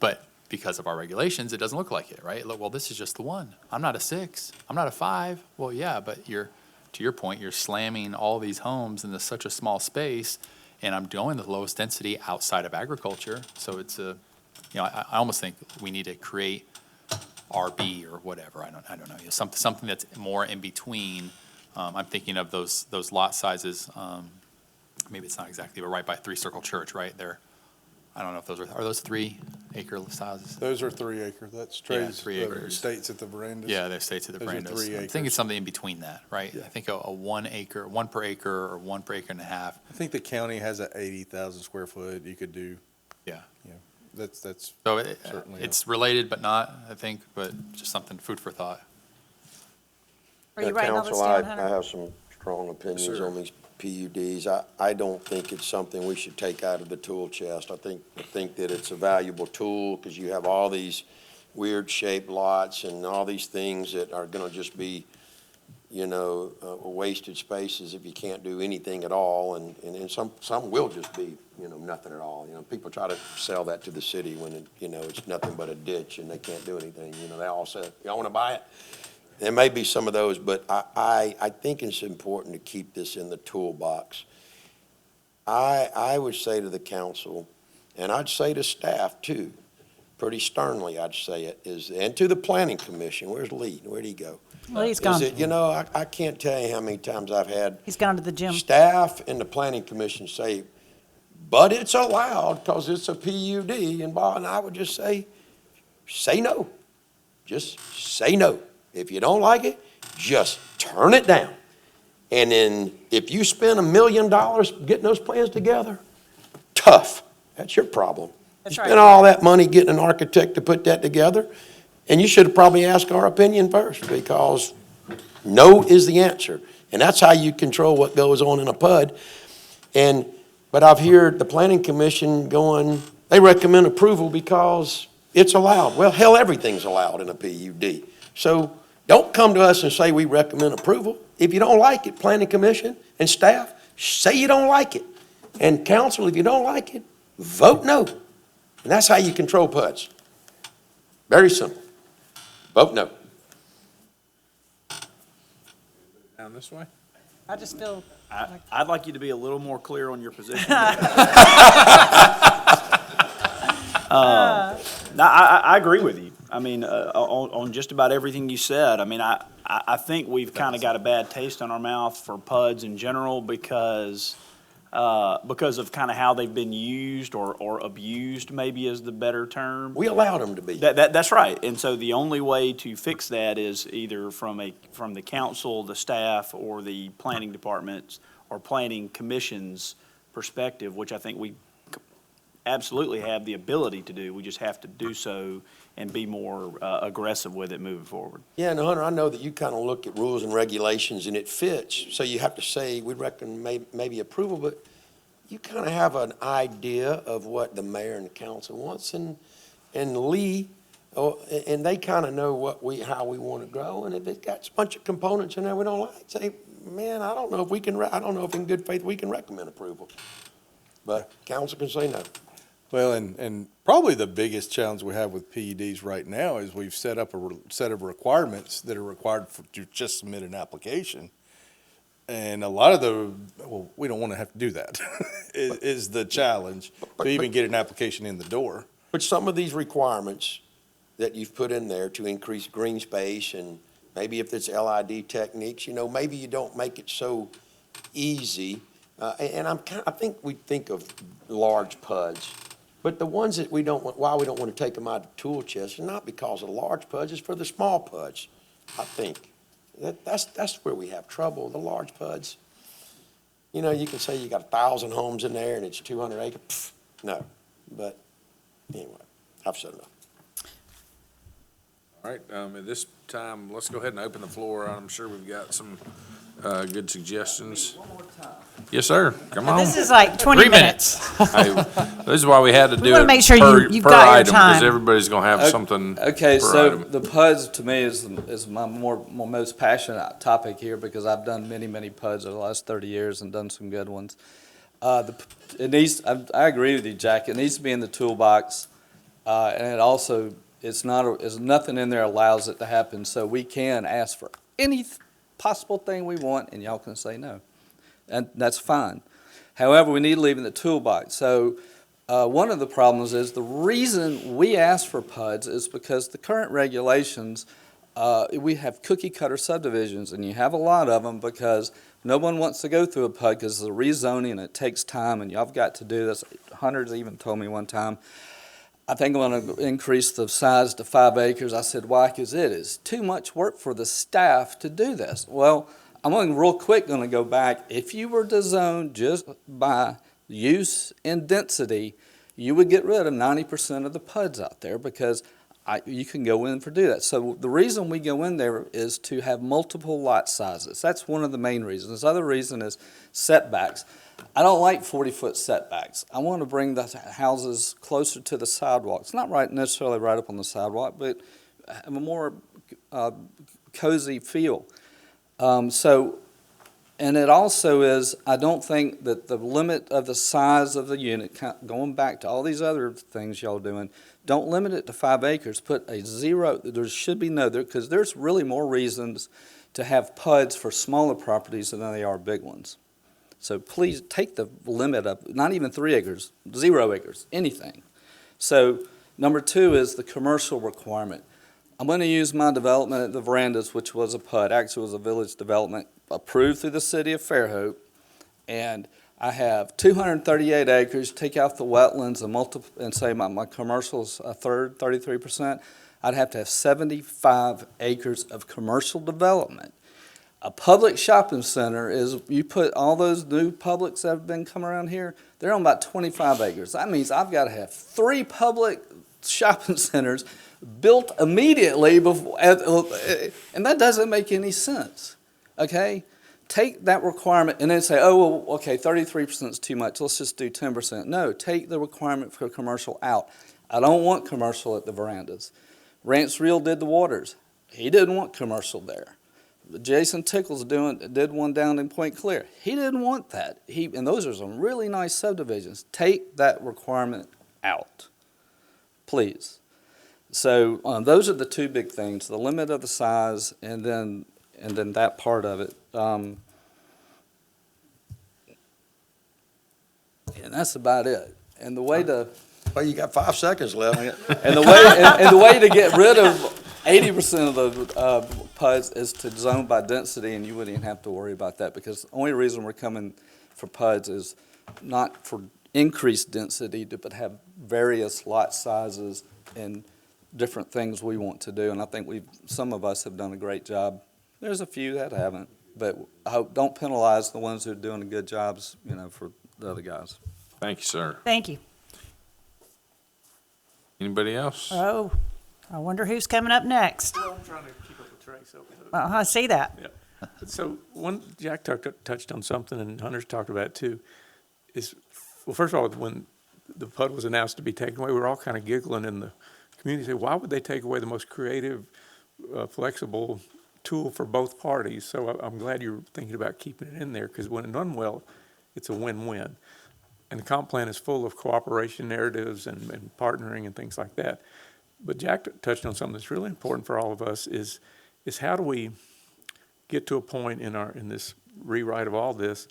But because of our regulations, it doesn't look like it, right? Look, well, this is just the 1. I'm not a 6, I'm not a 5. Well, yeah, but to your point, you're slamming all these homes into such a small space, and I'm doing the lowest density outside of agriculture. So it's I almost think we need to create RB or whatever, I don't know, something that's more in between. I'm thinking of those lot sizes, maybe it's not exactly, but right by Three Circle Church, right there. I don't know if those are those 3 acre sizes? Those are 3 acre. That's Yeah, Trey's, 3 acres. states at the verandas. Yeah, they're states at the Those are verandas. 3 I'm thinking acres. something in between that, right? I think a 1 acre, 1 per acre, or 1 per acre and a half. I think the county has a 80,000 square foot you could do. Yeah. Yeah, that's So certainly. it's related, but not, I think, but just something, food for thought. Are you writing all this Council, down, I Hunter? have some strong opinions Sure. on these PUDs. I don't think it's something we should take out of the tool chest. I think that it's a valuable tool because you have all these weird shaped lots and all these things that are gonna just be, wasted spaces if you can't do anything at all. And some will just be, nothing at all. People try to sell that to the city when it's nothing but a ditch and they can't do anything. They all say, y'all wanna buy it? There may be some of those, but I think it's important to keep this in the toolbox. I would say to the council, and I'd say to staff too, pretty sternly I'd say it, and to the planning commission, where's Lee? Where'd he go? Well, he's gone. I can't tell you how many times I've had He's gone to the gym. staff and the planning commission say, but it's allowed because it's a PUD, and I would just say no. Just say no. If you don't like it, just turn it down. And then if you spend $1 million getting those plans together, tough. That's your problem. That's You right. spent all that money getting an architect to put that together, and you should have probably asked our opinion first, because no is the answer. And that's how you control what goes on in a PUD. But I've heard the planning commission going, they recommend approval because it's allowed. Well, hell, everything's allowed in a PUD. So don't come to us and say we recommend approval. If you don't like it, planning commission and staff, say you don't like it. And council, if you don't like it, vote no. And that's how you control PUDs. Very simple. Vote no. Down this way? I just feel, I'd like you to be a little more clear on your position. No, I agree with you. I mean, on just about everything you said. I mean, I think we've kind of got a bad taste in our mouth for PUDs in general because of kind of how they've been used or abused, maybe is the better term. We allowed them to be. That's right. And so the only way to fix that is either from the council, the staff, or the planning departments or planning commission's perspective, which I think we absolutely have the ability to do. We just have to do so and be more aggressive with it moving forward. Yeah, and Hunter, I know that you kind of look at rules and regulations and it fits, so you have to say, we recommend maybe approval, but you kind of have an idea of what the mayor and the council wants, and Lee, and they kind of know how we want to grow, and if it's got a bunch of components in there we don't like, say, man, I don't know if in good faith we can recommend approval. But council can say no. Well, and probably the biggest challenge we have with PUDs right now is we've set up a set of requirements that are required to just submit an application. And a lot of we don't want to have to do that, is the challenge, to even get an application in the door. But some of these requirements that you've put in there to increase green space, and maybe if it's LID techniques, maybe you don't make it so easy. And I think we think of large PUDs, but the ones that why we don't want to take them out of the tool chest is not because of large PUDs, it's for the small PUDs, I think. That's where we have trouble, the large PUDs. You can say you got 1,000 homes in there and it's 200 acres. No, but anyway, I've said enough. All right, at this time, let's go ahead and open the floor. I'm sure we've got some good suggestions. one more time. Yes, sir. Come on. This is like 20 3 minutes. Hey, this is why we had to do wanna it make sure you've per got your item, because time. everybody's gonna have something Okay, per so item. the PUDs to me is my most passionate topic here because I've done many PUDs over the last 30 years and done some good ones. I agree with you, Jack. It needs to be in the toolbox, and it also it's nothing in there allows it to happen. So we can ask for any possible thing we want, and y'all can say no, and that's fine. However, we need to leave in the toolbox. So One of the problems is the reason we ask for PUDs is because the current regulations, we have cookie cutter subdivisions, and you have a lot of them because no one wants to go through a PUD because it's a rezoning and it takes time, and y'all have got to do this. Hunters even told me one time, I think I'm going to increase the size to 5 acres. I said, why? Because it is too much work for the staff to do this. Well, I'm real quick going to go back. If you were to zone just by use and density, you would get rid of 90% of the PUDs out there because you can go in for do that. So the reason we go in there is to have multiple lot sizes. That's one of the main reasons. The other reason is setbacks. I don't like 40-foot setbacks. I want to bring the houses closer to the sidewalks. Not necessarily right up on the sidewalk, but have a more cozy feel. And it also is, I don't think that the limit of the size of the unit, going back to all these other things y'all doing, don't limit it to 5 acres. Put a zero, there should be no, because there's really more reasons to have PUDs for smaller properties than they are big ones. So please take the limit up, not even 3 acres, 0 acres, anything. So number 2 is the commercial requirement. I'm going to use my development at the Verandas, which was a PUD, actually was a village development approved through the city of Fairhope. And I have 238 acres, take out the wetlands and say my commercial's a third, 33%. I'd have to have 75 acres of commercial development. A public shopping center is, you put all those new publics that have been coming around here, they're on about 25 acres. That means I've got to have 3 public shopping centers built immediately before, and that doesn't make any sense, okay? Take that requirement and then say, oh, well, okay, 33% is too much, let's just do 10%. No, take the requirement for commercial out. I don't want commercial at the Verandas. Rance Reel did the Waters. He didn't want commercial there. Jason Tickles did one down in Point Clear. He didn't want that. And those are some really nice subdivisions. Take that requirement out, please. So those are the 2 big things: the limit of the size, and then that part of it. And that's about it. And the way to Well, you got 5 seconds left. and the way to get rid of 80% of the PUDs is to zone by density, and you wouldn't even have to worry about that because the only reason we're coming for PUDs is not for increased density, but have various lot sizes and different things we want to do. And I think some of us have done a great job. There's a few that haven't, but I hope don't penalize the ones who are doing good jobs, for the other guys. Thank you, sir. Thank you. Anybody else? Oh, I wonder who's coming up next. Well, I'm trying to keep up with Trace over here. I see that. Yeah. So Jack touched on something, and Hunter's talked about it too, well, first of all, when the PUD was announced to be taken away, we were all kind of giggling in the community, say, why would they take away the most creative, flexible tool for both parties? So I'm glad you're thinking about keeping it in there, because when it done well, it's a win-win. And the comp plan is full of cooperation narratives and partnering and things like that. But Jack touched on something that's really important for all of us is how do we get to a point in this rewrite of all this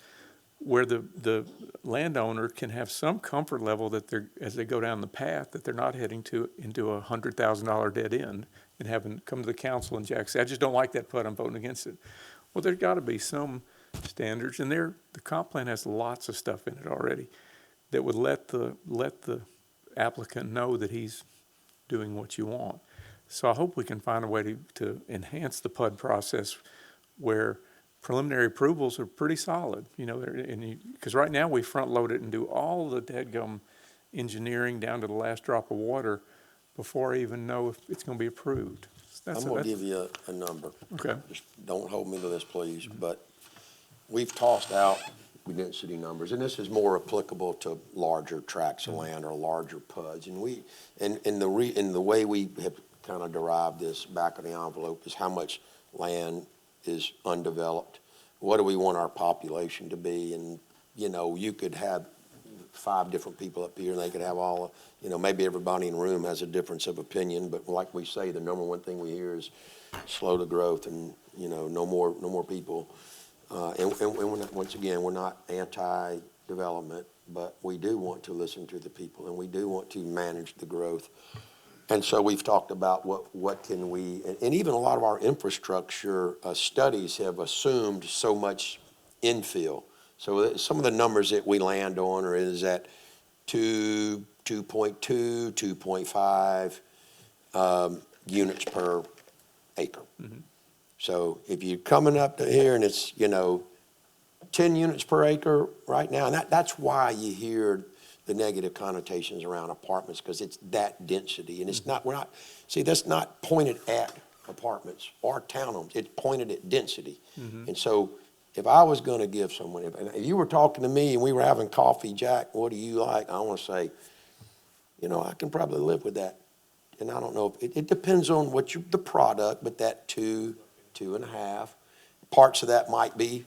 where the landowner can have some comfort level that as they go down the path, that they're not heading into a $100,000 dead end and having come to the council and Jack say, I just don't like that PUD, I'm voting against it. Well, there's got to be some standards, and the comp plan has lots of stuff in it already that would let the applicant know that he's doing what you want. So I hope we can find a way to enhance the PUD process where preliminary approvals are pretty solid, because right now we front load it and do all the dadgum engineering down to the last drop of water before I even know if it's going to be approved. I'm going to give you a number. Okay. Just don't hold me to this, please, but we've tossed out density numbers, and this is more applicable to larger tracts of land or larger PUDs. And the way we have kind of derived this back of the envelope is how much land is undeveloped. What do we want our population to be? And, you could have 5 different people up here and they could have all, maybe everybody in the room has a difference of opinion, but like we say, the number one thing we hear is slow the growth and, no more people. And we're not, once again, we're not anti-development development, but we do want to listen to the people, and we do want to manage the growth. And so we've talked about what can we, and even a lot of our infrastructure studies have assumed so much infill. So some of the numbers that we land on is at 2.2, 2.5 units per acre. So if you're coming up to here and it's, 10 units per acre right now, and that's why you hear the negative connotations around apartments, because it's that density. And it's not, that's not pointed at apartments or townhomes. It's pointed at density. And so if I was going to give someone, if you were talking to me and we were having coffee, Jack, what do you like? I want to say, I can probably live with that. And I don't know, it depends on the product, but that 2.5, parts of that might be,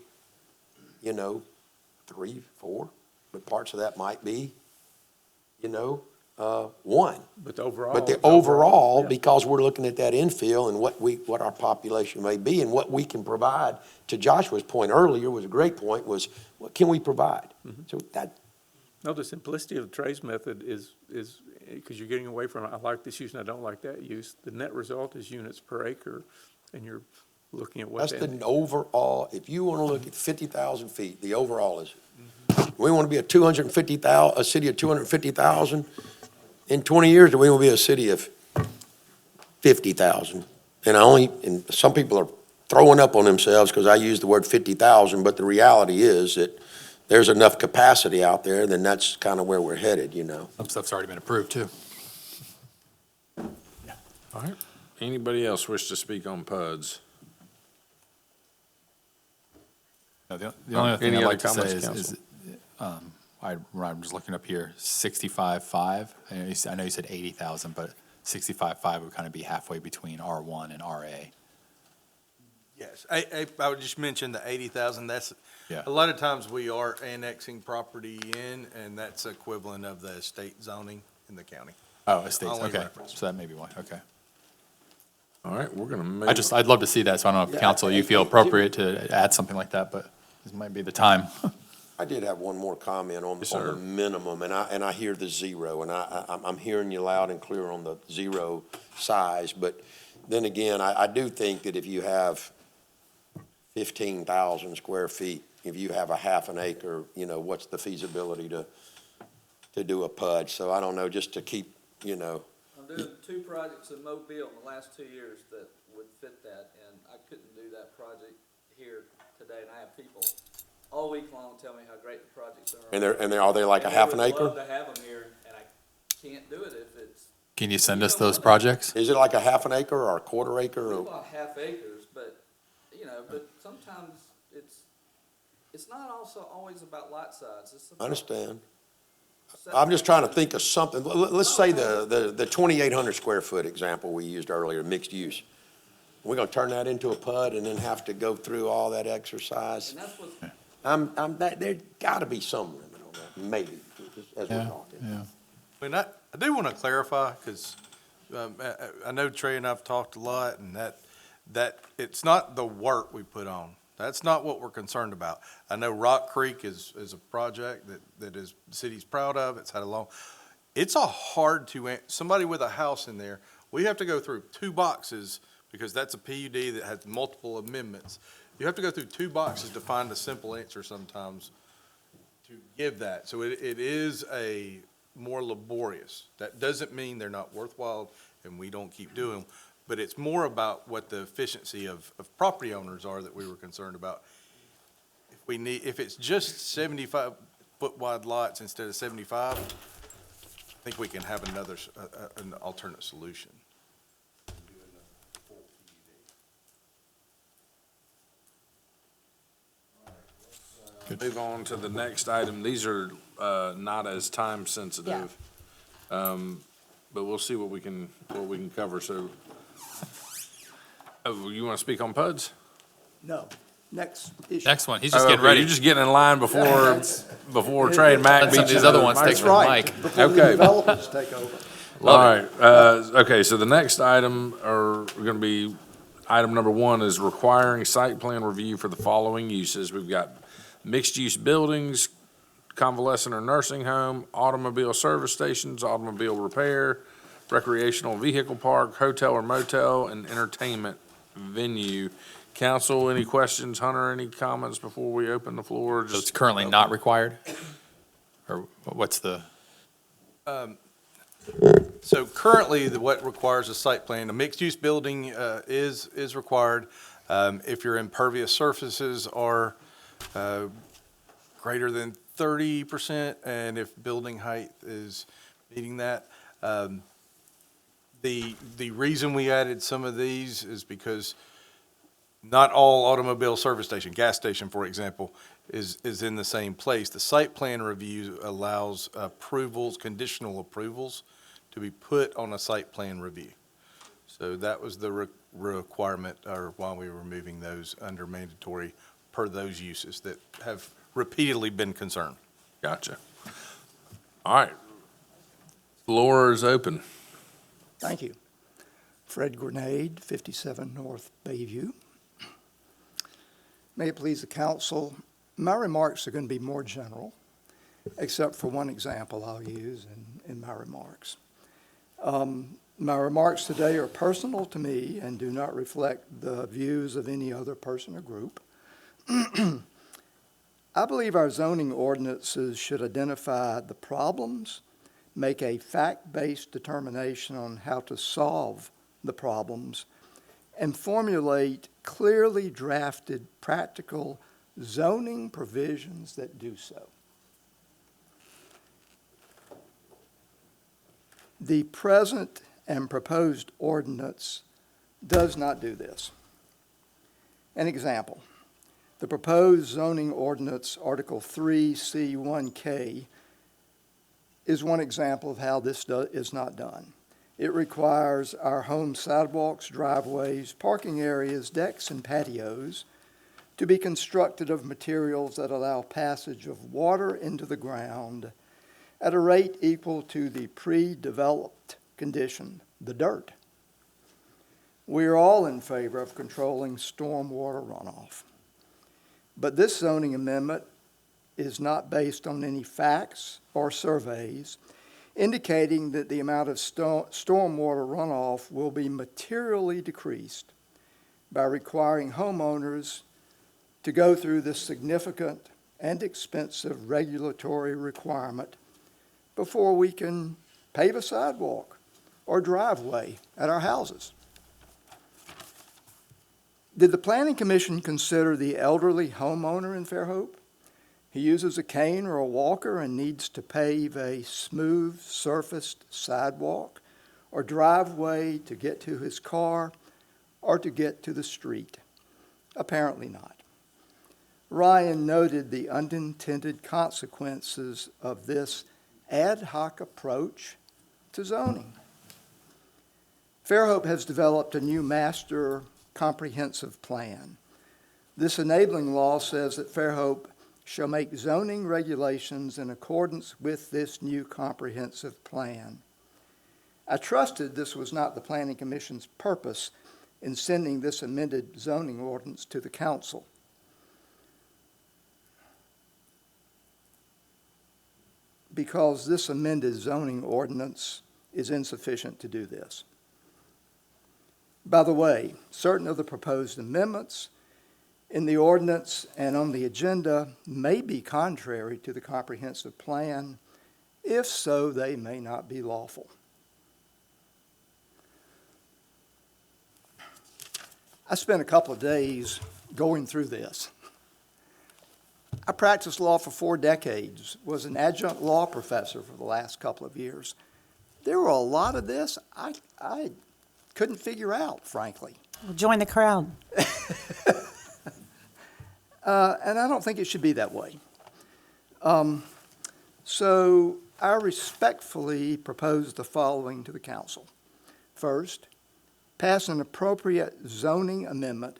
3, 4, but parts of that might be, 1. But overall. But the overall, because we're looking at that infill and what our population may be and what we can provide, to Joshua's point earlier was a great point, was what can we provide? So that. No, the simplicity of the Trey's method is because you're getting away from, I like this use and I don't like that use. The net result is units per acre, and you're looking at what. That's the overall, if you want to look at 50,000 feet, the overall is, we want to be a city of 250,000 in 20 years, or we want to be a city of 50,000? And some people are throwing up on themselves because I use the word 50,000, but the reality is that there's enough capacity out there, then that's kind of where we're headed, Some stuff's already been approved, too. All right. Anybody else wish to speak on PUDs? No, the only other thing Any I'd other like to say comments, is I'm just looking up here, 65.5. I know you said 80,000, but 65.5 would kind of be halfway between R1 and RA. Yes, I would just mention the 80,000, Yeah. a lot of times we are annexing property in, and that's equivalent of the estate zoning in the county. Oh, estates, Only okay. reference. So that may be why, okay. All right, we're gonna move. I'd love to see that, so I don't know if council, you feel appropriate to add something like that, but this might be the time. I did have one more comment on Yes, on sir. the minimum, and I hear the zero, and I'm hearing you loud and clear on the zero size, but then again, I do think that if you have 15,000 square feet, if you have a half an acre, what's the feasibility to do a PUD? So I don't know, just to keep, I'm doing 2 projects in Mobile in the last 2 years that would fit that, and I couldn't do that project here today, and I have people all week long tell me how great the projects are. And are they like a half an I would acre? love to have them here, and I can't do it if it's. Can you send us those projects? Is it like a half an acre or a quarter acre? We Or? want half acres, but, but sometimes it's not also always about lot size. It's I about understand. I'm just trying to think of something. Let's say the 2,800 square foot example we used earlier, mixed use. We're going to turn that into a PUD and then have to go through all that exercise. And that's what's. There's got to be some limit on that, maybe, as we're talking. Yeah. I mean, I do want to clarify, because I know Trey and I've talked a lot, and that it's not the work we put on. That's not what we're concerned about. I know Rock Creek is a project that the city's proud of. It's had a long, it's a hard to, somebody with a house in there, we have to go through 2 boxes, because that's a PUD that has multiple amendments. You have to go through 2 boxes to find a simple answer sometimes to give that. So it is a more laborious. That doesn't mean they're not worthwhile and we don't keep doing them, but it's more about what the efficiency of property owners are that we were concerned about. If it's just 75-foot wide lots instead of 75, I think we can have an alternate solution. Move on to the next item. These are not as time sensitive. But we'll see what we can cover. So, you want to speak on PUDs? No. Next issue. Next one, he's just getting ready. You're just getting in line before Trey and Mac beat these other ones take That's the right. mic. Before the Okay. developers take over. All right, okay, so the next item are gonna be, item number 1 is requiring site plan review for the following uses. We've got mixed-use buildings, convalescent or nursing home, automobile service stations, automobile repair, recreational vehicle park, hotel or motel, and entertainment venue. Council, any questions? Hunter, any comments before we open the floor? So it's currently not required? Or what's the? So currently, what requires a site plan, a mixed-use building is required. If your impervious surfaces are greater than 30%, and if building height is meeting that. The reason we added some of these is because not all automobile service station, gas station, for example, is in the same place. The site plan review allows approvals, conditional approvals, to be put on a site plan review. So that was the requirement, or why we were moving those under mandatory per those uses that have repeatedly been concerned. Gotcha. All right. Floor is open. Thank you. Fred Grenade, 57 North Bayview. May it please the council, my remarks are going to be more general, except for one example I'll use in my remarks. My remarks today are personal to me and do not reflect the views of any other person or group. I believe our zoning ordinances should identify the problems, make a fact-based determination on how to solve the problems, and formulate clearly drafted, practical zoning provisions that do so. The present and proposed ordinance does not do this. An example, the proposed zoning ordinance, Article 3C1K, is one example of how this is not done. It requires our home sidewalks, driveways, parking areas, decks, and patios to be constructed of materials that allow passage of water into the ground at a rate equal to the pre-developed condition, the dirt. We are all in favor of controlling stormwater runoff. But this zoning amendment is not based on any facts or surveys indicating that the amount of stormwater runoff will be materially decreased by requiring homeowners to go through this significant and expensive regulatory requirement before we can pave a sidewalk or driveway at our houses. Did the Planning Commission consider the elderly homeowner in Fairhope? He uses a cane or a walker and needs to pave a smooth surfaced sidewalk or driveway to get to his car or to get to the street. Apparently not. Ryan noted the unintended consequences of this ad hoc approach to zoning. Fairhope has developed a new master comprehensive plan. This enabling law says that Fairhope shall make zoning regulations in accordance with this new comprehensive plan. I trusted this was not the Planning Commission's purpose in sending this amended zoning ordinance to the council. Because this amended zoning ordinance is insufficient to do this. By the way, certain of the proposed amendments in the ordinance and on the agenda may be contrary to the comprehensive plan. If so, they may not be lawful. I spent a couple of days going through this. I practiced law for 4 decades, was an adjunct law professor for the last couple of years. There were a lot of this I couldn't figure out, frankly. Well, join the crowd. And I don't think it should be that way. So I respectfully propose the following to the council. First, pass an appropriate zoning amendment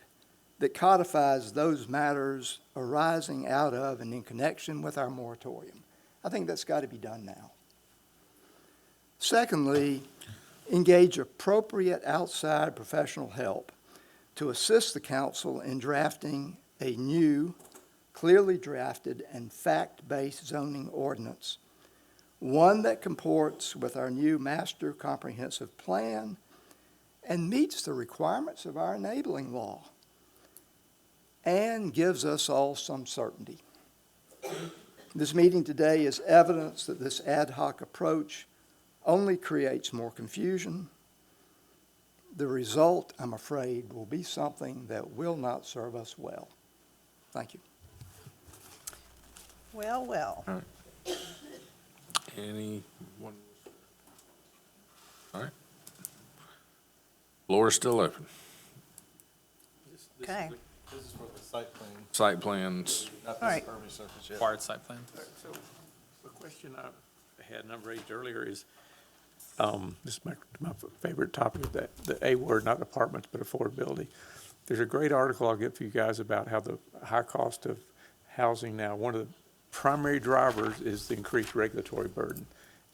that codifies those matters arising out of and in connection with our moratorium. I think that's got to be done now. Secondly, engage appropriate outside professional help to assist the council in drafting a new clearly drafted, and fact-based zoning ordinance, one that comports with our new master comprehensive plan and meets the requirements of our enabling law, and gives us all some certainty. This meeting today is evidence that this ad hoc approach only creates more confusion. The result, I'm afraid, will be something that will not serve us well. Thank you. Well, well. Anyone? All right. Floor is still open. Okay. This is for the site plan, Site plans. not All the right. impervious surface yet. Required site plan? So the question I had and I raised earlier is, this is my favorite topic, the A word, not apartments, but affordability. There's a great article I'll get for you guys about how the high cost of housing now, one of the primary drivers is the increased regulatory burden.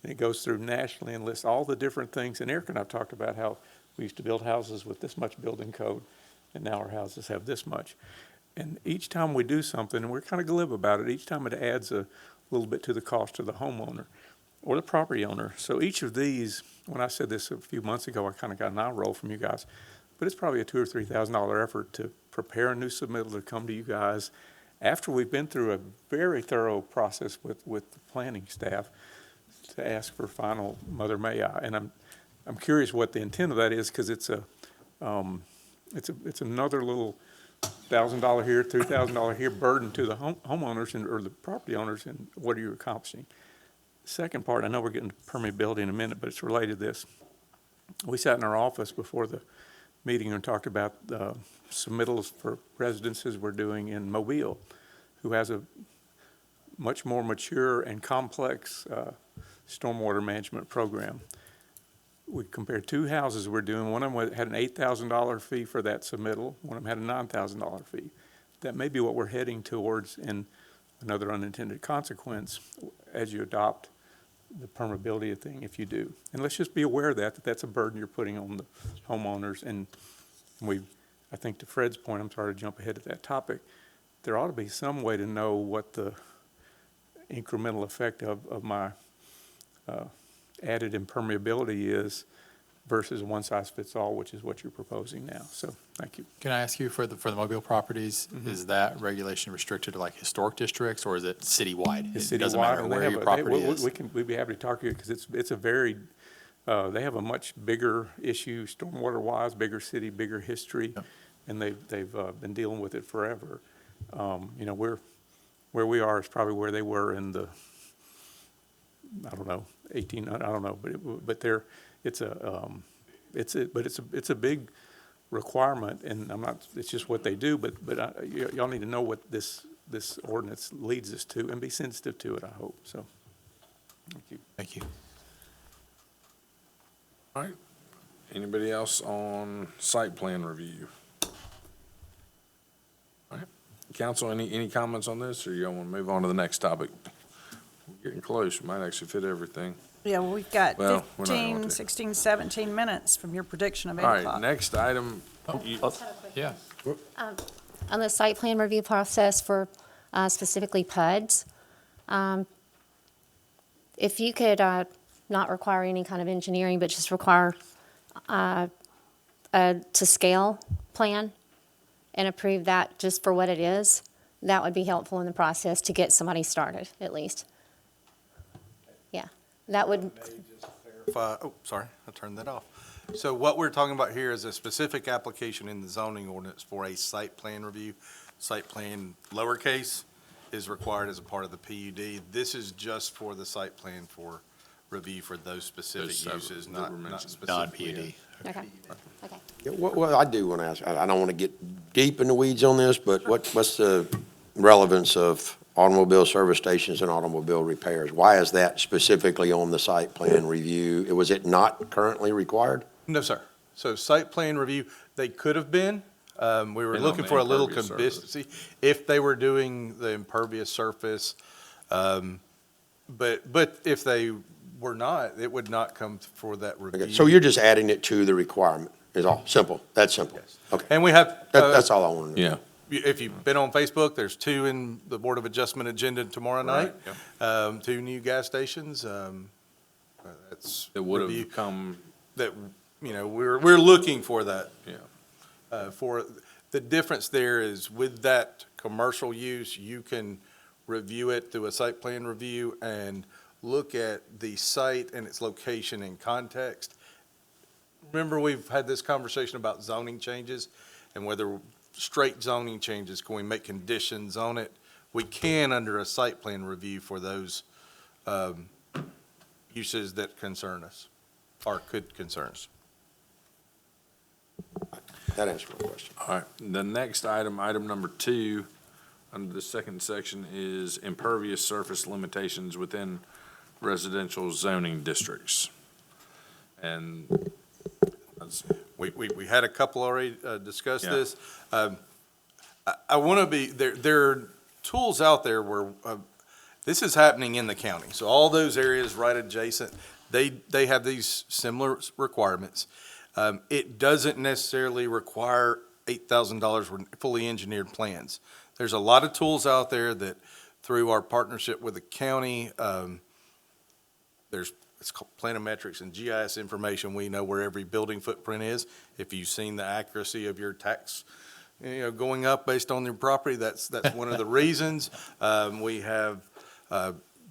And it goes through nationally and lists all the different things. And Eric and I've talked about how we used to build houses with this much building code, and now our houses have this much. And each time we do something, and we're kind of glib about it, each time it adds a little bit to the cost of the homeowner or the property owner. So each of these, when I said this a few months ago, I kind of got an eye roll from you guys, but it's probably a $2,000 or $3,000 effort to prepare a new submittal to come to you guys after we've been through a very thorough process with the planning staff to ask for final Mother May I. And I'm curious what the intent of that is, because it's another little $1,000 here, $3,000 here burden to the homeowners or the property owners, and what are you accomplishing? Second part, I know we're getting to permeability in a minute, but it's related to this. We sat in our office before the meeting and talked about submittals for residences we're doing in Mobile, who has a much more mature and complex stormwater management program. We compared two houses we're doing. One of them had an $8,000 fee for that submittal. One of them had a $9,000 fee. That may be what we're heading towards, in another unintended consequence as you adopt the permeability thing, if you do. And let's just be aware of that that's a burden you're putting on the homeowners. And I think to Fred's point, I'm sorry to jump ahead of that topic, there ought to be some way to know what the incremental effect of my added impermeability is versus one size fits all, which is what you're proposing now. So, thank you. Can I ask you, for the mobile properties, is that regulation restricted to like historic districts, or is it citywide? It's It doesn't citywide, matter and where your property is? we'd be happy to talk to you, because it's a very, they have a much bigger issue, stormwater-wise, bigger city, bigger history, and they've been dealing with it forever. Where we are is probably where they were in the, I don't know, but it's a big requirement, and it's just what they do, but y'all need to know what this ordinance leads us to, and be sensitive to it, I hope, so, thank you. Thank you. All right. Anybody else on site plan review? All right. Council, any comments on this, or y'all want to move on to the next topic? We're getting close. We might actually fit everything. Yeah, well, we've got Well, we're not going 15, to. 16, 17 minutes from your prediction of 8 All o'clock. right, next item. Yeah. On the site plan review process for specifically PUDs, if you could not require any kind of engineering, but just require a to-scale plan and approve that just for what it is, that would be helpful in the process to get somebody started, at least. Yeah, that would. Sorry, I turned that off. So what we're talking about here is a specific application in the zoning ordinance for a site plan review. Site plan lowercase is required as a part of the PUD. This is just for the site plan for review for those specific uses, not specifically. Non-PUD. Okay, okay. Yeah, well, I do want to ask, I don't want to get deep in the weeds on this, but what's the relevance of automobile service stations and automobile repairs? Why is that specifically on the site plan review? Was it not currently required? No, sir. So site plan review, they could have been. We were Been on looking the for a little impervious consistency if they were doing the impervious surface. But if they were not, it would not come for that review. Okay, so you're just adding it to the requirement, is all, simple, that's simple. Yes. Okay, And we have. that's all I wanted to know. Yeah. if you've been on Facebook, there's 2 in the Board of Adjustment agenda tomorrow night. Right, 2 new gas stations. That's It would review- have come, that, we're looking for that. yeah. For, the difference there is with that commercial use, you can review it through a site plan review and look at the site and its location in context. Remember, we've had this conversation about zoning changes and whether straight zoning changes, can we make conditions on it? We can under a site plan review for those uses that concern us or could concern us. That answers my question. All right, the next item, item number 2, under the second section is impervious surface limitations within residential zoning districts. And that's, We had a couple already discuss Yeah. this. I want to be, there are tools out there where this is happening in the county. So all those areas right adjacent, they have these similar requirements. It doesn't necessarily require $8,000 for fully engineered plans. There's a lot of tools out there that through our partnership with the county, it's called planometrics and GIS information. We know where every building footprint is. If you've seen the accuracy of your tax, going up based on your property, that's one of the reasons. We have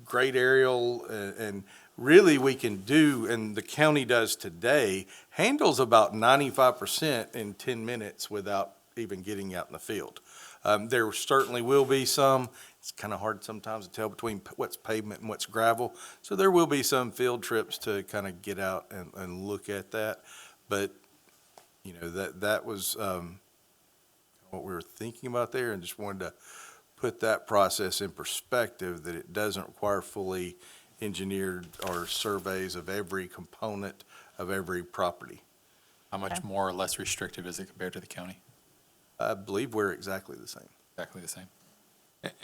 great aerial and really we can do, and the county does today, handles about 95% in 10 minutes without even getting out in the field. There certainly will be some, it's kind of hard sometimes to tell between what's pavement and what's gravel. So there will be some field trips to kind of get out and look at that. But, that was what we were thinking about there, and just wanted to put that process in perspective, that it doesn't require fully engineered or surveys of every component of every property. How much more or less restrictive is it compared to the county? I believe we're exactly the same. Exactly the same.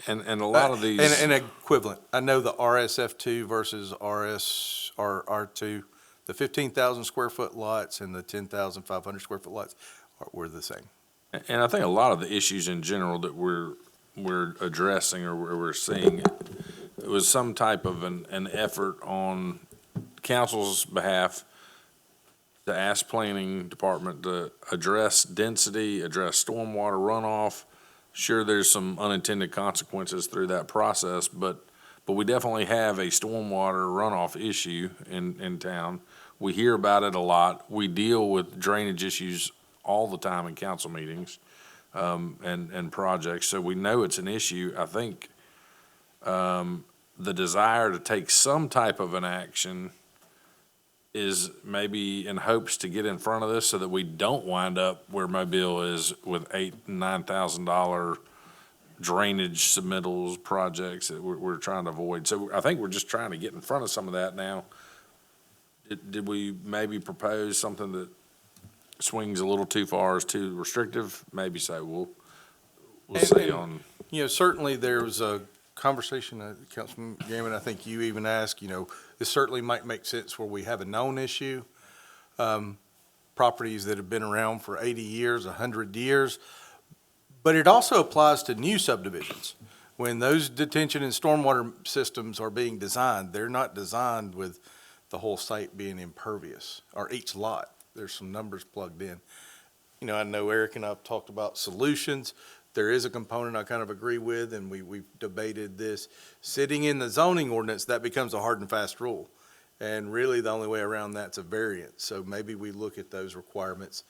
and a lot of these. And equivalent. I know the RSF2 versus R2, the 15,000 square foot lots and the 10,500 square foot lots were the same. And I think a lot of the issues in general that we're addressing or we're seeing, it was some type of an effort on council's behalf to ask planning department to address density, address stormwater runoff. Sure, there's some unintended consequences through that process, but we definitely have a stormwater runoff issue in town. We hear about it a lot. We deal with drainage issues all the time in council meetings, and projects, so we know it's an issue. I think, the desire to take some type of an action is maybe in hopes to get in front of this so that we don't wind up where Mobile is with $8,000 and $9,000 drainage submittals projects that we're trying to avoid. So I think we're just trying to get in front of some of that now. Did we maybe propose something that swings a little too far, is too restrictive? Maybe so. We'll see on. Certainly there was a conversation, Councilman Gammon, I think you even asked, this certainly might make sense where we have a known issue. Properties that have been around for 80 years, 100 years. But it also applies to new subdivisions. When those detention and stormwater systems are being designed, they're not designed with the whole site being impervious, or each lot. There's some numbers plugged in. I know Eric and I have talked about solutions. There is a component I kind of agree with, and we've debated this. Sitting in the zoning ordinance, that becomes a hard and fast rule. And really, the only way around that's a variance. So maybe we look at those requirements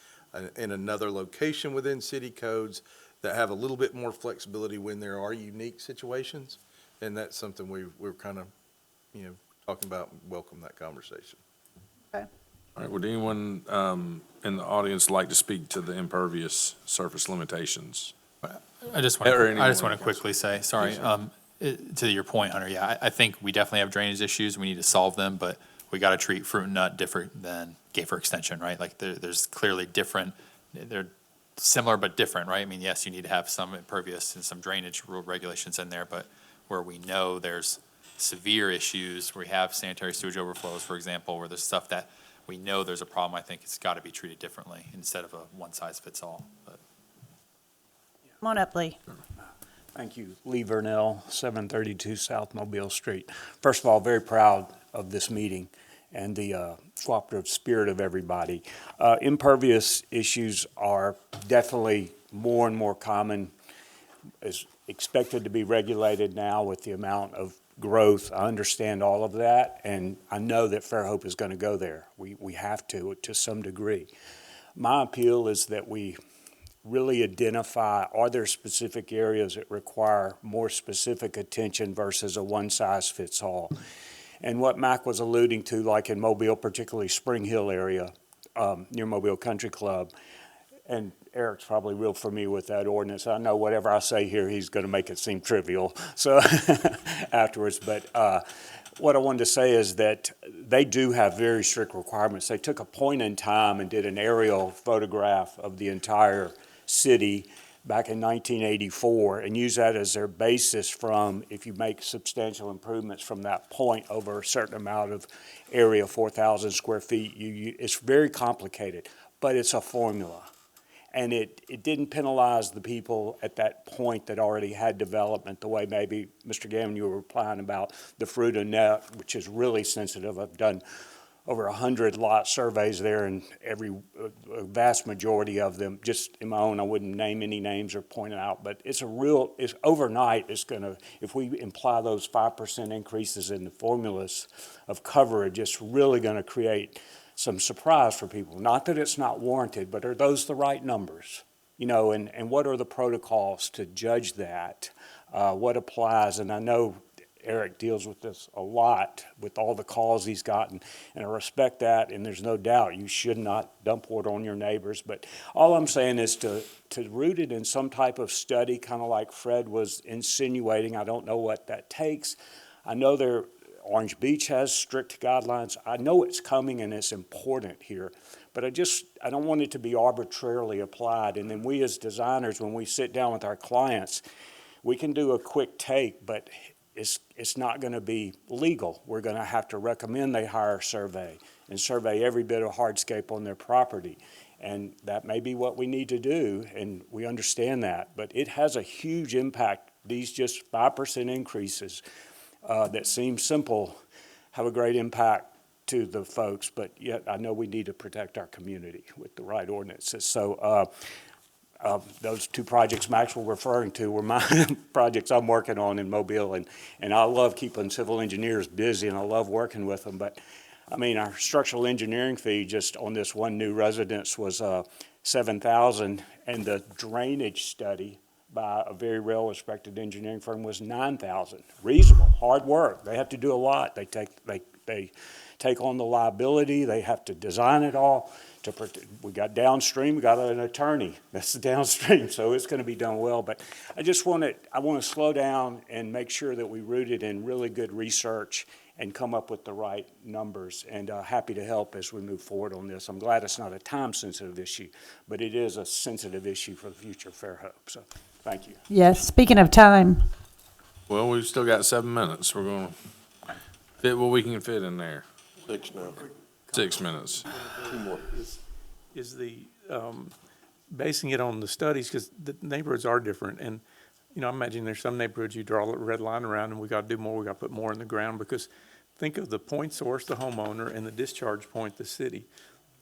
in another location within city codes that have a little bit more flexibility when there are unique situations. And that's something we're kind of, talking about, and welcome that conversation. Okay. All right, would anyone in the audience like to speak to the impervious surface limitations? I just want to quickly say, sorry, to your point, Hunter, yeah, I think we definitely have drainage issues. We need to solve them, but we got to treat fruit and nut different than Gayfer Extension, right? Like there's clearly different, they're similar but different, right? I mean, yes, you need to have some impervious and some drainage rule regulations in there, but where we know there's severe issues, where we have sanitary sewage overflows, for example, where there's stuff that we know there's a problem, I think it's got to be treated differently instead of a one-size-fits-all. But Come on up, Lee. Thank you. Lee Vernell, 732 South Mobile Street. First of all, very proud of this meeting and the cooperative spirit of everybody. Impervious issues are definitely more and more common, is expected to be regulated now with the amount of growth. I understand all of that, and I know that Fairhope is going to go there. We have to some degree. My appeal is that we really identify, are there specific areas that require more specific attention versus a one-size-fits-all? And what Mac was alluding to, like in Mobile, particularly Spring Hill area, near Mobile Country Club, and Eric's probably real familiar with that ordinance. I know whatever I say here, he's going to make it seem trivial, so afterwards. But what I wanted to say is that they do have very strict requirements. They took a point in time and did an aerial photograph of the entire city back in 1984 and use that as their basis from if you make substantial improvements from that point over a certain amount of area, 4,000 square feet. It's very complicated, but it's a formula. And it didn't penalize the people at that point that already had development the way maybe, Mr. Gammon, you were replying about the fruit and net, which is really sensitive. I've done over 100 lot surveys there, and a vast majority of them, just in my own, I wouldn't name any names or point it out, but it's overnight, it's gonna, if we imply those 5% increases in the formulas of coverage, it's really gonna create some surprise for people. Not that it's not warranted, but are those the right numbers? You know, and what are the protocols to judge that? What applies? And I know Eric deals with this a lot with all the calls he's gotten, and I respect that, and there's no doubt you should not dump water on your neighbors. But all I'm saying is to root it in some type of study, kind of like Fred was insinuating. I don't know what that takes. I know Orange Beach has strict guidelines. I know it's coming and it's important here, but I don't want it to be arbitrarily applied. And then we as designers, when we sit down with our clients, we can do a quick take, but it's not going to be legal. We're going to have to recommend they hire a survey and survey every bit of hardscape on their property. And that may be what we need to do, and we understand that. But it has a huge impact. These just 5% increases that seem simple have a great impact to the folks, but yet I know we need to protect our community with the right ordinances. So those two projects Max was referring to were my projects I'm working on in Mobile, and I love keeping civil engineers busy, and I love working with them. But I mean, our structural engineering fee just on this one new residence was $7,000, and the drainage study by a very well-respected engineering firm was $9,000. Reasonable, hard work. They have to do a lot. They take on the liability. They have to design it all. We got downstream. We got an attorney. That's the downstream, so it's going to be done well. But I want to slow down and make sure that we root it in really good research and come up with the right numbers. And happy to help as we move forward on this. I'm glad it's not a time-sensitive issue, but it is a sensitive issue for the future of Fairhope. So. Thank you. Yes, speaking of time. Well, we've still got 7 minutes. We're going to fit what we can fit in there. 6 now. 6 minutes. 2 more. Is the, basing it on the studies, because the neighborhoods are different, and, you know, I imagine there's some neighborhoods you draw a red line around, and we got to do more, we got to put more in the ground, because think of the point source, the homeowner, and the discharge point, the city.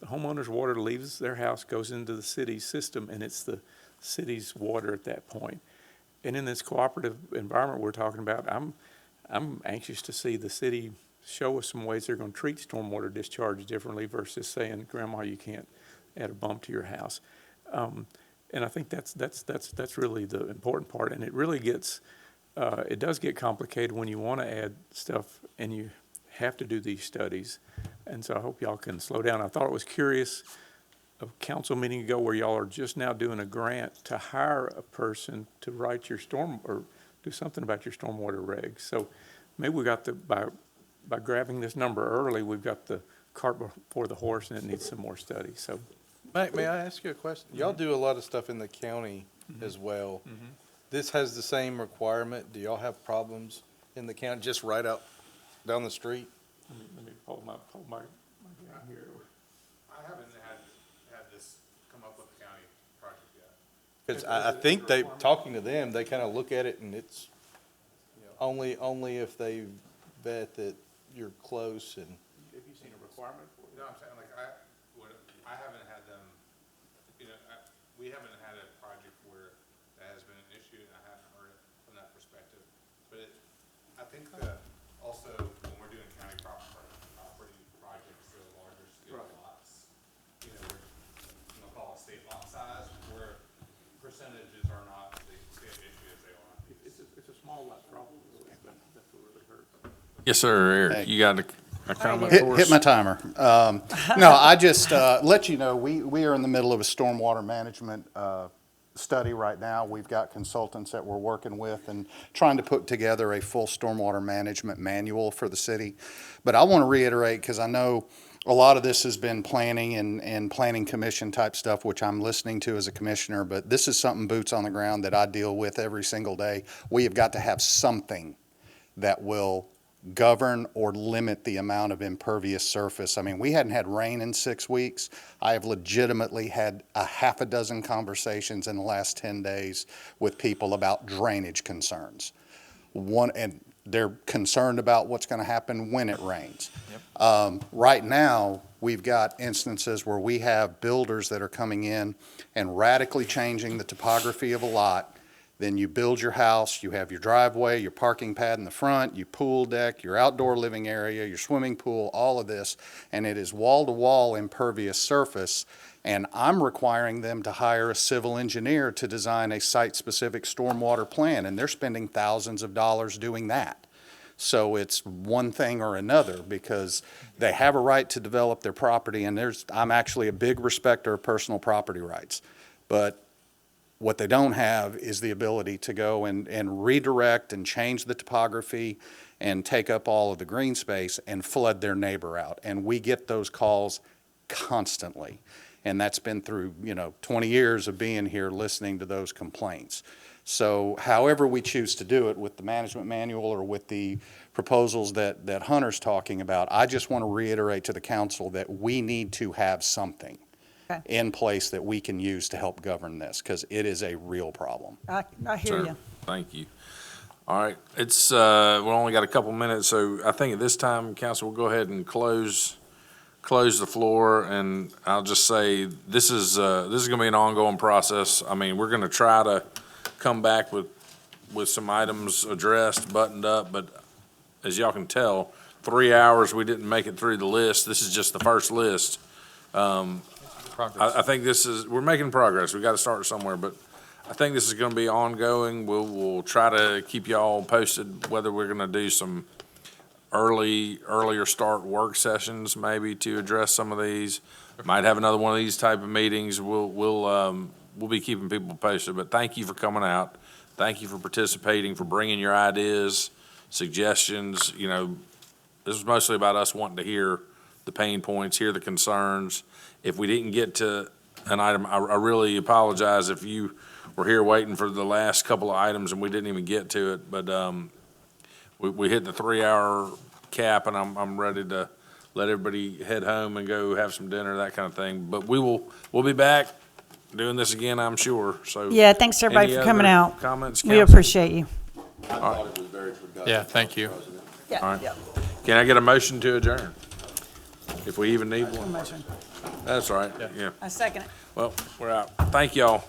The homeowner's water leaves their house, goes into the city's system, and it's the city's water at that point. And in this cooperative environment we're talking about, I'm anxious to see the city show us some ways they're going to treat stormwater discharge differently versus saying, Grandma, you can't add a bump to your house. And I think that's really the important part. And it really it does get complicated when you want to add stuff and you have to do these studies. And so I hope y'all can slow down. I thought it was curious, a council meeting ago where y'all are just now doing a grant to hire a person to write your or do something about your stormwater regs. So maybe we got by grabbing this number early, we've got the cart before the horse, and it needs some more study. So, May I ask you a question? Y'all do a lot of stuff in the county as well. This has the same requirement. Do y'all have problems in the county, just right out down the street? Let me pull my guy here. I haven't had this come up with the county project yet. Because I think they, talking to them, they kind of look at it and it's only if they bet that you're close and. Have you seen a requirement for it? No, I'm saying, like, I haven't had them, we haven't had a project where that has been an issue, and I haven't heard it from that perspective. But I think that also, when we're doing county property projects, the larger scale lots, we'll call it state lot size, where percentages are not the same issue as they are. It's a small lot problem, but that's what really hurts. Yes, sir, Eric, Hey. you got a comment for us? Hit my timer. No, I just, let you know, we are in the middle of a stormwater management, study right now. We've got consultants that we're working with and trying to put together a full stormwater management manual for the city. But I want to reiterate, because I know a lot of this has been planning and planning commission type stuff, which I'm listening to as a commissioner, but this is something boots on the ground that I deal with every single day. We have got to have something that will govern or limit the amount of impervious surface. I mean, we hadn't had rain in 6 weeks. I have legitimately had a half a dozen conversations in the last 10 days with people about drainage concerns. And they're concerned about what's going to happen when it rains. Right now, we've got instances where we have builders that are coming in and radically changing the topography of a lot. Then you build your house, you have your driveway, your parking pad in the front, your pool deck, your outdoor living area, your swimming pool, all of this, and it is wall-to-wall impervious surface, and I'm requiring them to hire a civil engineer to design a site-specific stormwater plan, and they're spending thousands of dollars doing that. So it's one thing or another, because they have a right to develop their property, and I'm actually a big respecter of personal property rights. But what they don't have is the ability to go and redirect and change the topography and take up all of the green space and flood their neighbor out. And we get those calls constantly. And that's been through, 20 years of being here listening to those complaints. So however we choose to do it, with the management manual or with the proposals that Hunter's talking about, I just want to reiterate to the council that we need to have something in place that we can use to help govern this, because it is a real problem. I hear Sir, you. thank you. All right, it's, we only got a couple minutes, so I think at this time, council will go ahead and close the floor, and I'll just say, this is gonna be an ongoing process. I mean, we're gonna try to come back with some items addressed, buttoned up, but as y'all can tell, 3 hours, we didn't make it through the list. This is just the first list. I think we're making progress. We got to start somewhere, but I think this is going to be ongoing. We'll try to keep y'all posted whether we're going to do some earlier start work sessions maybe to address some of these. Might have another one of these type of meetings. We'll be keeping people posted, but thank you for coming out. Thank you for participating, for bringing your ideas, suggestions. This was mostly about us wanting to hear the pain points, hear the concerns. If we didn't get to an item, I really apologize if you were here waiting for the last couple of items and we didn't even get to it. But we hit the 3-hour cap, and I'm ready to let everybody head home and go have some dinner, that kind of thing. But we'll be back doing this again, I'm sure. So Yeah, thanks everybody any for coming other out. comments, We council? appreciate you. I thought it was very productive. Yeah, thank you. Yeah, All right. Can I get a motion to adjourn? If we even need one. Motion. That's all right, yeah. I second it. Well, we're out. Thank y'all.